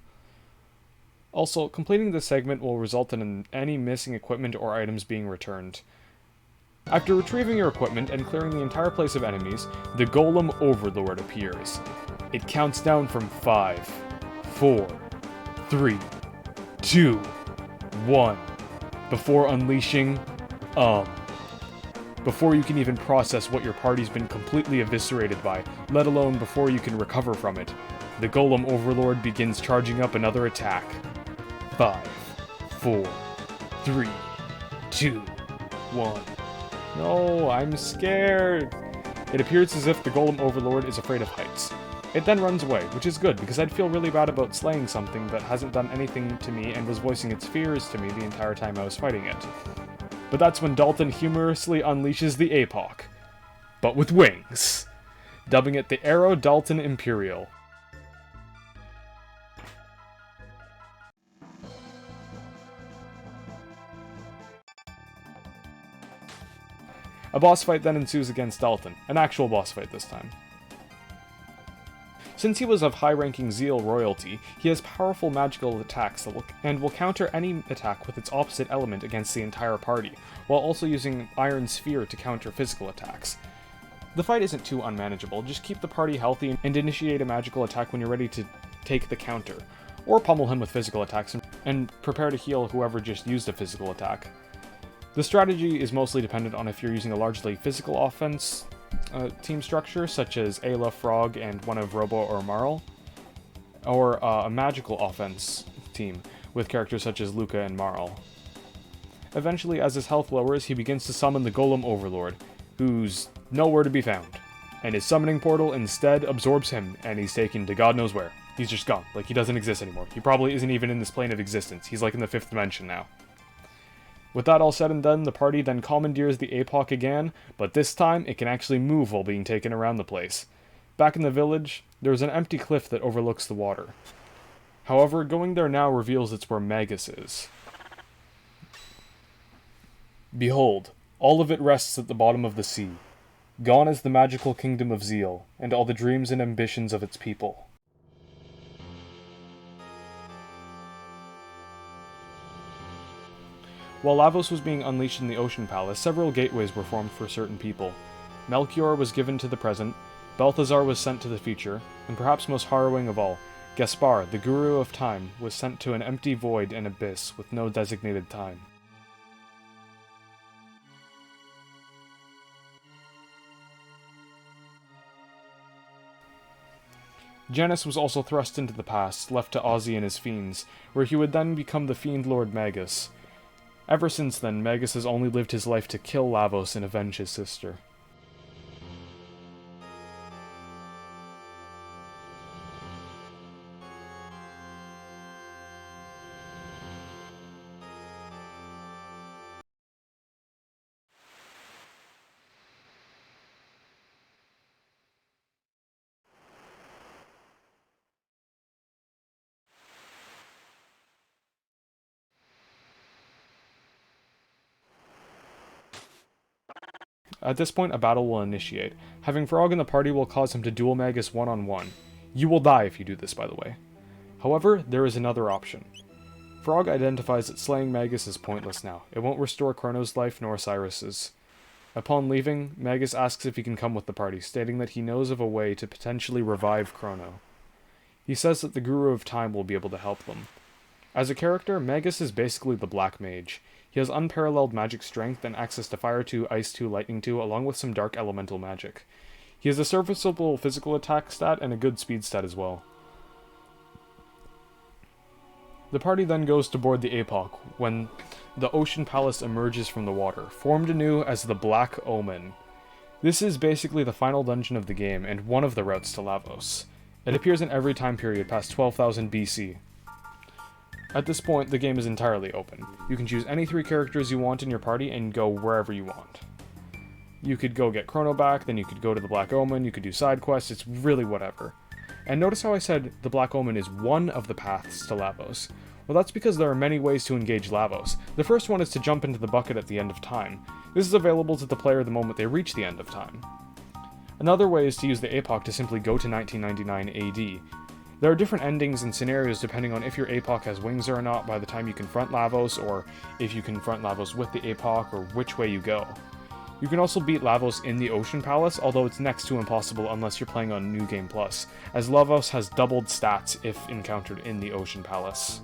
Also, completing this segment will result in any missing equipment or items being returned. After retrieving your equipment and clearing the entire place of enemies, the Golem Overlord appears. It counts down from 5, 4, 3, 2, 1, before unleashing, before you can even process what your party's been completely eviscerated by, let alone before you can recover from it. The Golem Overlord begins charging up another attack. 5, 4, 3, 2, 1. No, I'm scared. It appears as if the Golem Overlord is afraid of heights. It then runs away, which is good, because I'd feel really bad about slaying something that hasn't done anything to me and was voicing its fears to me the entire time I was fighting it. But that's when Dalton humorously unleashes the APOC, but with wings, dubbing it the Aero Dalton Imperial. A boss fight then ensues against Dalton, an actual boss fight this time. Since he was of high-ranking Zeal royalty, he has powerful magical attacks and will counter any attack with its opposite element against the entire party, while also using Iron Sphere to counter physical attacks. The fight isn't too unmanageable, just keep the party healthy and initiate a magical attack when you're ready to take the counter, or pummel him with physical attacks and prepare to heal whoever just used a physical attack. The strategy is mostly dependent on if you're using a largely physical offense team structure, such as Ayla, Frog, and one of Robo or Marl, or a magical offense team with characters such as Luca and Marl. Eventually, as his health lowers, he begins to summon the Golem Overlord, who's nowhere to be found, and his summoning portal instead absorbs him, and he's taken to God knows where. He's just gone, like he doesn't exist anymore. He probably isn't even in this plane of existence. He's like in the 5th dimension now. With that all said and done, the party then commandeers the APOC again, but this time it can actually move while being taken around the place. Back in the village, there's an empty cliff that overlooks the water. However, going there now reveals it's where Magus is. Behold, all of it rests at the bottom of the sea. Gone is the magical kingdom of Zeal, and all the dreams and ambitions of its people. While Lavos was being unleashed in the Ocean Palace, several gateways were formed for certain people. Melchior was given to the present, Balthazar was sent to the future, and perhaps most harrowing of all, Gaspar, the Guru of Time, was sent to an empty void and abyss with no designated time. Janus was also thrust into the past, left to Ozzy and his fiends, where he would then become the Fiend Lord Magus. Ever since then, Magus has only lived his life to kill Lavos and avenge his sister. At this point, a battle will initiate. Having Frog in the party will cause him to duel Magus one-on-one. You will die if you do this, by the way. However, there is another option. Frog identifies that slaying Magus is pointless now. It won't restore Chrono's life nor Cyrus's. Upon leaving, Magus asks if he can come with the party, stating that he knows of a way to potentially revive Chrono. He says that the Guru of Time will be able to help them. As a character, Magus is basically the Black Mage. He has unparalleled magic strength and access to Fire 2, Ice 2, Lightning 2, along with some Dark Elemental magic. He has a serviceable physical attack stat and a good speed stat as well. The party then goes to board the Epoch when the Ocean Palace emerges from the water, formed anew as the Black Omen. This is basically the final dungeon of the game and one of the routes to Lavos. It appears in every time period past 12,000 BC. At this point, the game is entirely open. You can choose any 3 characters you want in your party and go wherever you want. You could go get Chrono back, then you could go to the Black Omen, you could do side quests, it's really whatever. And notice how I said the Black Omen is one of the paths to Lavos. Well, that's because there are many ways to engage Lavos. The first one is to jump into the bucket at the end of time. This is available to the player the moment they reach the end of time. Another way is to use the Epoch to simply go to 1999 AD. There are different endings and scenarios depending on if your Epoch has wings or not by the time you confront Lavos, or if you confront Lavos with the Epoch, or which way you go. You can also beat Lavos in the Ocean Palace, although it's next to impossible unless you're playing on New Game Plus, as Lavos has doubled stats if encountered in the Ocean Palace.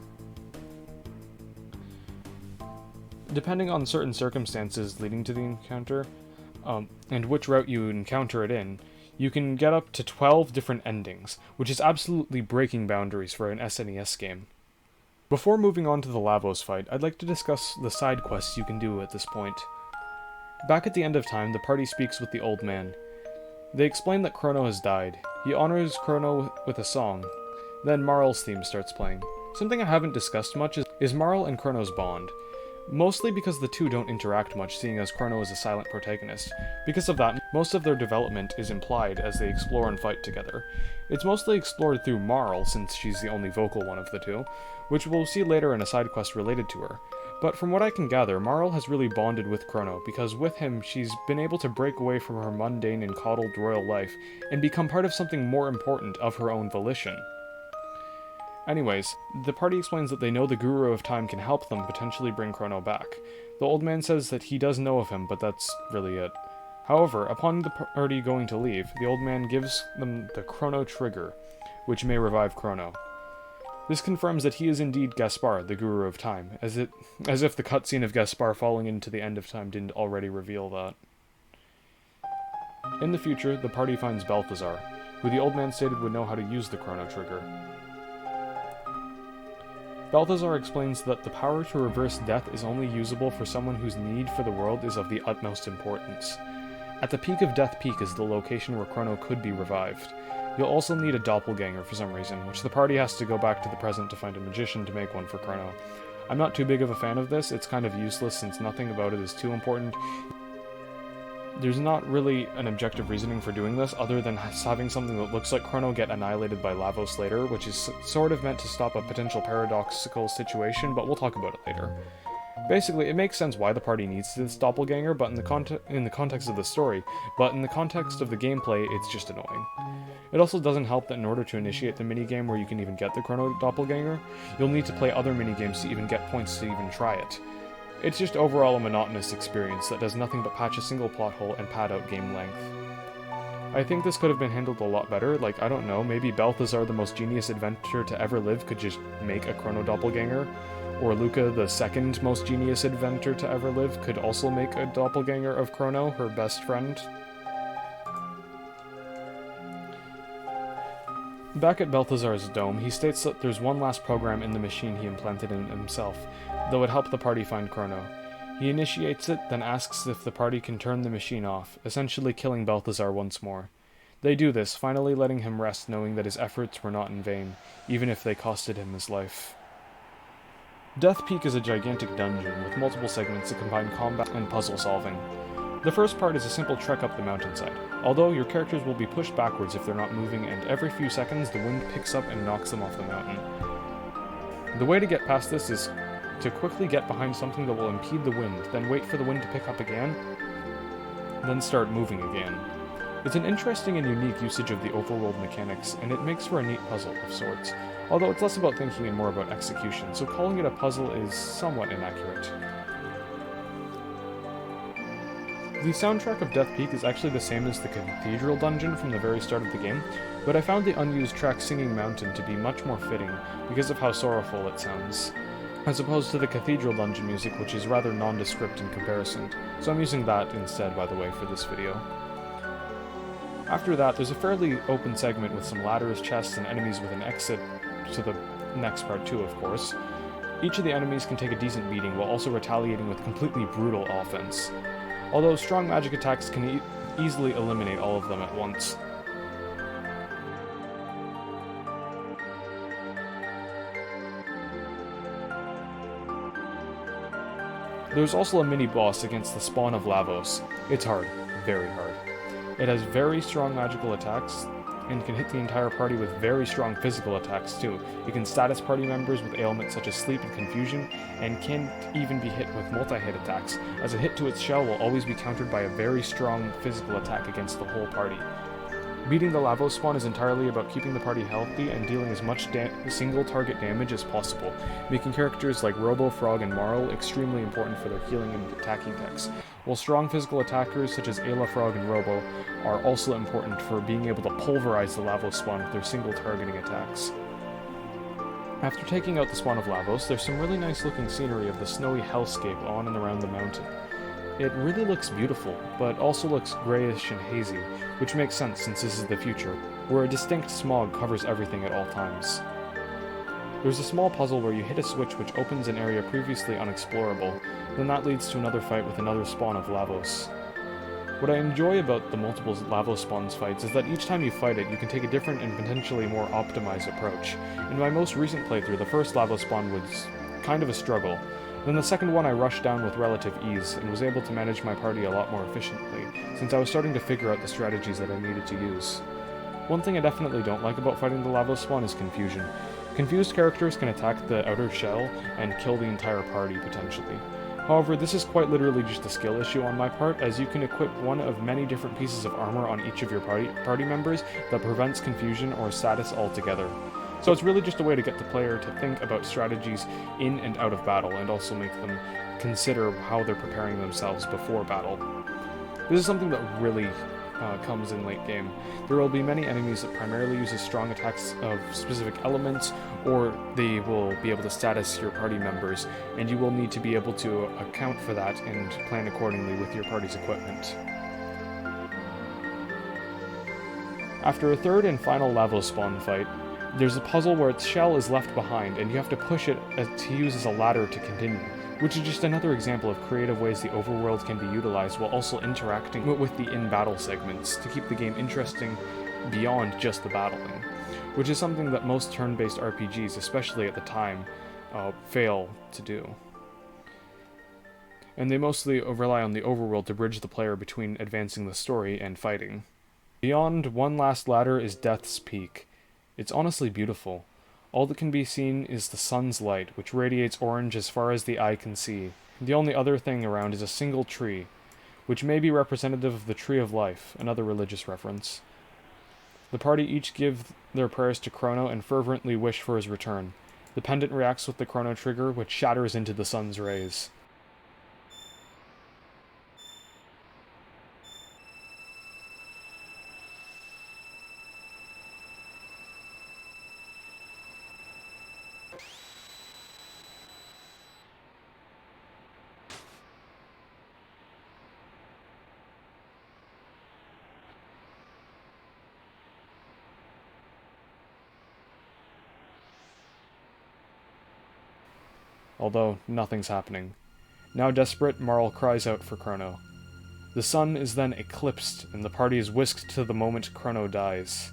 Depending on certain circumstances leading to the encounter, and which route you encounter it in, you can get up to 12 different endings, which is absolutely breaking boundaries for an SNES game. Before moving on to the Lavos fight, I'd like to discuss the side quests you can do at this point. Back at the end of time, the party speaks with the old man. They explain that Chrono has died. He honors Chrono with a song. Then Marl's theme starts playing. Something I haven't discussed much is Marl and Chrono's bond. Mostly because the two don't interact much, seeing as Chrono is a silent protagonist. Because of that, most of their development is implied as they explore and fight together. It's mostly explored through Marl, since she's the only vocal one of the two, which we'll see later in a side quest related to her. But from what I can gather, Marl has really bonded with Chrono, because with him, she's been able to break away from her mundane and coddled royal life, and become part of something more important of her own volition. Anyways, the party explains that they know the Guru of Time can help them potentially bring Chrono back. The old man says that he does know of him, but that's really it. However, upon the party going to leave, the old man gives them the Chrono Trigger, which may revive Chrono. This confirms that he is indeed Gaspar, the Guru of Time, as if the cutscene of Gaspar falling into the end of time didn't already reveal that. In the future, the party finds Balthazar, who the old man stated would know how to use the Chrono Trigger. Balthazar explains that the power to reverse death is only usable for someone whose need for the world is of the utmost importance. At the peak of Death Peak is the location where Chrono could be revived. You'll also need a doppelganger for some reason, which the party has to go back to the present to find a magician to make one for Chrono. I'm not too big of a fan of this, it's kind of useless since nothing about it is too important. There's not really an objective reasoning for doing this, other than having something that looks like Chrono get annihilated by Lavos later, which is sort of meant to stop a potential paradoxical situation, but we'll talk about it later. Basically, it makes sense why the party needs this doppelganger, but in the context of the story, but in the context of the gameplay, it's just annoying. It also doesn't help that in order to initiate the minigame where you can even get the Chrono doppelganger, you'll need to play other minigames to even get points to even try it. It's just overall a monotonous experience that does nothing but patch a single plot hole and pad out game length. I think this could have been handled a lot better, like, I don't know, maybe Balthazar, the most genius adventurer to ever live, could just make a Chrono doppelganger, or Luca, the second most genius inventor to ever live, could also make a doppelganger of Chrono, her best friend. Back at Balthazar's dome, he states that there's one last program in the machine he implanted in himself, that would help the party find Chrono. He initiates it, then asks if the party can turn the machine off, essentially killing Balthazar once more. They do this, finally letting him rest knowing that his efforts were not in vain, even if they costed him his life. Death Peak is a gigantic dungeon with multiple segments that combine combat and puzzle solving. The first part is a simple trek up the mountainside, although your characters will be pushed backwards if they're not moving, and every few seconds the wind picks up and knocks them off the mountain. The way to get past this is to quickly get behind something that will impede the wind, then wait for the wind to pick up again, then start moving again. It's an interesting and unique usage of the overworld mechanics, and it makes for a neat puzzle of sorts, although it's less about thinking and more about execution, so calling it a puzzle is somewhat inaccurate. The soundtrack of Death Peak is actually the same as the Cathedral Dungeon from the very start of the game, but I found the unused track Singing Mountain to be much more fitting because of how sorrowful it sounds, as opposed to the Cathedral Dungeon music, which is rather nondescript in comparison, so I'm using that instead, by the way, for this video. After that, there's a fairly open segment with some ladders, chests, and enemies with an exit to the next part too, of course. Each of the enemies can take a decent beating while also retaliating with completely brutal offense, although strong magic attacks can easily eliminate all of them at once. There's also a mini-boss against the spawn of Lavos. It's hard. Very hard. It has very strong magical attacks, and can hit the entire party with very strong physical attacks too. It can status party members with ailments such as sleep and confusion, and can even be hit with multi-hit attacks, as a hit to its shell will always be countered by a very strong physical attack against the whole party. Beating the Lavos spawn is entirely about keeping the party healthy and dealing as much single target damage as possible, making characters like Robo, Frog, and Marl extremely important for their healing and attacking techs, while strong physical attackers such as Ayla, Frog, and Robo are also important for being able to pulverize the Lavos spawn with their single targeting attacks. After taking out the spawn of Lavos, there's some really nice looking scenery of the snowy hellscape on and around the mountain. It really looks beautiful, but also looks grayish and hazy, which makes sense since this is the future, where a distinct smog covers everything at all times. There's a small puzzle where you hit a switch which opens an area previously unexplorable, then that leads to another fight with another spawn of Lavos. What I enjoy about the multiple Lavos spawns fights is that each time you fight it, you can take a different and potentially more optimized approach. In my most recent playthrough, the first Lavos spawn was kind of a struggle. Then the second one I rushed down with relative ease, and was able to manage my party a lot more efficiently, since I was starting to figure out the strategies that I needed to use. One thing I definitely don't like about fighting the Lavos spawn is confusion. Confused characters can attack the outer shell and kill the entire party, potentially. However, this is quite literally just a skill issue on my part, as you can equip one of many different pieces of armor on each of your party members that prevents confusion or status altogether. So it's really just a way to get the player to think about strategies in and out of battle, and also make them consider how they're preparing themselves before battle. This is something that really comes in late game. There will be many enemies that primarily use strong attacks of specific elements, or they will be able to status your party members, and you will need to be able to account for that and plan accordingly with your party's equipment. After a third and final Lavos spawn fight, there's a puzzle where its shell is left behind, and you have to push it to use as a ladder to continue, which is just another example of creative ways the overworld can be utilized while also interacting with the in-battle segments to keep the game interesting beyond just the battling, which is something that most turn-based RPGs, especially at the time, fail to do. And they mostly rely on the overworld to bridge the player between advancing the story and fighting. Beyond one last ladder is Death's Peak. It's honestly beautiful. All that can be seen is the sun's light, which radiates orange as far as the eye can see. The only other thing around is a single tree, which may be representative of the Tree of Life, another religious reference. The party each give their prayers to Chrono and fervently wish for his return. The pendant reacts with the Chrono trigger, which shatters into the sun's rays. Although, nothing's happening. Now desperate, Marl cries out for Chrono. The sun is then eclipsed, and the party is whisked to the moment Chrono dies.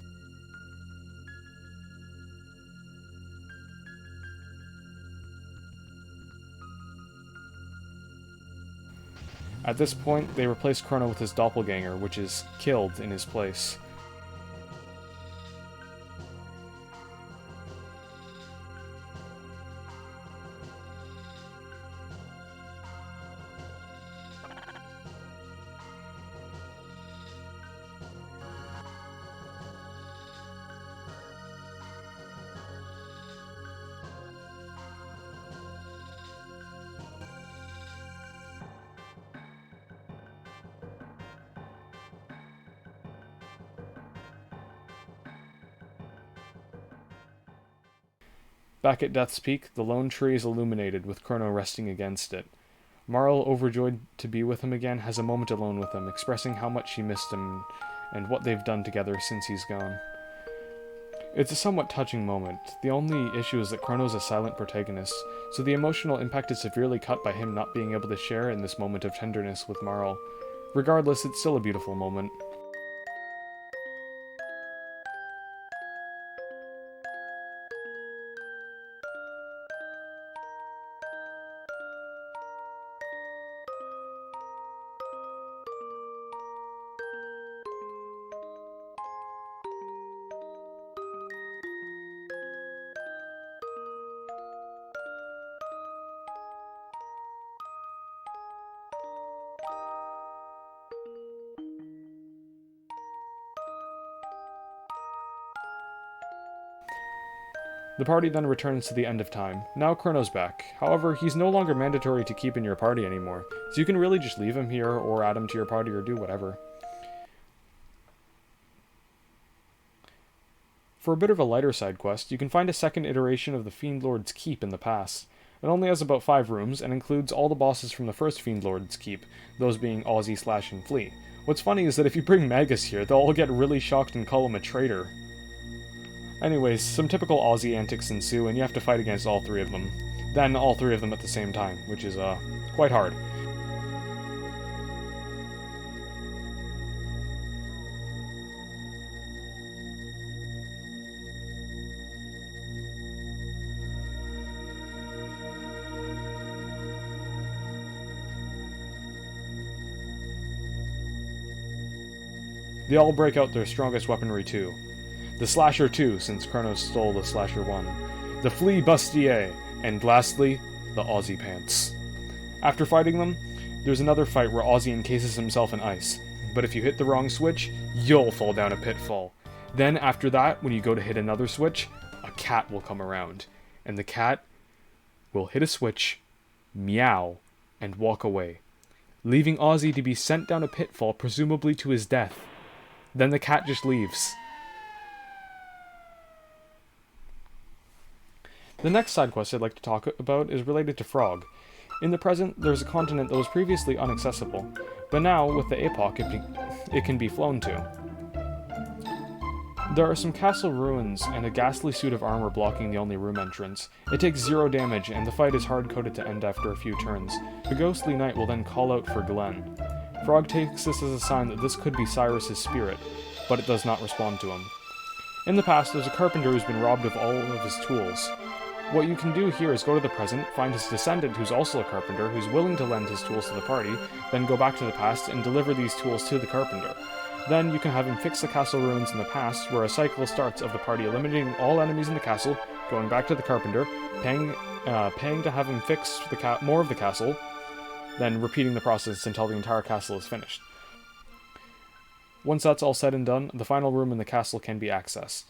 At this point, they replace Chrono with his doppelganger, which is killed in his place. Back at Death's Peak, the lone tree is illuminated, with Chrono resting against it. Marl, overjoyed to be with him again, has a moment alone with him, expressing how much she missed him and what they've done together since he's gone. It's a somewhat touching moment. The only issue is that Chrono's a silent protagonist, so the emotional impact is severely cut by him not being able to share in this moment of tenderness with Marl. Regardless, it's still a beautiful moment. The party then returns to the end of time. Now Chrono's back. However, he's no longer mandatory to keep in your party anymore, so you can really just leave him here or add him to your party or do whatever. For a bit of a lighter side quest, you can find a second iteration of the Fiend Lord's Keep in the past. It only has about 5 rooms and includes all the bosses from the first Fiend Lord's Keep, those being Ozzy, Slash, and Flea. What's funny is that if you bring Magus here, they'll all get really shocked and call him a traitor. Anyways, some typical Aussie antics ensue, and you have to fight against all 3 of them. Then all 3 of them at the same time, which is, quite hard. They all break out their strongest weaponry too. The Slasher 2, since Chrono stole the Slasher 1, the Flea Bustier, and lastly, the Aussie Pants. After fighting them, there's another fight where Ozzy encases himself in ice, but if you hit the wrong switch, you'll fall down a pitfall. Then after that, when you go to hit another switch, a cat will come around, and the cat will hit a switch, meow, and walk away, leaving Ozzy to be sent down a pitfall, presumably to his death. Then the cat just leaves. The next side quest I'd like to talk about is related to Frog. In the present, there's a continent that was previously inaccessible, but now, with the Epoch, it can be flown to. There are some castle ruins and a ghastly suit of armor blocking the only room entrance. It takes 0 damage, and the fight is hard-coded to end after a few turns. The ghostly knight will then call out for Glenn. Frog takes this as a sign that this could be Cyrus's spirit, but it does not respond to him. In the past, there's a carpenter who's been robbed of all of his tools. What you can do here is go to the present, find his descendant who's also a carpenter, who's willing to lend his tools to the party, then go back to the past and deliver these tools to the carpenter. Then you can have him fix the castle ruins in the past, where a cycle starts of the party eliminating all enemies in the castle, going back to the carpenter, paying to have him fix more of the castle, then repeating the process until the entire castle is finished. Once that's all said and done, the final room in the castle can be accessed.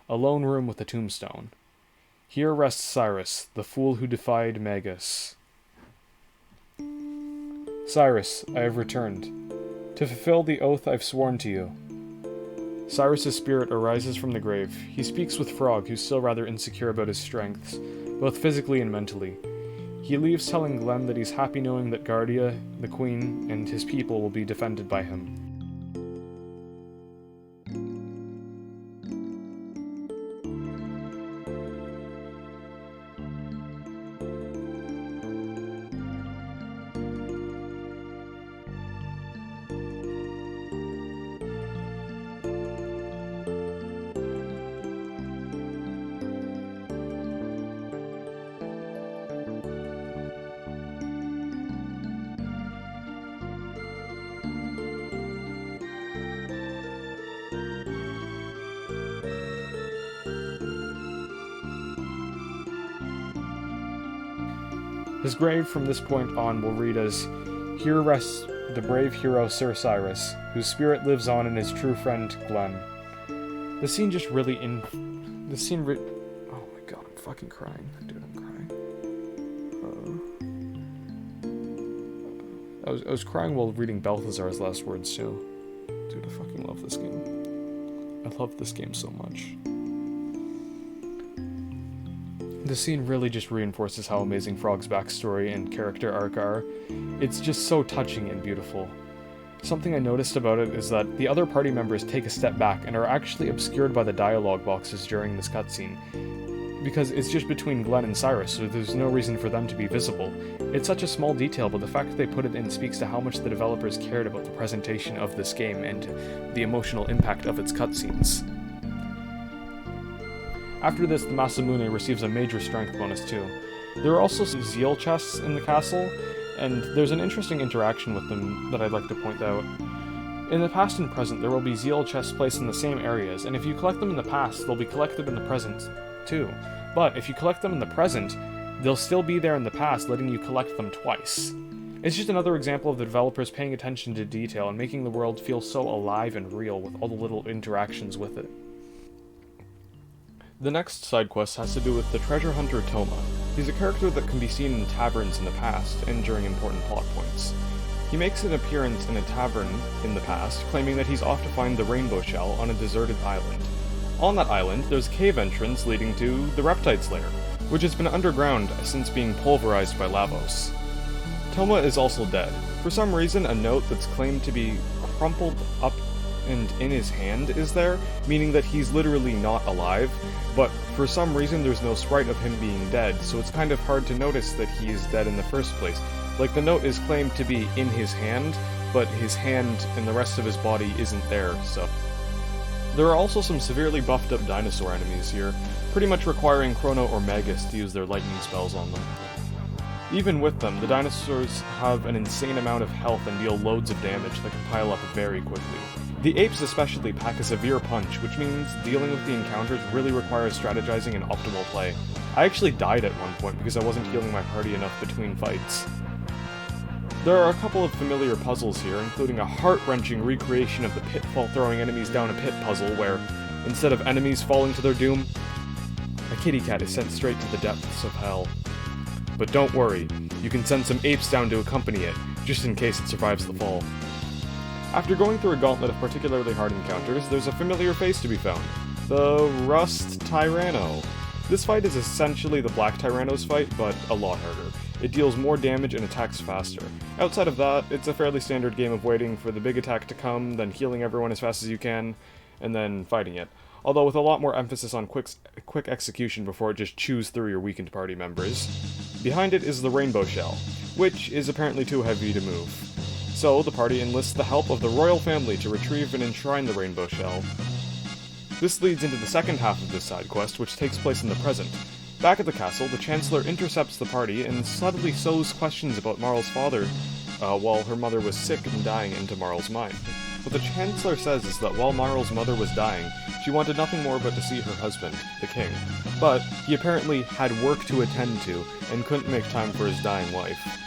A lone room with a tombstone. Here rests Cyrus, the fool who defied Magus. Cyrus, I have returned, to fulfill the oath I've sworn to you. Cyrus's spirit arises from the grave. He speaks with Frog, who's still rather insecure about his strengths, both physically and mentally. He leaves telling Glenn that he's happy knowing that Guardia, the Queen, and his people will be defended by him. His grave from this point on will read as, "Here rests the brave hero Sir Cyrus, whose spirit lives on in his true friend Glenn." The scene just really oh my god, I'm fucking crying. Dude, I'm crying. I was crying while reading Balthazar's last words too. Dude, I fucking love this game. I love this game so much. The scene really just reinforces how amazing Frog's backstory and character arc are. It's just so touching and beautiful. Something I noticed about it is that the other party members take a step back and are actually obscured by the dialogue boxes during this cutscene, because it's just between Glenn and Cyrus, so there's no reason for them to be visible. It's such a small detail, but the fact that they put it in speaks to how much the developers cared about the presentation of this game and the emotional impact of its cutscenes. After this, the Masamune receives a major strength bonus too. There are also some Zeal chests in the castle, and there's an interesting interaction with them that I'd like to point out. In the past and present, there will be Zeal chests placed in the same areas, and if you collect them in the past, they'll be collected in the present too. But if you collect them in the present, they'll still be there in the past, letting you collect them twice. It's just another example of the developers paying attention to detail and making the world feel so alive and real with all the little interactions with it. The next side quest has to do with the treasure hunter Toma. He's a character that can be seen in taverns in the past and during important plot points. He makes an appearance in a tavern in the past, claiming that he's off to find the rainbow shell on a deserted island. On that island, there's a cave entrance leading to the Reptite's lair, which has been underground since being pulverized by Lavos. Toma is also dead. For some reason, a note that's claimed to be crumpled up and in his hand is there, meaning that he's literally not alive, but for some reason there's no sprite of him being dead, so it's kind of hard to notice that he is dead in the first place. Like, the note is claimed to be in his hand, but his hand and the rest of his body isn't there, so... There are also some severely buffed up dinosaur enemies here, pretty much requiring Chrono or Magus to use their lightning spells on them. Even with them, the dinosaurs have an insane amount of health and deal loads of damage that can pile up very quickly. The apes especially pack a severe punch, which means dealing with the encounters really requires strategizing and optimal play. I actually died at one point because I wasn't healing my party enough between fights. There are a couple of familiar puzzles here, including a heart-wrenching recreation of the pitfall throwing enemies down a pit puzzle where, instead of enemies falling to their doom, a kitty cat is sent straight to the depths of hell. But don't worry, you can send some apes down to accompany it, just in case it survives the fall. After going through a gauntlet of particularly hard encounters, there's a familiar face to be found. The Rust Tyranno. This fight is essentially the Black Tyranno's fight, but a lot harder. It deals more damage and attacks faster. Outside of that, it's a fairly standard game of waiting for the big attack to come, then healing everyone as fast as you can, and then fighting it. Although with a lot more emphasis on quick execution before it just chews through your weakened party members. Behind it is the Rainbow Shell, which is apparently too heavy to move. So, the party enlists the help of the royal family to retrieve and enshrine the Rainbow Shell. This leads into the second half of this side quest, which takes place in the present. Back at the castle, the Chancellor intercepts the party and subtly sows questions about Marl's father, while her mother was sick and dying, into Marl's mind. What the Chancellor says is that while Marl's mother was dying, she wanted nothing more but to see her husband, the king. But he apparently had work to attend to, and couldn't make time for his dying wife.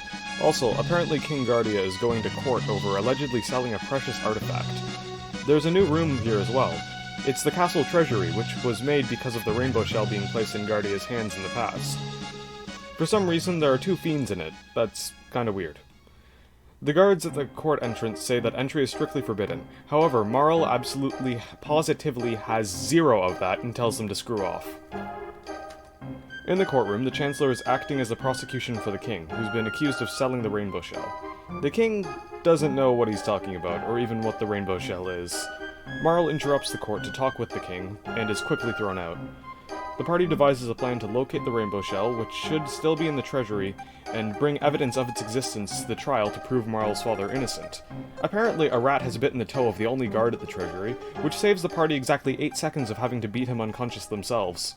Also, apparently King Guardia is going to court over allegedly selling a precious artifact. There's a new room here as well. It's the castle treasury, which was made because of the rainbow shell being placed in Guardia's hands in the past. For some reason, there are two fiends in it. That's kinda weird. The guards at the court entrance say that entry is strictly forbidden. However, Marl absolutely, positively has zero of that and tells them to screw off. In the courtroom, the Chancellor is acting as the prosecution for the king, who's been accused of selling the rainbow shell. The king doesn't know what he's talking about, or even what the rainbow shell is. Marl interrupts the court to talk with the king, and is quickly thrown out. The party devises a plan to locate the rainbow shell, which should still be in the treasury, and bring evidence of its existence to the trial to prove Marl's father innocent. Apparently, a rat has bitten the toe of the only guard at the treasury, which saves the party exactly 8 seconds of having to beat him unconscious themselves.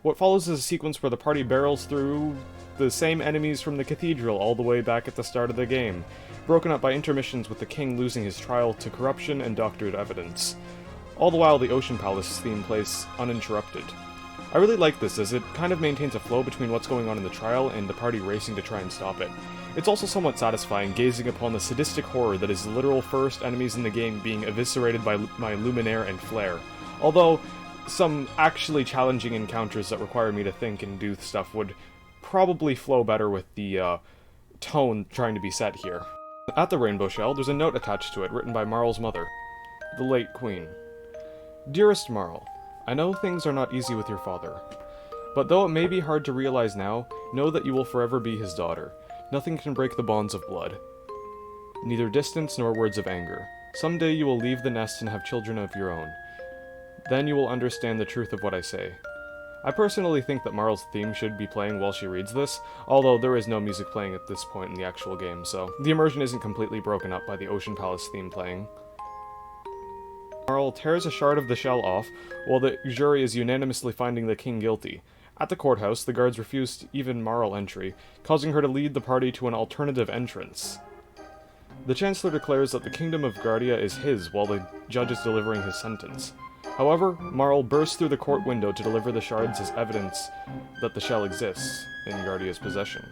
What follows is a sequence where the party barrels through the same enemies from the cathedral all the way back at the start of the game, broken up by intermissions with the king losing his trial to corruption and doctored evidence. All the while, the Ocean Palace theme plays uninterrupted. I really like this, as it kind of maintains a flow between what's going on in the trial and the party racing to try and stop it. It's also somewhat satisfying gazing upon the sadistic horror that is the literal first enemies in the game being eviscerated by my Luminaire and Flare. Although, some actually challenging encounters that require me to think and do stuff would probably flow better with the tone trying to be set here. At the rainbow shell, there's a note attached to it written by Marl's mother, the late queen. Dearest Marl, I know things are not easy with your father, But though it may be hard to realize now, know that you will forever be his daughter. Nothing can break the bonds of blood. Neither distance nor words of anger. Someday you will leave the nest and have children of your own. Then you will understand the truth of what I say. I personally think that Marl's theme should be playing while she reads this, although there is no music playing at this point in the actual game, so the immersion isn't completely broken up by the Ocean Palace theme playing. Marl tears a shard of the shell off, while the jury is unanimously finding the king guilty. At the courthouse, the guards refuse even Marl entry, causing her to lead the party to an alternative entrance. The Chancellor declares that the Kingdom of Guardia is his while the judge is delivering his sentence. However, Marl bursts through the court window to deliver the shards as evidence that the shell exists in Guardia's possession.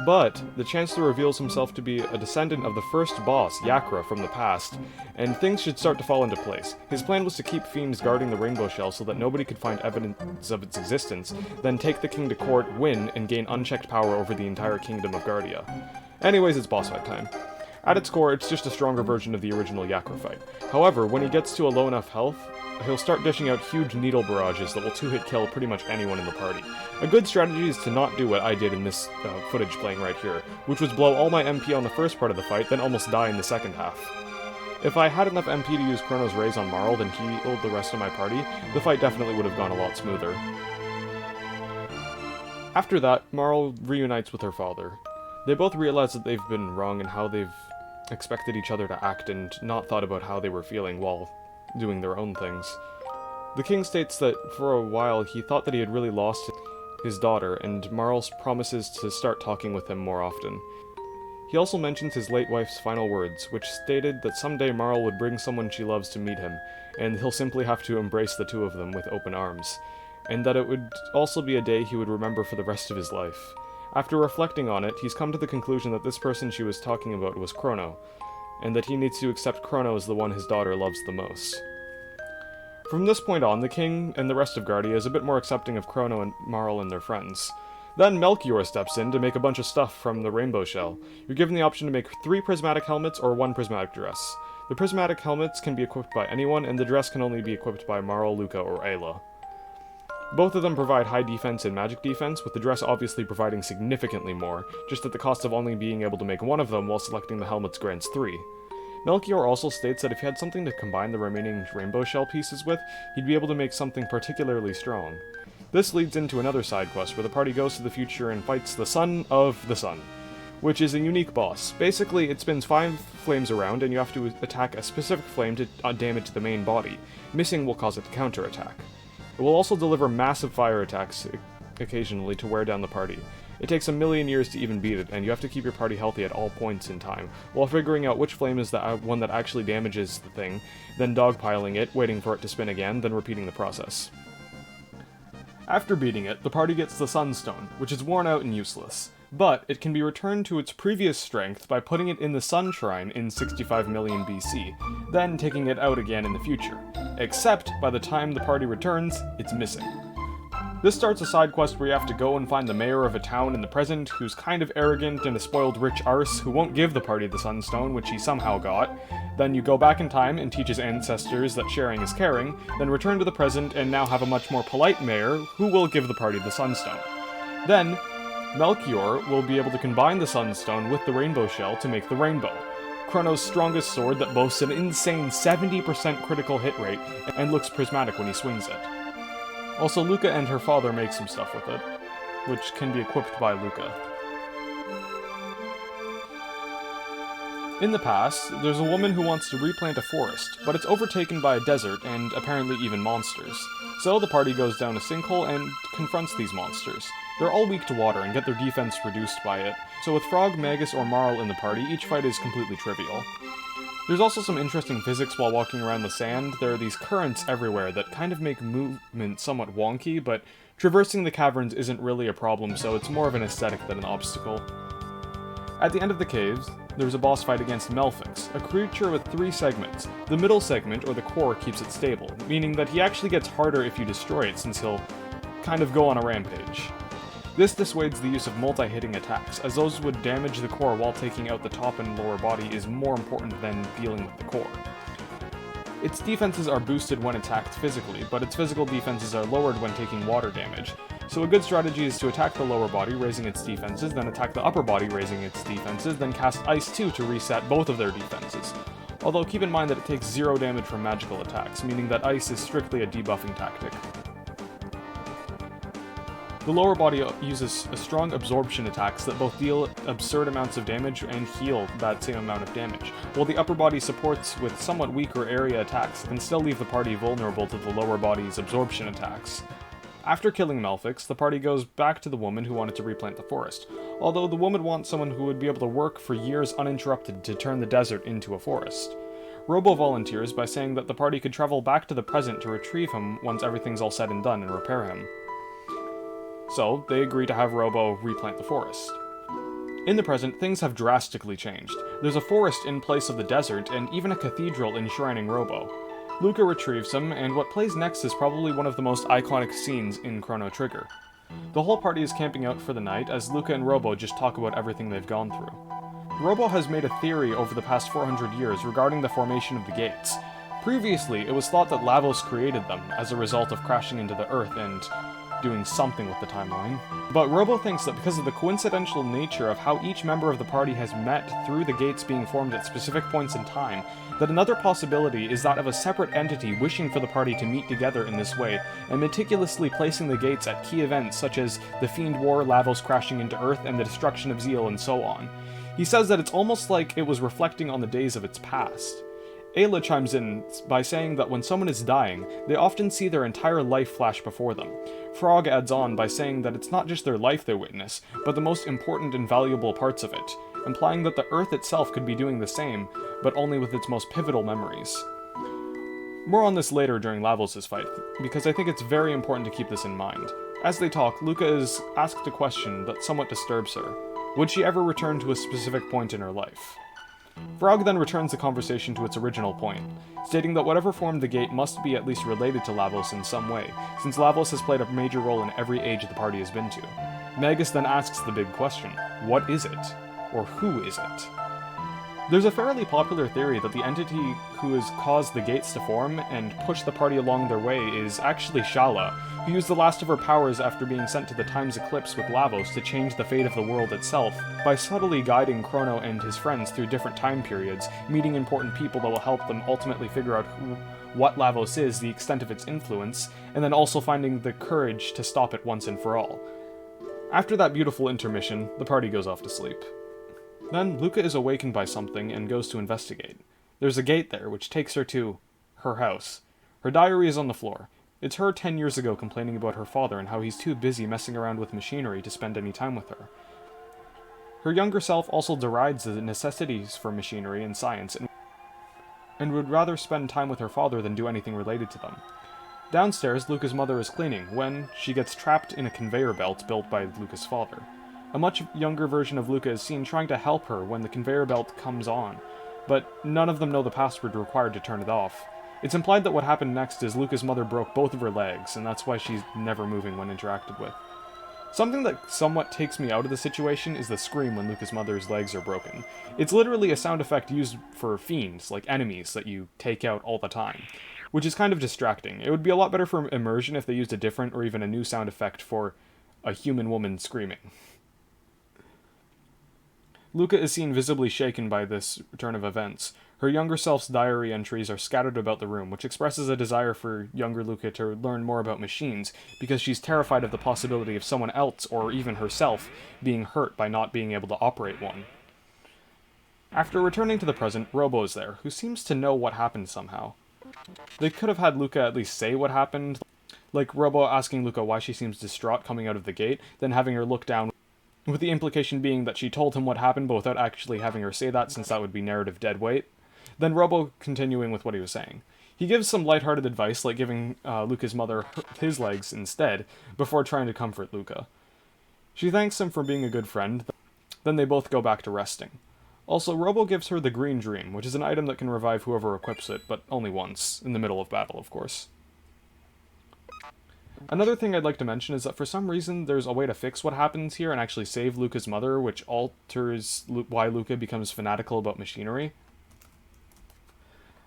But the Chancellor reveals himself to be a descendant of the first boss, Yakra, from the past, and things should start to fall into place. His plan was to keep fiends guarding the rainbow shell so that nobody could find evidence of its existence, then take the king to court, win, and gain unchecked power over the entire Kingdom of Guardia. Anyways, it's boss fight time. At its core, it's just a stronger version of the original Yakra fight. However, when he gets to a low enough health, he'll start dishing out huge needle barrages that will two-hit kill pretty much anyone in the party. A good strategy is to not do what I did in this footage playing right here, which was blow all my MP on the first part of the fight, then almost die in the second half. If I had enough MP to use Chrono's rays on Marl, then healed the rest of my party, the fight definitely would have gone a lot smoother. After that, Marl reunites with her father. They both realize that they've been wrong in how they've expected each other to act and not thought about how they were feeling while doing their own things. The king states that for a while he thought that he had really lost his daughter, and Marl promises to start talking with him more often. He also mentions his late wife's final words, which stated that someday Marl would bring someone she loves to meet him, and he'll simply have to embrace the two of them with open arms, and that it would also be a day he would remember for the rest of his life. After reflecting on it, he's come to the conclusion that this person she was talking about was Chrono, and that he needs to accept Chrono as the one his daughter loves the most. From this point on, the king and the rest of Guardia is a bit more accepting of Chrono and Marl and their friends. Then Melchior steps in to make a bunch of stuff from the rainbow shell. You're given the option to make 3 prismatic helmets or 1 prismatic dress. The prismatic helmets can be equipped by anyone, and the dress can only be equipped by Marl, Luca, or Ayla. Both of them provide high defense and magic defense, with the dress obviously providing significantly more, just at the cost of only being able to make 1 of them while selecting the helmets grants 3. Melchior also states that if he had something to combine the remaining rainbow shell pieces with, he'd be able to make something particularly strong. This leads into another side quest where the party goes to the future and fights the Son of the Sun, which is a unique boss. Basically, it spins 5 flames around and you have to attack a specific flame to damage the main body. Missing will cause it to counterattack. It will also deliver massive fire attacks occasionally to wear down the party. It takes a million years to even beat it, and you have to keep your party healthy at all points in time, while figuring out which flame is the one that actually damages the thing, then dogpiling it, waiting for it to spin again, then repeating the process. After beating it, the party gets the Sunstone, which is worn out and useless, but it can be returned to its previous strength by putting it in the Sun Shrine in 65 million BC, then taking it out again in the future. Except, by the time the party returns, it's missing. This starts a side quest where you have to go and find the mayor of a town in the present who's kind of arrogant and a spoiled rich arse who won't give the party the Sunstone, which he somehow got. Then you go back in time and teach his ancestors that sharing is caring, then return to the present and now have a much more polite mayor who will give the party the Sunstone. Then, Melchior will be able to combine the Sunstone with the rainbow shell to make the rainbow, Chrono's strongest sword that boasts an insane 70% critical hit rate and looks prismatic when he swings it. Also, Luca and her father make some stuff with it, which can be equipped by Luca. In the past, there's a woman who wants to replant a forest, but it's overtaken by a desert and apparently even monsters. So the party goes down a sinkhole and confronts these monsters. They're all weak to water and get their defense reduced by it, so with Frog, Magus, or Marl in the party, each fight is completely trivial. There's also some interesting physics while walking around the sand. There are these currents everywhere that kind of make movement somewhat wonky, but traversing the caverns isn't really a problem, so it's more of an aesthetic than an obstacle. At the end of the caves, there's a boss fight against Melfix, a creature with 3 segments. The middle segment, or the core, keeps it stable, meaning that he actually gets harder if you destroy it, since he'll kind of go on a rampage. This dissuades the use of multi-hitting attacks, as those would damage the core while taking out the top and lower body is more important than dealing with the core. Its defenses are boosted when attacked physically, but its physical defenses are lowered when taking water damage. So a good strategy is to attack the lower body, raising its defenses, then attack the upper body, raising its defenses, then cast Ice 2 to reset both of their defenses. Although keep in mind that it takes 0 damage from magical attacks, meaning that Ice is strictly a debuffing tactic. The lower body uses a strong absorption attacks that both deal absurd amounts of damage and heal that same amount of damage, while the upper body supports with somewhat weaker area attacks that can still leave the party vulnerable to the lower body's absorption attacks. After killing Malphix, the party goes back to the woman who wanted to replant the forest, although the woman wants someone who would be able to work for years uninterrupted to turn the desert into a forest. Robo volunteers by saying that the party could travel back to the present to retrieve him once everything's all said and done and repair him. So, they agree to have Robo replant the forest. In the present, things have drastically changed. There's a forest in place of the desert, and even a cathedral enshrining Robo. Luca retrieves him, and what plays next is probably one of the most iconic scenes in Chrono Trigger. The whole party is camping out for the night, as Luca and Robo just talk about everything they've gone through. Robo has made a theory over the past 400 years regarding the formation of the gates. Previously, it was thought that Lavos created them, as a result of crashing into the Earth and doing something with the timeline. But Robo thinks that because of the coincidental nature of how each member of the party has met through the gates being formed at specific points in time, that another possibility is that of a separate entity wishing for the party to meet together in this way, and meticulously placing the gates at key events such as the Fiend War, Lavos crashing into Earth, and the destruction of Zeal, and so on. He says that it's almost like it was reflecting on the days of its past. Ayla chimes in by saying that when someone is dying, they often see their entire life flash before them. Frog adds on by saying that it's not just their life they witness, but the most important and valuable parts of it, implying that the Earth itself could be doing the same, but only with its most pivotal memories. More on this later during Lavos' fight, because I think it's very important to keep this in mind. As they talk, Luca is asked a question that somewhat disturbs her. Would she ever return to a specific point in her life? Frog then returns the conversation to its original point, stating that whatever formed the gate must be at least related to Lavos in some way, since Lavos has played a major role in every age the party has been to. Magus then asks the big question, what is it? Or who is it? There's a fairly popular theory that the entity who has caused the gates to form and pushed the party along their way is actually Shala, who used the last of her powers after being sent to the Time's Eclipse with Lavos to change the fate of the world itself, by subtly guiding Chrono and his friends through different time periods, meeting important people that will help them ultimately figure out what Lavos is, the extent of its influence, and then also finding the courage to stop it once and for all. After that beautiful intermission, the party goes off to sleep. Then, Luca is awakened by something and goes to investigate. There's a gate there, which takes her to her house. Her diary is on the floor. It's her 10 years ago complaining about her father and how he's too busy messing around with machinery to spend any time with her. Her younger self also derides the necessities for machinery and science, and would rather spend time with her father than do anything related to them. Downstairs, Luca's mother is cleaning, when she gets trapped in a conveyor belt built by Luca's father. A much younger version of Luca is seen trying to help her when the conveyor belt comes on, but none of them know the password required to turn it off. It's implied that what happened next is Luca's mother broke both of her legs, and that's why she's never moving when interacted with. Something that somewhat takes me out of the situation is the scream when Luca's mother's legs are broken. It's literally a sound effect used for fiends, like enemies that you take out all the time, which is kind of distracting. It would be a lot better for immersion if they used a different or even a new sound effect for a human woman screaming. Luca is seen visibly shaken by this turn of events. Her younger self's diary entries are scattered about the room, which expresses a desire for younger Luca to learn more about machines, because she's terrified of the possibility of someone else, or even herself, being hurt by not being able to operate one. After returning to the present, Robo is there, who seems to know what happened somehow. They could have had Luca at least say what happened, like Robo asking Luca why she seems distraught coming out of the gate, then having her look down, with the implication being that she told him what happened, but without actually having her say that, since that would be narrative dead weight. Then Robo continuing with what he was saying. He gives some lighthearted advice, like giving Luca's mother his legs instead, before trying to comfort Luca. She thanks him for being a good friend, then they both go back to resting. Also, Robo gives her the Green Dream, which is an item that can revive whoever equips it, but only once, in the middle of battle, of course. Another thing I'd like to mention is that for some reason there's a way to fix what happens here and actually save Luca's mother, which alters why Luca becomes fanatical about machinery.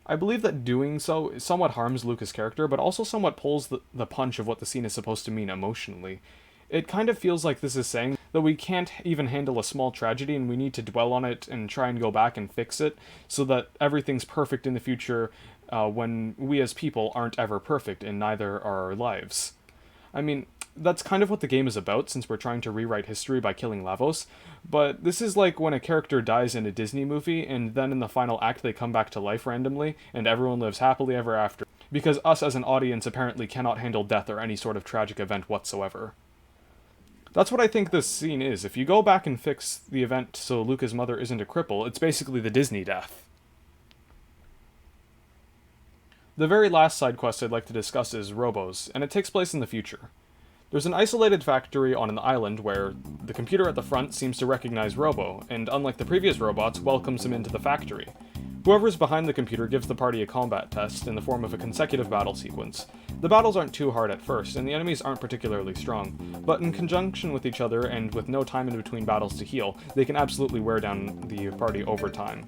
I believe that doing so somewhat harms Luca's character, but also somewhat pulls the punch of what the scene is supposed to mean emotionally. It kind of feels like this is saying that we can't even handle a small tragedy and we need to dwell on it and try and go back and fix it so that everything's perfect in the future when we as people aren't ever perfect and neither are our lives. I mean, that's kind of what the game is about since we're trying to rewrite history by killing Lavos, but this is like when a character dies in a Disney movie and then in the final act they come back to life randomly and everyone lives happily ever after, because us as an audience apparently cannot handle death or any sort of tragic event whatsoever. That's what I think this scene is. If you go back and fix the event so Luca's mother isn't a cripple, it's basically the Disney death. The very last side quest I'd like to discuss is Robos, and it takes place in the future. There's an isolated factory on an island where the computer at the front seems to recognize Robo, and unlike the previous robots, welcomes him into the factory. Whoever's behind the computer gives the party a combat test in the form of a consecutive battle sequence. The battles aren't too hard at first, and the enemies aren't particularly strong, but in conjunction with each other and with no time in between battles to heal, they can absolutely wear down the party over time.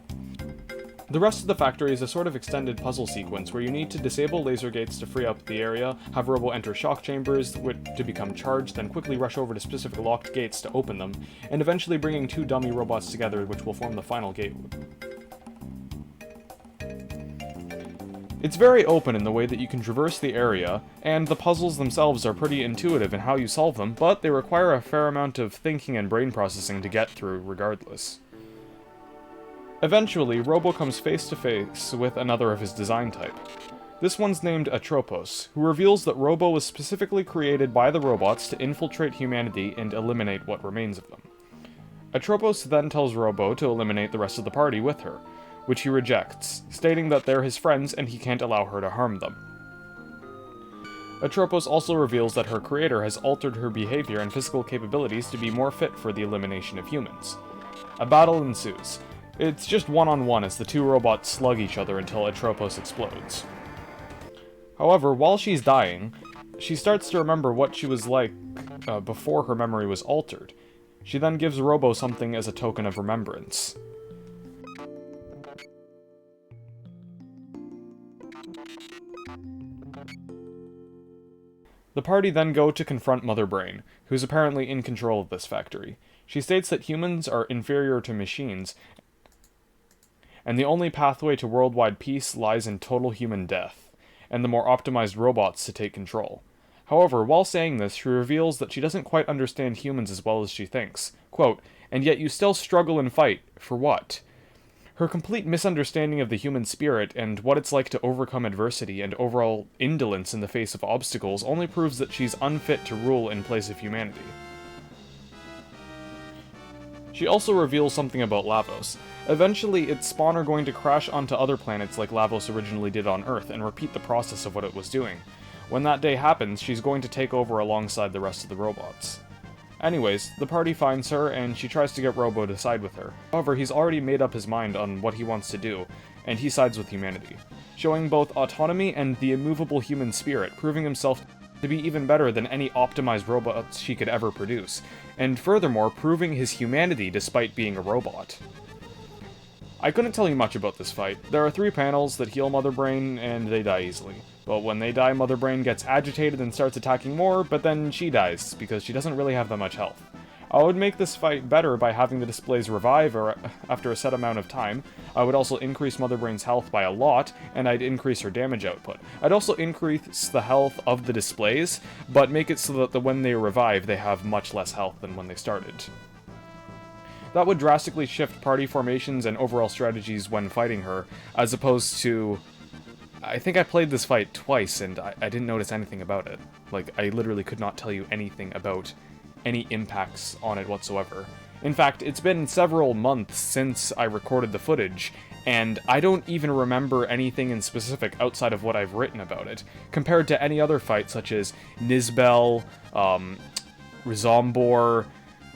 The rest of the factory is a sort of extended puzzle sequence where you need to disable laser gates to free up the area, have Robo enter shock chambers to become charged, then quickly rush over to specific locked gates to open them, and eventually bringing two dummy robots together which will form the final gate. It's very open in the way that you can traverse the area, and the puzzles themselves are pretty intuitive in how you solve them, but they require a fair amount of thinking and brain processing to get through regardless. Eventually, Robo comes face to face with another of his design type. This one's named Atropos, who reveals that Robo was specifically created by the robots to infiltrate humanity and eliminate what remains of them. Atropos then tells Robo to eliminate the rest of the party with her, which he rejects, stating that they're his friends and he can't allow her to harm them. Atropos also reveals that her creator has altered her behavior and physical capabilities to be more fit for the elimination of humans. A battle ensues. It's just one-on-one as the two robots slug each other until Atropos explodes. However, while she's dying, she starts to remember what she was like before her memory was altered. She then gives Robo something as a token of remembrance. The party then go to confront Mother Brain, who's apparently in control of this factory. She states that humans are inferior to machines, and the only pathway to worldwide peace lies in total human death, and the more optimized robots to take control. However, while saying this, she reveals that she doesn't quite understand humans as well as she thinks. Quote, "And yet you still struggle and fight. For what?" Her complete misunderstanding of the human spirit and what it's like to overcome adversity and overall indolence in the face of obstacles only proves that she's unfit to rule in place of humanity. She also reveals something about Lavos. Eventually, its spawn are going to crash onto other planets like Lavos originally did on Earth and repeat the process of what it was doing. When that day happens, she's going to take over alongside the rest of the robots. Anyways, the party finds her, and she tries to get Robo to side with her. However, he's already made up his mind on what he wants to do, and he sides with humanity, showing both autonomy and the immovable human spirit, proving himself to be even better than any optimized robots she could ever produce, and furthermore, proving his humanity despite being a robot. I couldn't tell you much about this fight. There are 3 panels that heal Mother Brain, and they die easily. But when they die, Mother Brain gets agitated and starts attacking more, but then she dies, because she doesn't really have that much health. I would make this fight better by having the displays revive after a set amount of time. I would also increase Mother Brain's health by a lot, and I'd increase her damage output. I'd also increase the health of the displays, but make it so that when they revive, they have much less health than when they started. That would drastically shift party formations and overall strategies when fighting her, as opposed to... I think I played this fight twice, and I didn't notice anything about it. Like, I literally could not tell you anything about any impacts on it whatsoever. In fact, it's been several months since I recorded the footage, and I don't even remember anything in specific outside of what I've written about it, compared to any other fight such as Nizbel, Rizombor,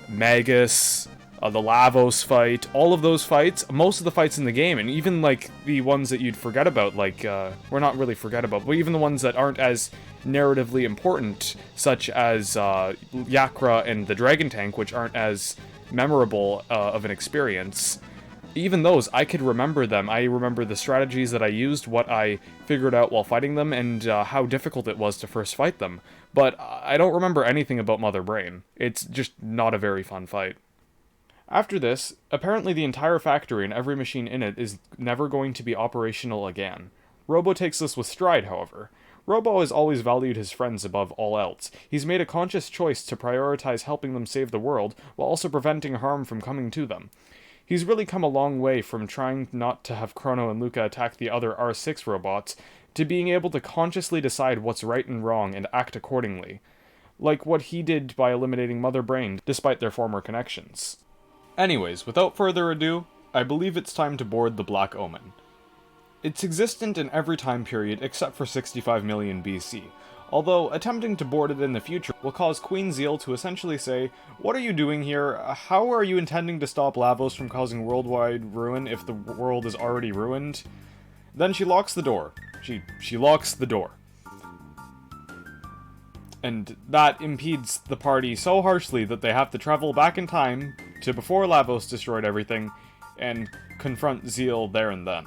Magus, the Lavos fight, all of those fights, most of the fights in the game, and even, like, the ones that you'd forget about, like, well, not really forget about, but even the ones that aren't as narratively important, such as, Yakra and the Dragon Tank, which aren't as memorable, of an experience. Even those, I could remember them. I remember the strategies that I used, what I figured out while fighting them, and how difficult it was to first fight them. But I don't remember anything about Mother Brain. It's just not a very fun fight. After this, apparently the entire factory and every machine in it is never going to be operational again. Robo takes this with stride, however. Robo has always valued his friends above all else. He's made a conscious choice to prioritize helping them save the world, while also preventing harm from coming to them. He's really come a long way from trying not to have Chrono and Luca attack the other R6 robots, to being able to consciously decide what's right and wrong and act accordingly. Like what he did by eliminating Mother Brain, despite their former connections. Anyways, without further ado, I believe it's time to board the Black Omen. It's existent in every time period except for 65 million BC, although attempting to board it in the future will cause Queen Zeal to essentially say, "What are you doing here? How are you intending to stop Lavos from causing worldwide ruin if the world is already ruined?" Then she locks the door. She locks the door. And that impedes the party so harshly that they have to travel back in time to before Lavos destroyed everything and confront Zeal there and then.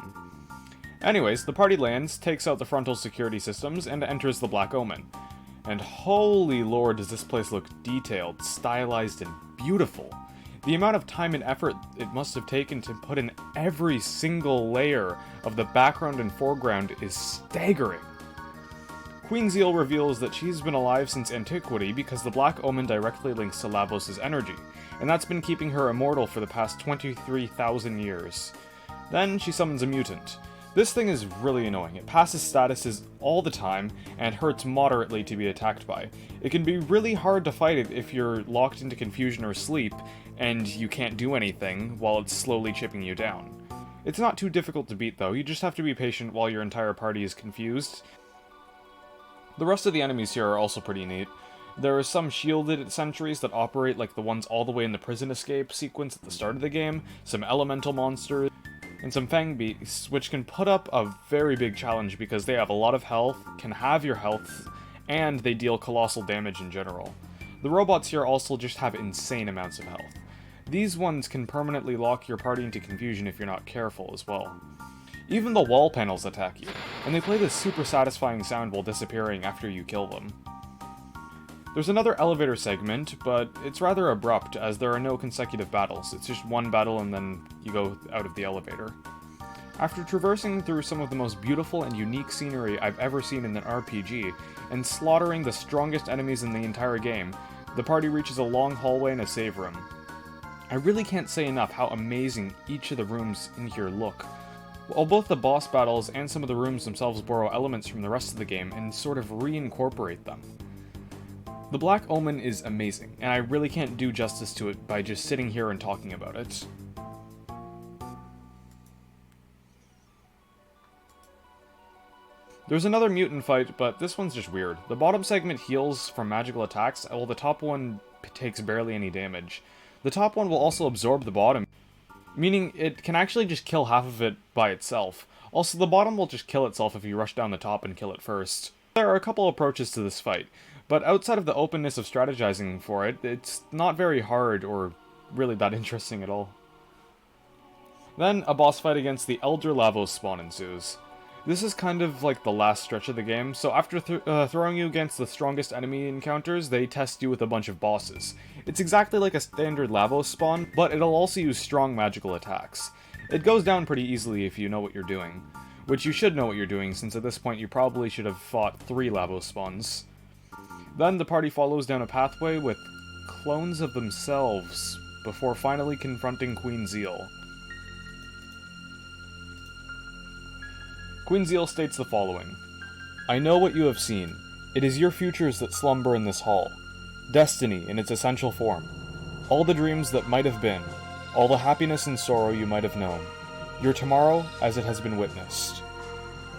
Anyways, the party lands, takes out the frontal security systems, and enters the Black Omen. And holy lord, does this place look detailed, stylized, and beautiful. The amount of time and effort it must have taken to put in every single layer of the background and foreground is staggering. Queen Zeal reveals that she's been alive since antiquity because the Black Omen directly links to Lavos' energy, and that's been keeping her immortal for the past 23,000 years. Then she summons a mutant. This thing is really annoying. It passes statuses all the time, and hurts moderately to be attacked by. It can be really hard to fight it if you're locked into confusion or sleep, and you can't do anything while it's slowly chipping you down. It's not too difficult to beat though, you just have to be patient while your entire party is confused. The rest of the enemies here are also pretty neat. There are some shielded sentries that operate like the ones all the way in the prison escape sequence at the start of the game, some elemental monsters, and some fang beasts, which can put up a very big challenge because they have a lot of health, can have your health, and they deal colossal damage in general. The robots here also just have insane amounts of health. These ones can permanently lock your party into confusion if you're not careful as well. Even the wall panels attack you, and they play this super satisfying sound while disappearing after you kill them. There's another elevator segment, but it's rather abrupt as there are no consecutive battles. It's just one battle and then you go out of the elevator. After traversing through some of the most beautiful and unique scenery I've ever seen in an RPG, and slaughtering the strongest enemies in the entire game, the party reaches a long hallway and a save room. I really can't say enough how amazing each of the rooms in here look. While both the boss battles and some of the rooms themselves borrow elements from the rest of the game and sort of reincorporate them. The Black Omen is amazing, and I really can't do justice to it by just sitting here and talking about it. There's another mutant fight, but this one's just weird. The bottom segment heals from magical attacks, while the top one takes barely any damage. The top one will also absorb the bottom, meaning it can actually just kill half of it by itself. Also, the bottom will just kill itself if you rush down the top and kill it first. There are a couple approaches to this fight, but outside of the openness of strategizing for it, it's not very hard or really that interesting at all. Then, a boss fight against the Elder Lavos spawn ensues. This is kind of like the last stretch of the game, so after throwing you against the strongest enemy encounters, they test you with a bunch of bosses. It's exactly like a standard Lavos spawn, but it'll also use strong magical attacks. It goes down pretty easily if you know what you're doing. Which you should know what you're doing, since at this point you probably should have fought 3 Lavos spawns. Then the party follows down a pathway with clones of themselves, before finally confronting Queen Zeal. Queen Zeal states the following: "I know what you have seen. It is your futures that slumber in this hall. Destiny in its essential form. All the dreams that might have been. All the happiness and sorrow you might have known. Your tomorrow as it has been witnessed."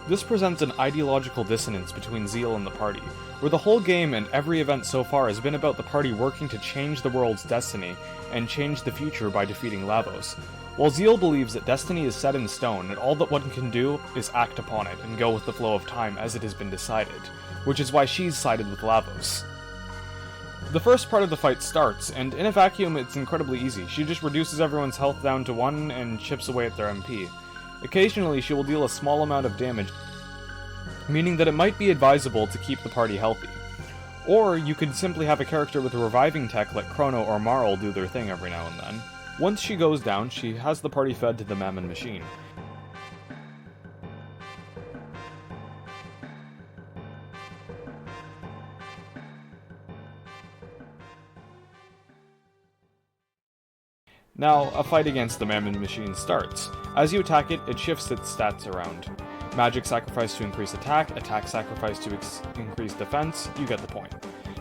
This presents an ideological dissonance between Zeal and the party, where the whole game and every event so far has been about the party working to change the world's destiny and change the future by defeating Lavos, while Zeal believes that destiny is set in stone and all that one can do is act upon it and go with the flow of time as it has been decided, which is why she's sided with Lavos. The first part of the fight starts, and in a vacuum it's incredibly easy. She just reduces everyone's health down to 1 and chips away at their MP. Occasionally she will deal a small amount of damage, meaning that it might be advisable to keep the party healthy. Or you could simply have a character with a reviving tech like Chrono or Marl do their thing every now and then. Once she goes down, she has the party fed to the Mammon machine. Now, a fight against the Mammon machine starts. As you attack it, it shifts its stats around. Magic sacrifice to increase attack, attack sacrifice to increase defense, you get the point.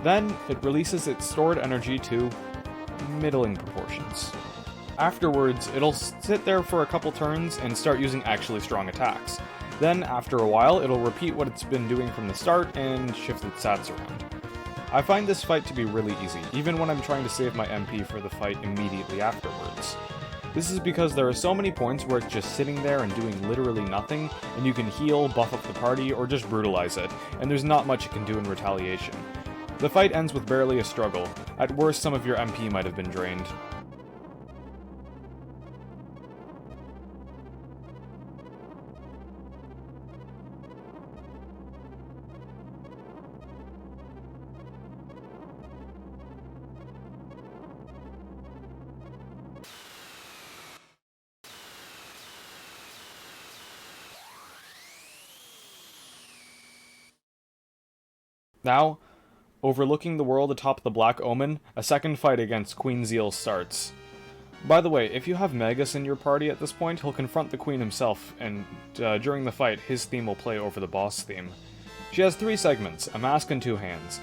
Then, it releases its stored energy to middling proportions. Afterwards, it'll sit there for a couple turns and start using actually strong attacks. Then, after a while, it'll repeat what it's been doing from the start and shift its stats around. I find this fight to be really easy, even when I'm trying to save my MP for the fight immediately afterwards. This is because there are so many points where it's just sitting there and doing literally nothing, and you can heal, buff up the party, or just brutalize it, and there's not much it can do in retaliation. The fight ends with barely a struggle. At worst, some of your MP might have been drained. Now, overlooking the world atop the Black Omen, a second fight against Queen Zeal starts. By the way, if you have Magus in your party at this point, he'll confront the Queen himself, and during the fight, his theme will play over the boss theme. She has 3 segments, a mask and 2 hands.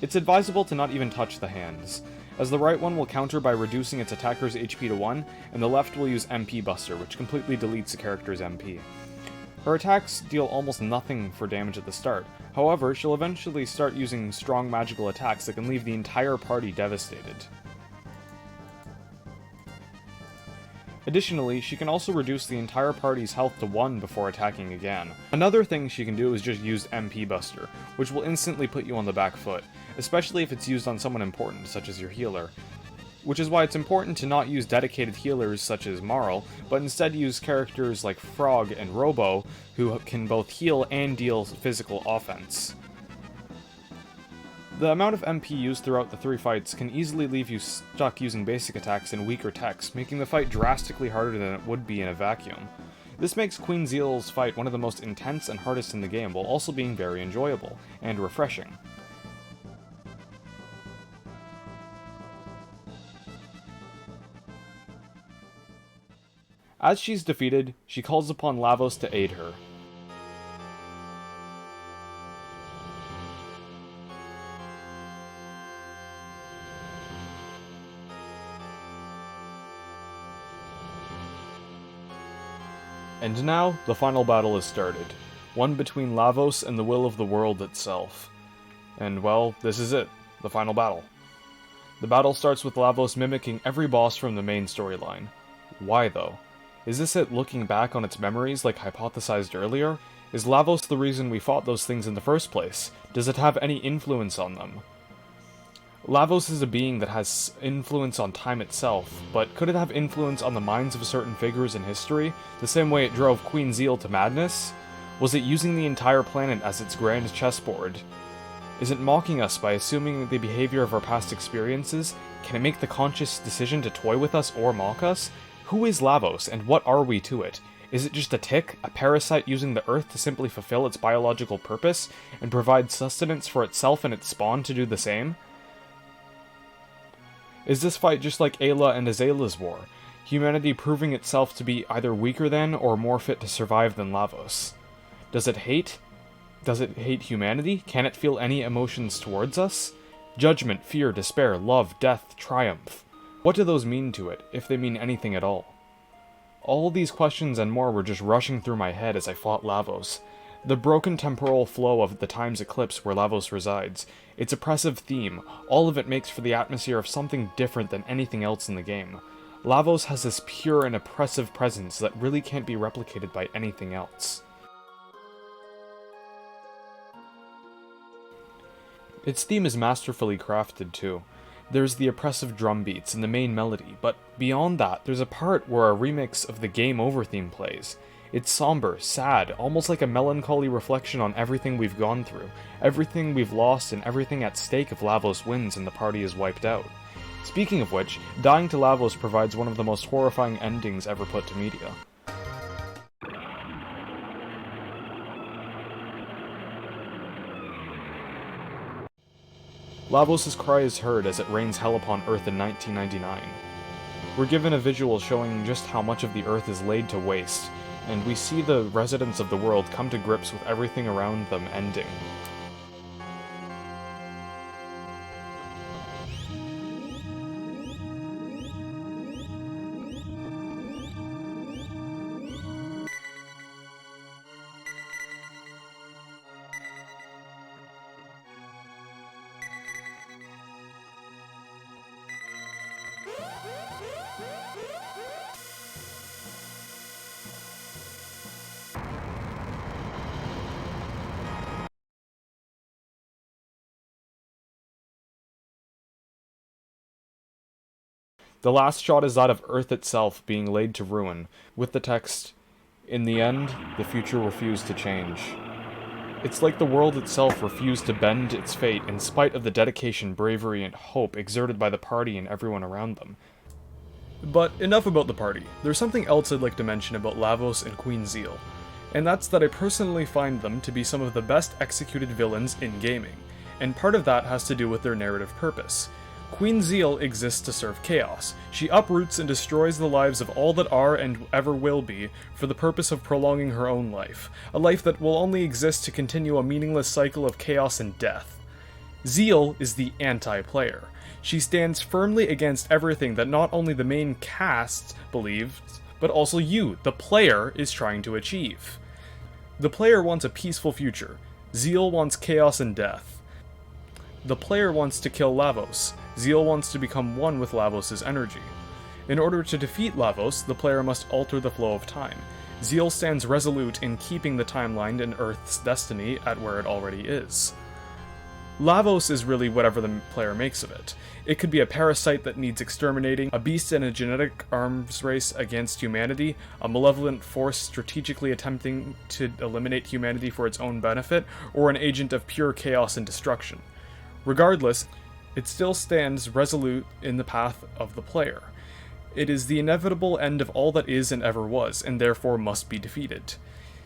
It's advisable to not even touch the hands, as the right one will counter by reducing its attacker's HP to 1, and the left will use MP Buster, which completely deletes the character's MP. Her attacks deal almost nothing for damage at the start. However, she'll eventually start using strong magical attacks that can leave the entire party devastated. Additionally, she can also reduce the entire party's health to 1 before attacking again. Another thing she can do is just use MP Buster, which will instantly put you on the back foot, especially if it's used on someone important, such as your healer. Which is why it's important to not use dedicated healers such as Marl, but instead use characters like Frog and Robo, who can both heal and deal physical offense. The amount of MP used throughout the 3 fights can easily leave you stuck using basic attacks and weaker techs, making the fight drastically harder than it would be in a vacuum. This makes Queen Zeal's fight one of the most intense and hardest in the game, while also being very enjoyable and refreshing. As she's defeated, she calls upon Lavos to aid her. And now, the final battle is started. One between Lavos and the will of the world itself. And well, this is it. The final battle. The battle starts with Lavos mimicking every boss from the main storyline. Why though? Is this it looking back on its memories like hypothesized earlier? Is Lavos the reason we fought those things in the first place? Does it have any influence on them? Lavos is a being that has influence on time itself, but could it have influence on the minds of certain figures in history, the same way it drove Queen Zeal to madness? Was it using the entire planet as its grand chessboard? Is it mocking us by assuming the behavior of our past experiences? Can it make the conscious decision to toy with us or mock us? Who is Lavos, and what are we to it? Is it just a tick, a parasite using the Earth to simply fulfill its biological purpose, and provide sustenance for itself and its spawn to do the same? Is this fight just like Ayla and Azala's war? Humanity proving itself to be either weaker than or more fit to survive than Lavos? Does it hate? Does it hate humanity? Can it feel any emotions towards us? Judgment, fear, despair, love, death, triumph. What do those mean to it, if they mean anything at all? All these questions and more were just rushing through my head as I fought Lavos. The broken temporal flow of the time's eclipse where Lavos resides, its oppressive theme, all of it makes for the atmosphere of something different than anything else in the game. Lavos has this pure and oppressive presence that really can't be replicated by anything else. Its theme is masterfully crafted too. There's the oppressive drum beats and the main melody, but beyond that, there's a part where a remix of the Game Over theme plays. It's somber, sad, almost like a melancholy reflection on everything we've gone through, everything we've lost, and everything at stake if Lavos wins and the party is wiped out. Speaking of which, dying to Lavos provides one of the most horrifying endings ever put to media. Lavos' cry is heard as it rains hell upon Earth in 1999. We're given a visual showing just how much of the Earth is laid to waste, and we see the residents of the world come to grips with everything around them ending. The last shot is that of Earth itself being laid to ruin, with the text, "In the end, the future refused to change." It's like the world itself refused to bend its fate in spite of the dedication, bravery, and hope exerted by the party and everyone around them. But enough about the party. There's something else I'd like to mention about Lavos and Queen Zeal, and that's that I personally find them to be some of the best executed villains in gaming, and part of that has to do with their narrative purpose. Queen Zeal exists to serve chaos. She uproots and destroys the lives of all that are and ever will be for the purpose of prolonging her own life, a life that will only exist to continue a meaningless cycle of chaos and death. Zeal is the anti-player. She stands firmly against everything that not only the main cast believes, but also you, the player, is trying to achieve. The player wants a peaceful future. Zeal wants chaos and death. The player wants to kill Lavos. Zeal wants to become one with Lavos' energy. In order to defeat Lavos, the player must alter the flow of time. Zeal stands resolute in keeping the timeline and Earth's destiny at where it already is. Lavos is really whatever the player makes of it. It could be a parasite that needs exterminating, a beast in a genetic arms race against humanity, a malevolent force strategically attempting to eliminate humanity for its own benefit, or an agent of pure chaos and destruction. Regardless, it still stands resolute in the path of the player. It is the inevitable end of all that is and ever was, and therefore must be defeated.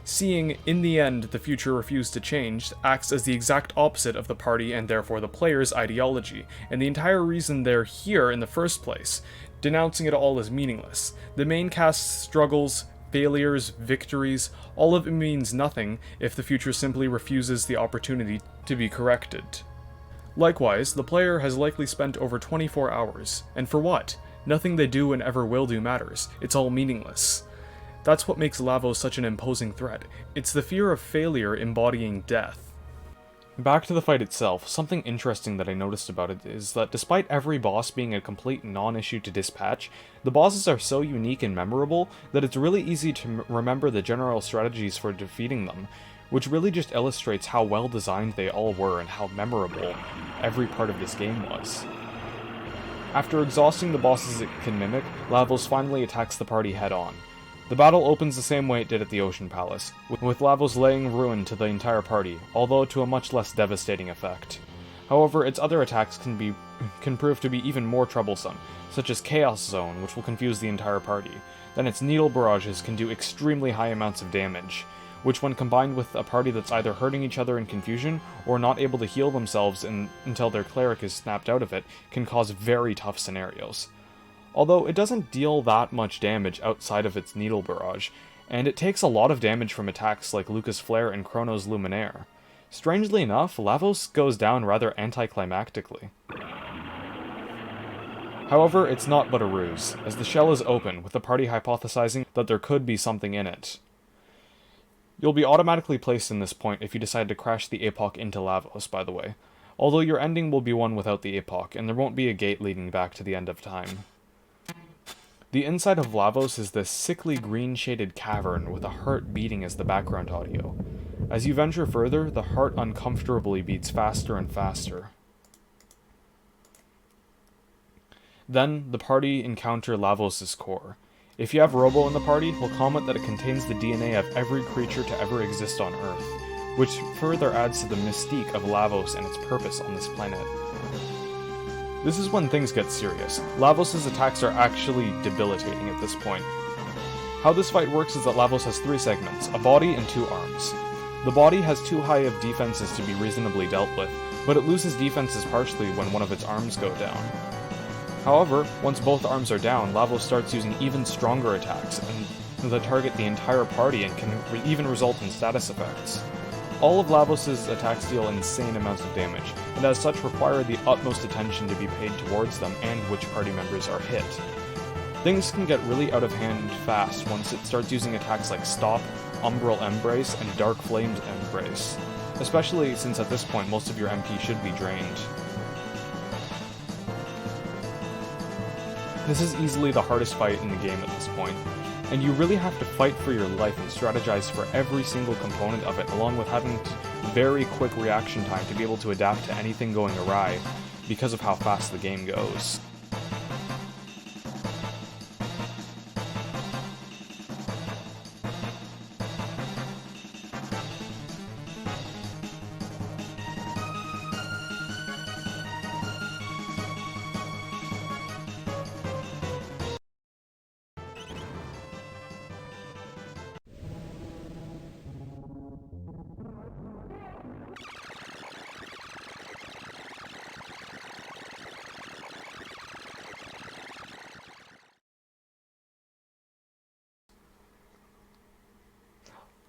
Seeing, in the end, the future refused to change, acts as the exact opposite of the party and therefore the player's ideology, and the entire reason they're here in the first place, denouncing it all as meaningless. The main cast's struggles, failures, victories, all of it means nothing if the future simply refuses the opportunity to be corrected. Likewise, the player has likely spent over 24 hours, and for what? Nothing they do and ever will do matters. It's all meaningless. That's what makes Lavos such an imposing threat. It's the fear of failure embodying death. Back to the fight itself, something interesting that I noticed about it is that despite every boss being a complete non-issue to dispatch, the bosses are so unique and memorable that it's really easy to remember the general strategies for defeating them, which really just illustrates how well designed they all were and how memorable every part of this game was. After exhausting the bosses it can mimic, Lavos finally attacks the party head-on. The battle opens the same way it did at the Ocean Palace, with Lavos laying ruin to the entire party, although to a much less devastating effect. However, its other attacks can prove to be even more troublesome, such as Chaos Zone, which will confuse the entire party. Then its Needle Barrages can do extremely high amounts of damage, which when combined with a party that's either hurting each other in confusion or not able to heal themselves until their cleric is snapped out of it, can cause very tough scenarios. Although it doesn't deal that much damage outside of its Needle Barrage, and it takes a lot of damage from attacks like Lucas Flare and Chrono's Luminaire. Strangely enough, Lavos goes down rather anticlimactically. However, it's not but a ruse, as the shell is open, with the party hypothesizing that there could be something in it. You'll be automatically placed in this point if you decide to crash the Epoch into Lavos, by the way, although your ending will be one without the Epoch, and there won't be a gate leading back to the end of time. The inside of Lavos is this sickly green-shaded cavern with a heart beating as the background audio. As you venture further, the heart uncomfortably beats faster and faster. Then, the party encounter Lavos' core. If you have Robo in the party, he'll comment that it contains the DNA of every creature to ever exist on Earth, which further adds to the mystique of Lavos and its purpose on this planet. This is when things get serious. Lavos' attacks are actually debilitating at this point. How this fight works is that Lavos has 3 segments, a body and 2 arms. The body has too high of defenses to be reasonably dealt with, but it loses defenses partially when one of its arms go down. However, once both arms are down, Lavos starts using even stronger attacks, and that target the entire party and can even result in status effects. All of Lavos' attacks deal insane amounts of damage, and as such require the utmost attention to be paid towards them and which party members are hit. Things can get really out of hand fast once it starts using attacks like Stop, Umbral Embrace, and Dark Flames Embrace, especially since at this point most of your MP should be drained. This is easily the hardest fight in the game at this point, and you really have to fight for your life and strategize for every single component of it, along with having very quick reaction time to be able to adapt to anything going awry because of how fast the game goes.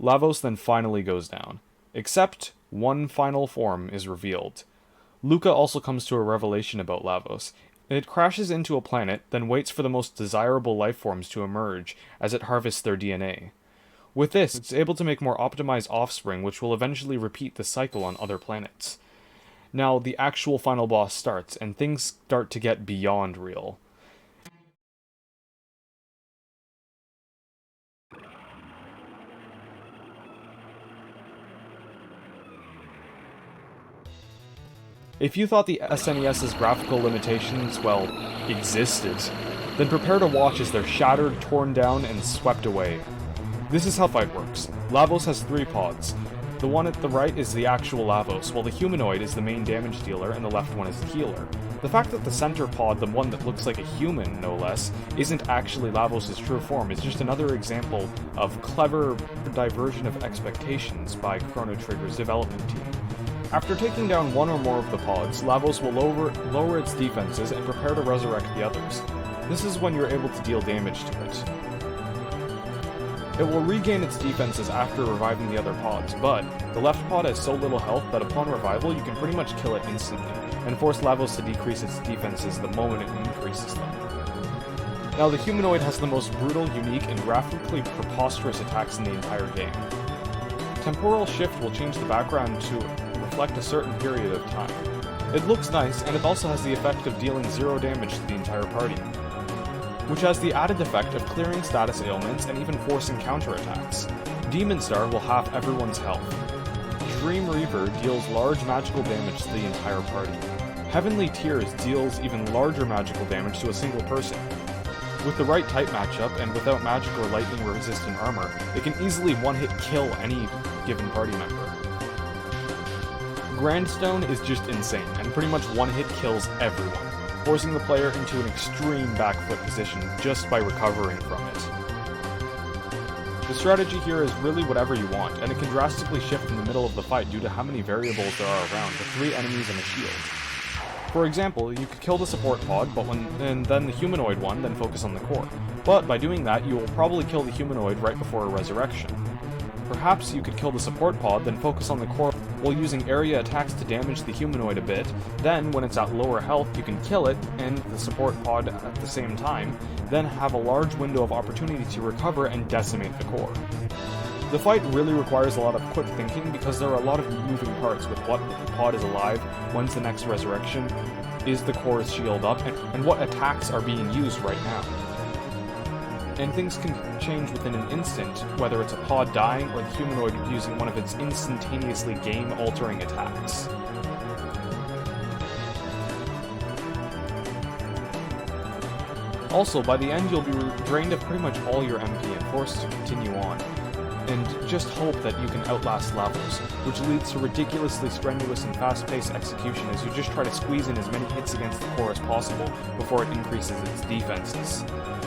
Lavos then finally goes down, except one final form is revealed. Luca also comes to a revelation about Lavos. It crashes into a planet, then waits for the most desirable life forms to emerge as it harvests their DNA. With this, it's able to make more optimized offspring, which will eventually repeat the cycle on other planets. Now, the actual final boss starts, and things start to get beyond real. If you thought the SNES's graphical limitations, well, existed, then prepare to watch as they're shattered, torn down, and swept away. This is how the fight works. Lavos has 3 pods. The one at the right is the actual Lavos, while the humanoid is the main damage dealer and the left one is the healer. The fact that the center pod, the one that looks like a human, no less, isn't actually Lavos' true form is just another example of clever diversion of expectations by Chrono Trigger's development team. After taking down one or more of the pods, Lavos will lower its defenses and prepare to resurrect the others. This is when you're able to deal damage to it. It will regain its defenses after reviving the other pods, but the left pod has so little health that upon revival you can pretty much kill it instantly, and force Lavos to decrease its defenses the moment it increases them. Now the humanoid has the most brutal, unique, and graphically preposterous attacks in the entire game. Temporal Shift will change the background to reflect a certain period of time. It looks nice, and it also has the effect of dealing 0 damage to the entire party, which has the added effect of clearing status ailments and even forcing counterattacks. Demon Star will halve everyone's health. Dream Reaver deals large magical damage to the entire party. Heavenly Tears deals even larger magical damage to a single person. With the right type matchup, and without magic or lightning resistant armor, it can easily one-hit kill any given party member. Grandstone is just insane, and pretty much one-hit kills everyone, forcing the player into an extreme backflip position just by recovering from it. The strategy here is really whatever you want, and it can drastically shift in the middle of the fight due to how many variables there are around, with 3 enemies and a shield. For example, you could kill the support pod, and then the humanoid one, then focus on the core. But by doing that, you will probably kill the humanoid right before a resurrection. Perhaps you could kill the support pod, then focus on the core while using area attacks to damage the humanoid a bit. Then, when it's at lower health, you can kill it and the support pod at the same time, then have a large window of opportunity to recover and decimate the core. The fight really requires a lot of quick thinking because there are a lot of moving parts with what pod is alive, when's the next resurrection, is the core's shield up, and what attacks are being used right now. and things can change within an instant, whether it's a pod dying or the humanoid using one of its instantaneously game-altering attacks. Also, by the end you'll be drained of pretty much all your MP and forced to continue on, and just hope that you can outlast Lavos, which leads to ridiculously strenuous and fast-paced execution as you just try to squeeze in as many hits against the core as possible before it increases its defenses.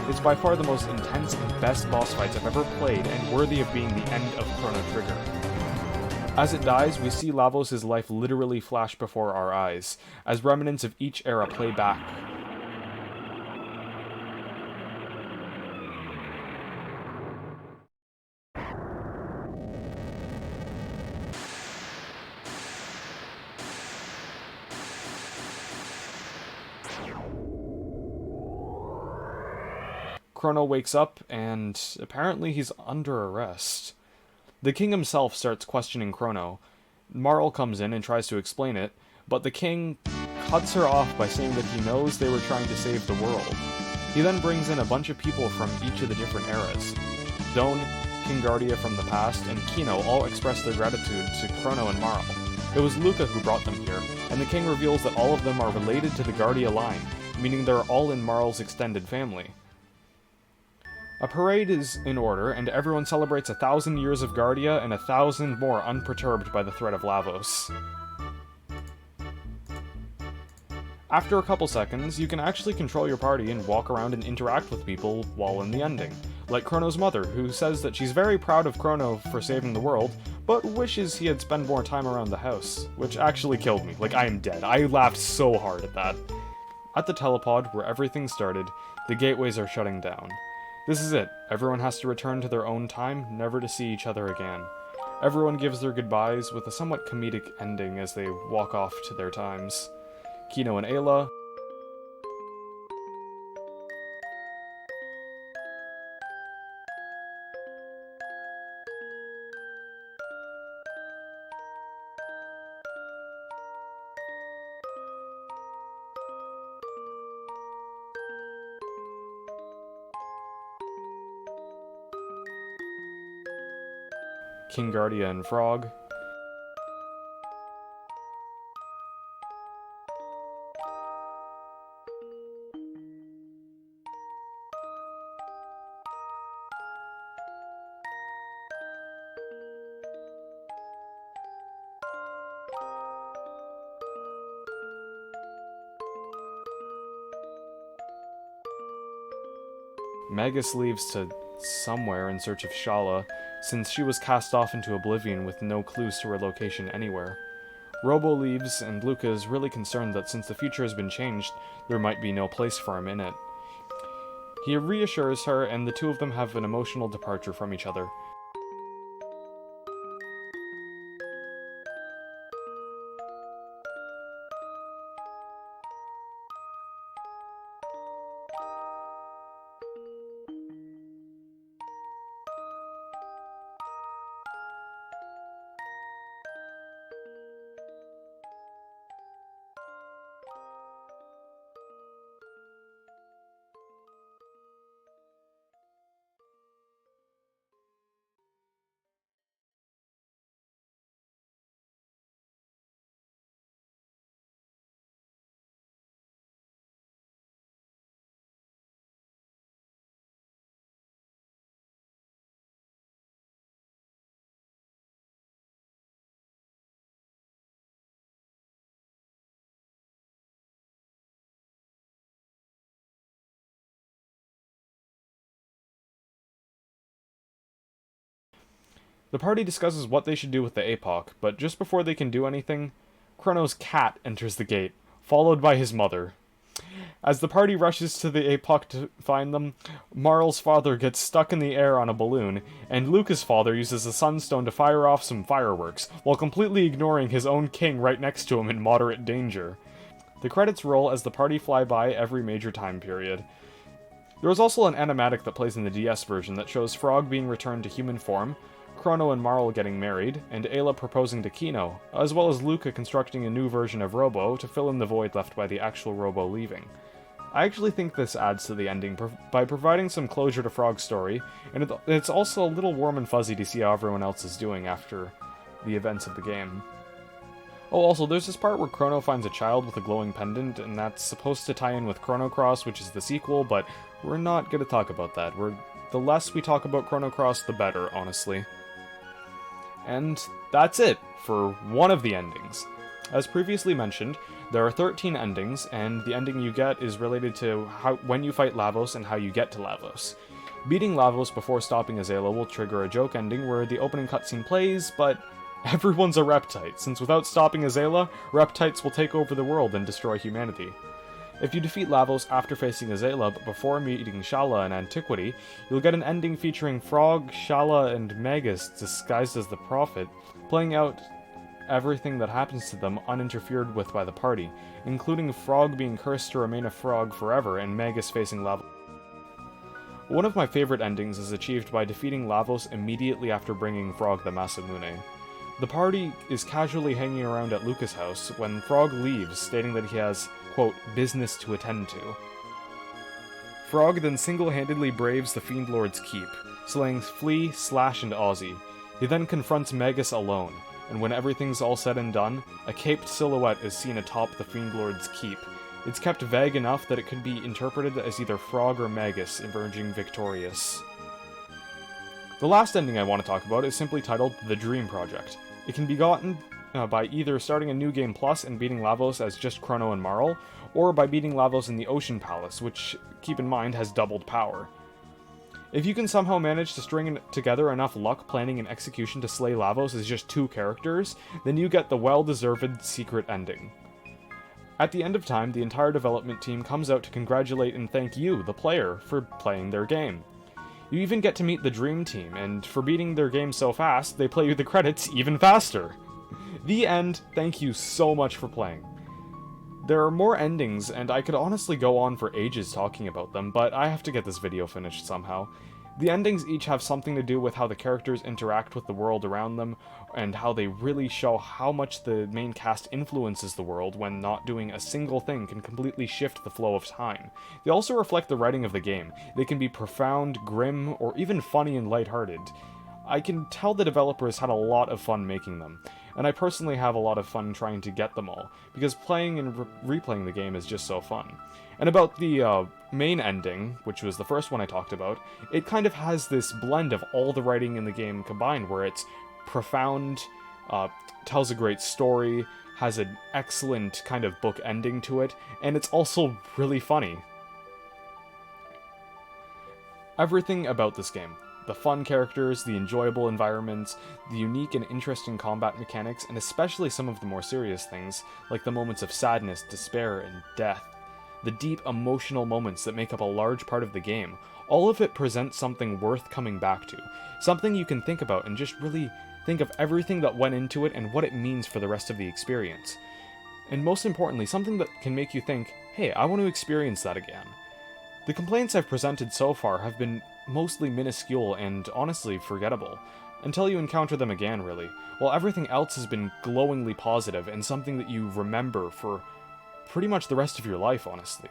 It's by far the most intense and best boss fights I've ever played, and worthy of being the end of Chrono Trigger. As it dies, we see Lavos' life literally flash before our eyes, as remnants of each era play back. Chrono wakes up, and apparently he's under arrest. The king himself starts questioning Chrono. Marl comes in and tries to explain it, but the king cuts her off by saying that he knows they were trying to save the world. He then brings in a bunch of people from each of the different eras. Zone, King Guardia from the past, and Kino all express their gratitude to Chrono and Marl. It was Luca who brought them here, and the king reveals that all of them are related to the Guardia line, meaning they're all in Marl's extended family. A parade is in order, and everyone celebrates 1,000 years of Guardia and 1,000 more unperturbed by the threat of Lavos. After a couple seconds, you can actually control your party and walk around and interact with people while in the ending, like Chrono's mother, who says that she's very proud of Chrono for saving the world, but wishes he had spent more time around the house, which actually killed me. Like, I am dead. I laughed so hard at that. At the telepod, where everything started, the gateways are shutting down. This is it. Everyone has to return to their own time, never to see each other again. Everyone gives their goodbyes with a somewhat comedic ending as they walk off to their times. Kino and Ayla, King Guardia and Frog, Magus leaves to somewhere in search of Shala, since she was cast off into oblivion with no clues to her location anywhere. Robo leaves, and Luca is really concerned that since the future has been changed, there might be no place for him in it. He reassures her, and the two of them have an emotional departure from each other. The party discusses what they should do with the APOC, but just before they can do anything, Chrono's cat enters the gate, followed by his mother. As the party rushes to the APOC to find them, Marl's father gets stuck in the air on a balloon, and Luca's father uses a sunstone to fire off some fireworks, while completely ignoring his own king right next to him in moderate danger. The credits roll as the party fly by every major time period. There is also an animatic that plays in the DS version that shows Frog being returned to human form, Chrono and Marl getting married, and Ayla proposing to Kino, as well as Luca constructing a new version of Robo to fill in the void left by the actual Robo leaving. I actually think this adds to the ending by providing some closure to Frog's story, and it's also a little warm and fuzzy to see how everyone else is doing after the events of the game. Oh, also, there's this part where Chrono finds a child with a glowing pendant, and that's supposed to tie in with Chrono Cross, which is the sequel, but we're not going to talk about that. The less we talk about Chrono Cross, the better, honestly. And that's it for one of the endings. As previously mentioned, there are 13 endings, and the ending you get is related to when you fight Lavos and how you get to Lavos. Beating Lavos before stopping Ayla will trigger a joke ending where the opening cutscene plays, but everyone's a reptite, since without stopping Ayla, reptites will take over the world and destroy humanity. If you defeat Lavos after facing Ayla but before meeting Shala in Antiquity, you'll get an ending featuring Frog, Shala, and Magus disguised as the Prophet, playing out everything that happens to them uninterfered with by the party, including Frog being cursed to remain a frog forever and Magus facing Lavos. One of my favorite endings is achieved by defeating Lavos immediately after bringing Frog the Masamune. The party is casually hanging around at Lucas' house when Frog leaves, stating that he has, quote, business to attend to. Frog then single-handedly braves the Fiend Lord's keep, slaying Flea, Slash, and Ozzy. He then confronts Magus alone, and when everything's all said and done, a caped silhouette is seen atop the Fiend Lord's keep. It's kept vague enough that it could be interpreted as either Frog or Magus emerging victorious. The last ending I want to talk about is simply titled The Dream Project. It can be gotten by either starting a new game plus and beating Lavos as just Chrono and Marl, or by beating Lavos in the Ocean Palace, which, keep in mind, has doubled power. If you can somehow manage to string together enough luck, planning, and execution to slay Lavos as just 2 characters, then you get the well-deserved secret ending. At the end of time, the entire development team comes out to congratulate and thank you, the player, for playing their game. You even get to meet the Dream Team, and for beating their game so fast, they play you the credits even faster. The end, thank you so much for playing. There are more endings, and I could honestly go on for ages talking about them, but I have to get this video finished somehow. The endings each have something to do with how the characters interact with the world around them, and how they really show how much the main cast influences the world when not doing a single thing can completely shift the flow of time. They also reflect the writing of the game. They can be profound, grim, or even funny and lighthearted. I can tell the developers had a lot of fun making them, and I personally have a lot of fun trying to get them all, because playing and replaying the game is just so fun. And about the main ending, which was the first one I talked about, it kind of has this blend of all the writing in the game combined, where it's profound, tells a great story, has an excellent kind of book ending to it, and it's also really funny. Everything about this game, the fun characters, the enjoyable environments, the unique and interesting combat mechanics, and especially some of the more serious things, like the moments of sadness, despair, and death. The deep emotional moments that make up a large part of the game, all of it presents something worth coming back to. Something you can think about and just really think of everything that went into it and what it means for the rest of the experience. And most importantly, something that can make you think, hey, I want to experience that again. The complaints I've presented so far have been mostly minuscule and honestly forgettable, until you encounter them again, really, while everything else has been glowingly positive and something that you remember for pretty much the rest of your life, honestly.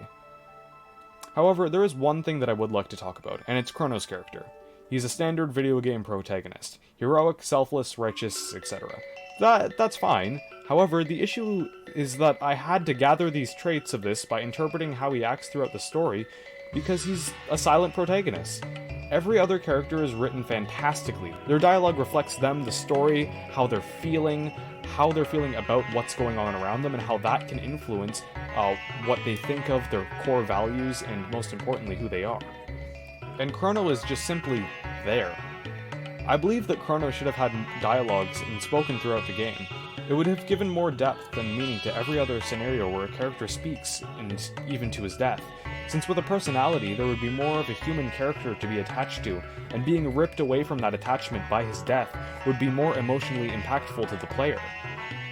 However, there is one thing that I would like to talk about, and it's Chrono's character. He's a standard video game protagonist. Heroic, selfless, righteous, etc. That's fine. However, the issue is that I had to gather these traits of this by interpreting how he acts throughout the story, because he's a silent protagonist. Every other character is written fantastically. Their dialogue reflects them, the story, how they're feeling about what's going on around them, and how that can influence what they think of, their core values, and most importantly, who they are. And Chrono is just simply there. I believe that Chrono should have had dialogues and spoken throughout the game. It would have given more depth and meaning to every other scenario where a character speaks, and even to his death. Since with a personality, there would be more of a human character to be attached to, and being ripped away from that attachment by his death would be more emotionally impactful to the player.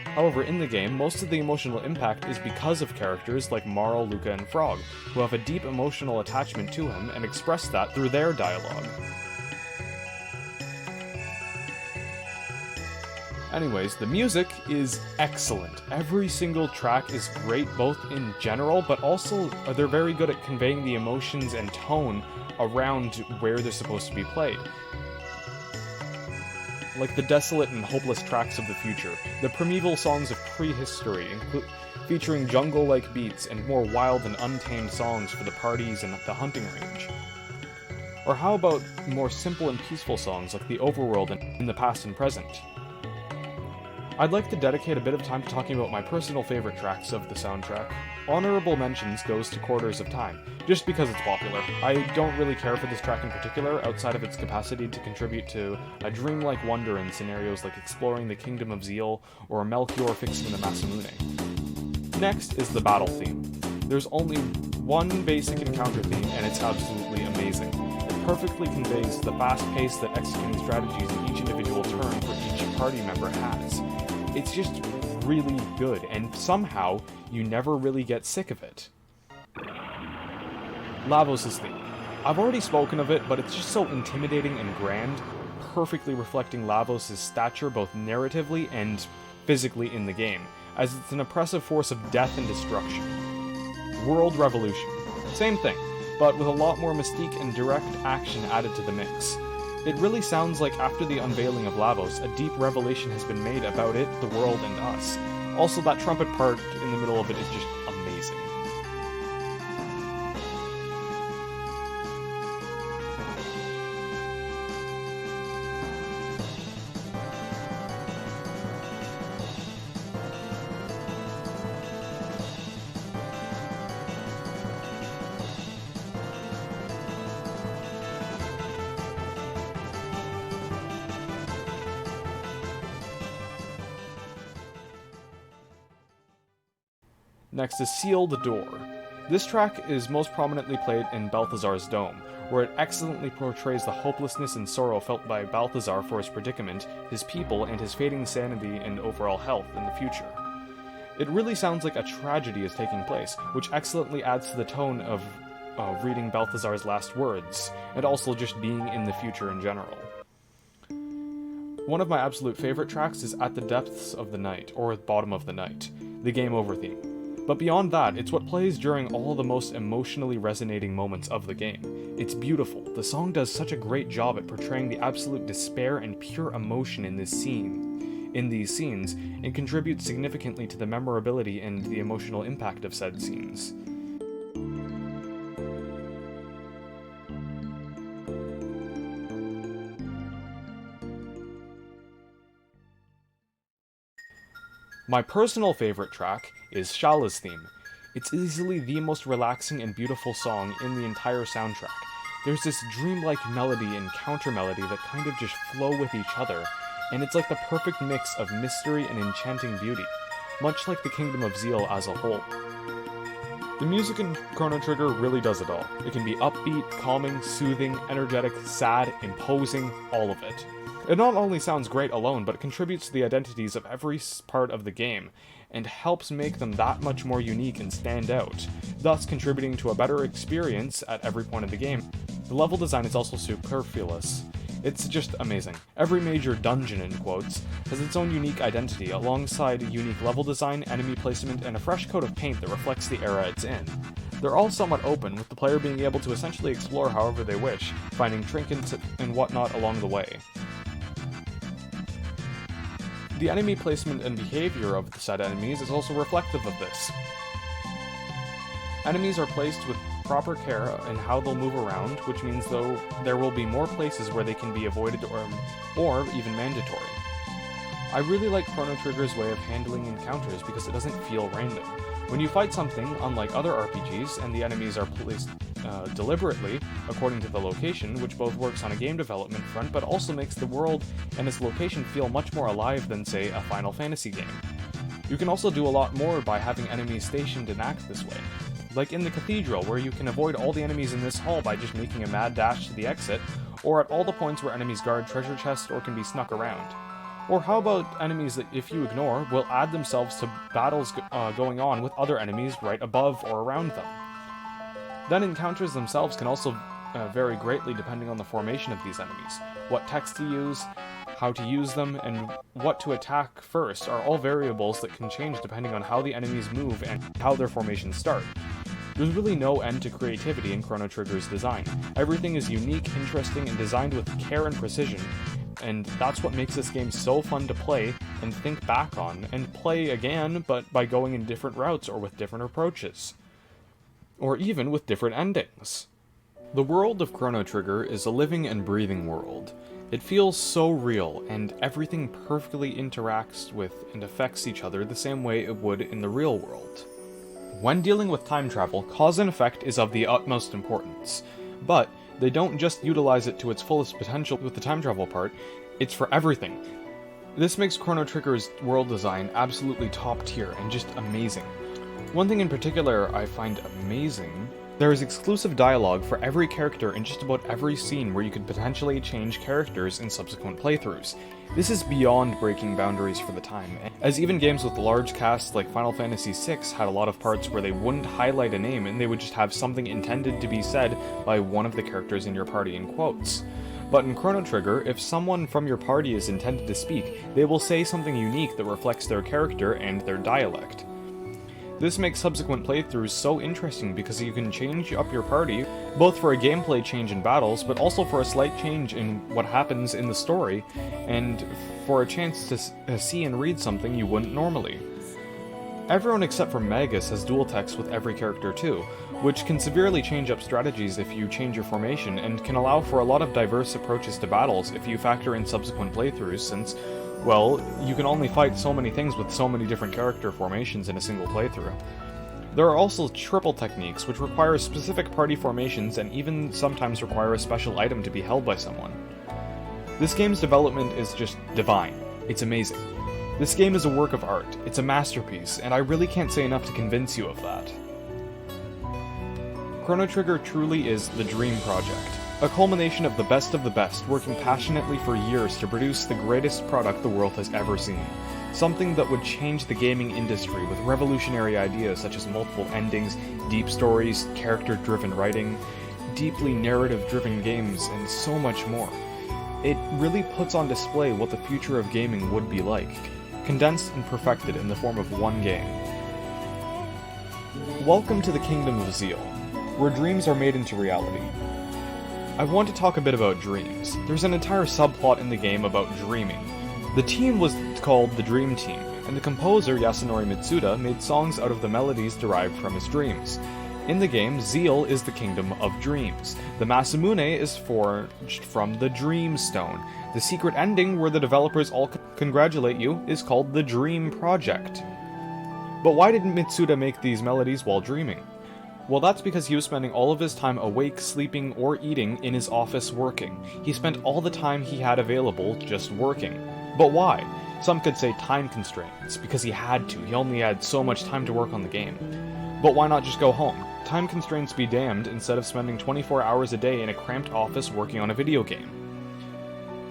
However, in the game, most of the emotional impact is because of characters like Marl, Luca, and Frog, who have a deep emotional attachment to him and express that through their dialogue. Anyways, the music is excellent. Every single track is great, both in general, but also they're very good at conveying the emotions and tone around where they're supposed to be played. Like the desolate and hopeless tracks of the future, the primeval songs of prehistory, featuring jungle-like beats and more wild and untamed songs for the parties and the hunting range. Or how about more simple and peaceful songs like the overworld and in the past and present? I'd like to dedicate a bit of time to talking about my personal favorite tracks of the soundtrack. Honorable mentions goes to Quarters of Time, just because it's popular. I don't really care for this track in particular, outside of its capacity to contribute to a dreamlike wonder in scenarios like exploring the Kingdom of Zeal or Melchior fixing the Masamune. Next is the battle theme. There's only one basic encounter theme, and it's absolutely amazing. It perfectly conveys the fast pace that executing strategies in each individual turn for each party member has. It's just really good, and somehow you never really get sick of it. Lavos' theme. I've already spoken of it, but it's just so intimidating and grand, perfectly reflecting Lavos' stature both narratively and physically in the game, as it's an oppressive force of death and destruction. World Revolution. Same thing, but with a lot more mystique and direct action added to the mix. It really sounds like after the unveiling of Lavos, a deep revelation has been made about it, the world, and us. Also, that trumpet part in the middle of it is just amazing. Next is Seal the Door. This track is most prominently played in Balthazar's Dome, where it excellently portrays the hopelessness and sorrow felt by Balthazar for his predicament, his people, and his fading sanity and overall health in the future. It really sounds like a tragedy is taking place, which excellently adds to the tone of reading Balthazar's last words, and also just being in the future in general. One of my absolute favorite tracks is At the Depths of the Night, or Bottom of the Night, the game over theme. But beyond that, it's what plays during all the most emotionally resonating moments of the game. It's beautiful. The song does such a great job at portraying the absolute despair and pure emotion in these scenes, and contributes significantly to the memorability and the emotional impact of said scenes. My personal favorite track is Shala's theme. It's easily the most relaxing and beautiful song in the entire soundtrack. There's this dreamlike melody and counter-melody that kind of just flow with each other, and it's like the perfect mix of mystery and enchanting beauty, much like the Kingdom of Zeal as a whole. The music in Chrono Trigger really does it all. It can be upbeat, calming, soothing, energetic, sad, imposing, all of it. It not only sounds great alone, but it contributes to the identities of every part of the game, and helps make them that much more unique and stand out, thus contributing to a better experience at every point of the game. The level design is also superfluous. It's just amazing. Every major dungeon, in quotes, has its own unique identity, alongside unique level design, enemy placement, and a fresh coat of paint that reflects the era it's in. They're all somewhat open, with the player being able to essentially explore however they wish, finding trinkets and whatnot along the way. The enemy placement and behavior of the said enemies is also reflective of this. Enemies are placed with proper care in how they'll move around, which means though there will be more places where they can be avoided or even mandatory. I really like Chrono Trigger's way of handling encounters because it doesn't feel random. When you fight something, unlike other RPGs, and the enemies are placed deliberately, according to the location, which both works on a game development front, but also makes the world and its location feel much more alive than, say, a Final Fantasy game. You can also do a lot more by having enemies stationed and act this way. Like in the Cathedral, where you can avoid all the enemies in this hall by just making a mad dash to the exit, or at all the points where enemies guard treasure chests or can be snuck around. Or how about enemies that, if you ignore, will add themselves to battles going on with other enemies right above or around them. Then encounters themselves can also vary greatly depending on the formation of these enemies, what text to use, how to use them, and what to attack first are all variables that can change depending on how the enemies move and how their formations start. There's really no end to creativity in Chrono Trigger's design. Everything is unique, interesting, and designed with care and precision, and that's what makes this game so fun to play and think back on, and play again, but by going in different routes or with different approaches. Or even with different endings. The world of Chrono Trigger is a living and breathing world. It feels so real, and everything perfectly interacts with and affects each other the same way it would in the real world. When dealing with time travel, cause and effect is of the utmost importance, but they don't just utilize it to its fullest potential with the time travel part, it's for everything. This makes Chrono Trigger's world design absolutely top tier and just amazing. One thing in particular I find amazing, there is exclusive dialogue for every character in just about every scene where you could potentially change characters in subsequent playthroughs. This is beyond breaking boundaries for the time, as even games with large casts like Final Fantasy VI had a lot of parts where they wouldn't highlight a name and they would just have something intended to be said by one of the characters in your party in quotes. But in Chrono Trigger, if someone from your party is intended to speak, they will say something unique that reflects their character and their dialect. This makes subsequent playthroughs so interesting because you can change up your party, both for a gameplay change in battles, but also for a slight change in what happens in the story, and for a chance to see and read something you wouldn't normally. Everyone except for Magus has dual text with every character too, which can severely change up strategies if you change your formation, and can allow for a lot of diverse approaches to battles if you factor in subsequent playthroughs, since, well, you can only fight so many things with so many different character formations in a single playthrough. There are also triple techniques, which require specific party formations and even sometimes require a special item to be held by someone. This game's development is just divine. It's amazing. This game is a work of art, it's a masterpiece, and I really can't say enough to convince you of that. Chrono Trigger truly is the dream project. A culmination of the best, working passionately for years to produce the greatest product the world has ever seen. Something that would change the gaming industry with revolutionary ideas such as multiple endings, deep stories, character-driven writing, deeply narrative-driven games, and so much more. It really puts on display what the future of gaming would be like, condensed and perfected in the form of one game. Welcome to the Kingdom of Zeal, where dreams are made into reality. I want to talk a bit about dreams. There's an entire subplot in the game about dreaming. The team was called the Dream Team, and the composer Yasunori Mitsuda made songs out of the melodies derived from his dreams. In the game, Zeal is the Kingdom of Dreams. The Masamune is forged from the Dream Stone. The secret ending, where the developers all congratulate you, is called the Dream Project. But why didn't Mitsuda make these melodies while dreaming? Well, that's because he was spending all of his time awake, sleeping, or eating in his office working. He spent all the time he had available just working. But why? Some could say time constraints, because he had to. He only had so much time to work on the game. But why not just go home? Time constraints be damned, instead of spending 24 hours a day in a cramped office working on a video game.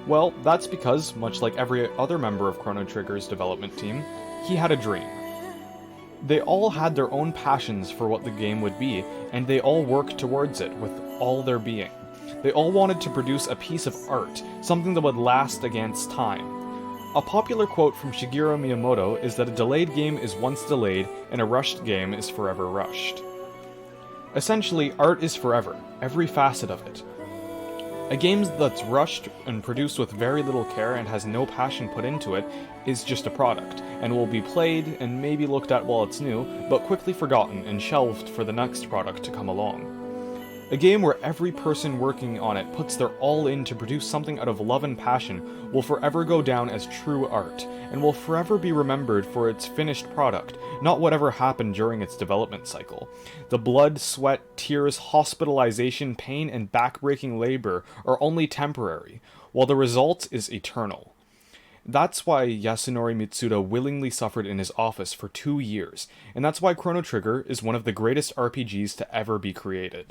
Well, that's because, much like every other member of Chrono Trigger's development team, he had a dream. They all had their own passions for what the game would be, and they all worked towards it with all their being. They all wanted to produce a piece of art, something that would last against time. A popular quote from Shigeru Miyamoto is that a delayed game is once delayed, and a rushed game is forever rushed. Essentially, art is forever, every facet of it. A game that's rushed and produced with very little care and has no passion put into it is just a product, and will be played and maybe looked at while it's new, but quickly forgotten and shelved for the next product to come along. A game where every person working on it puts their all in to produce something out of love and passion will forever go down as true art, and will forever be remembered for its finished product, not whatever happened during its development cycle. The blood, sweat, tears, hospitalization, pain, and backbreaking labor are only temporary, while the result is eternal. That's why Yasunori Mitsuda willingly suffered in his office for 2 years, and that's why Chrono Trigger is one of the greatest RPGs to ever be created.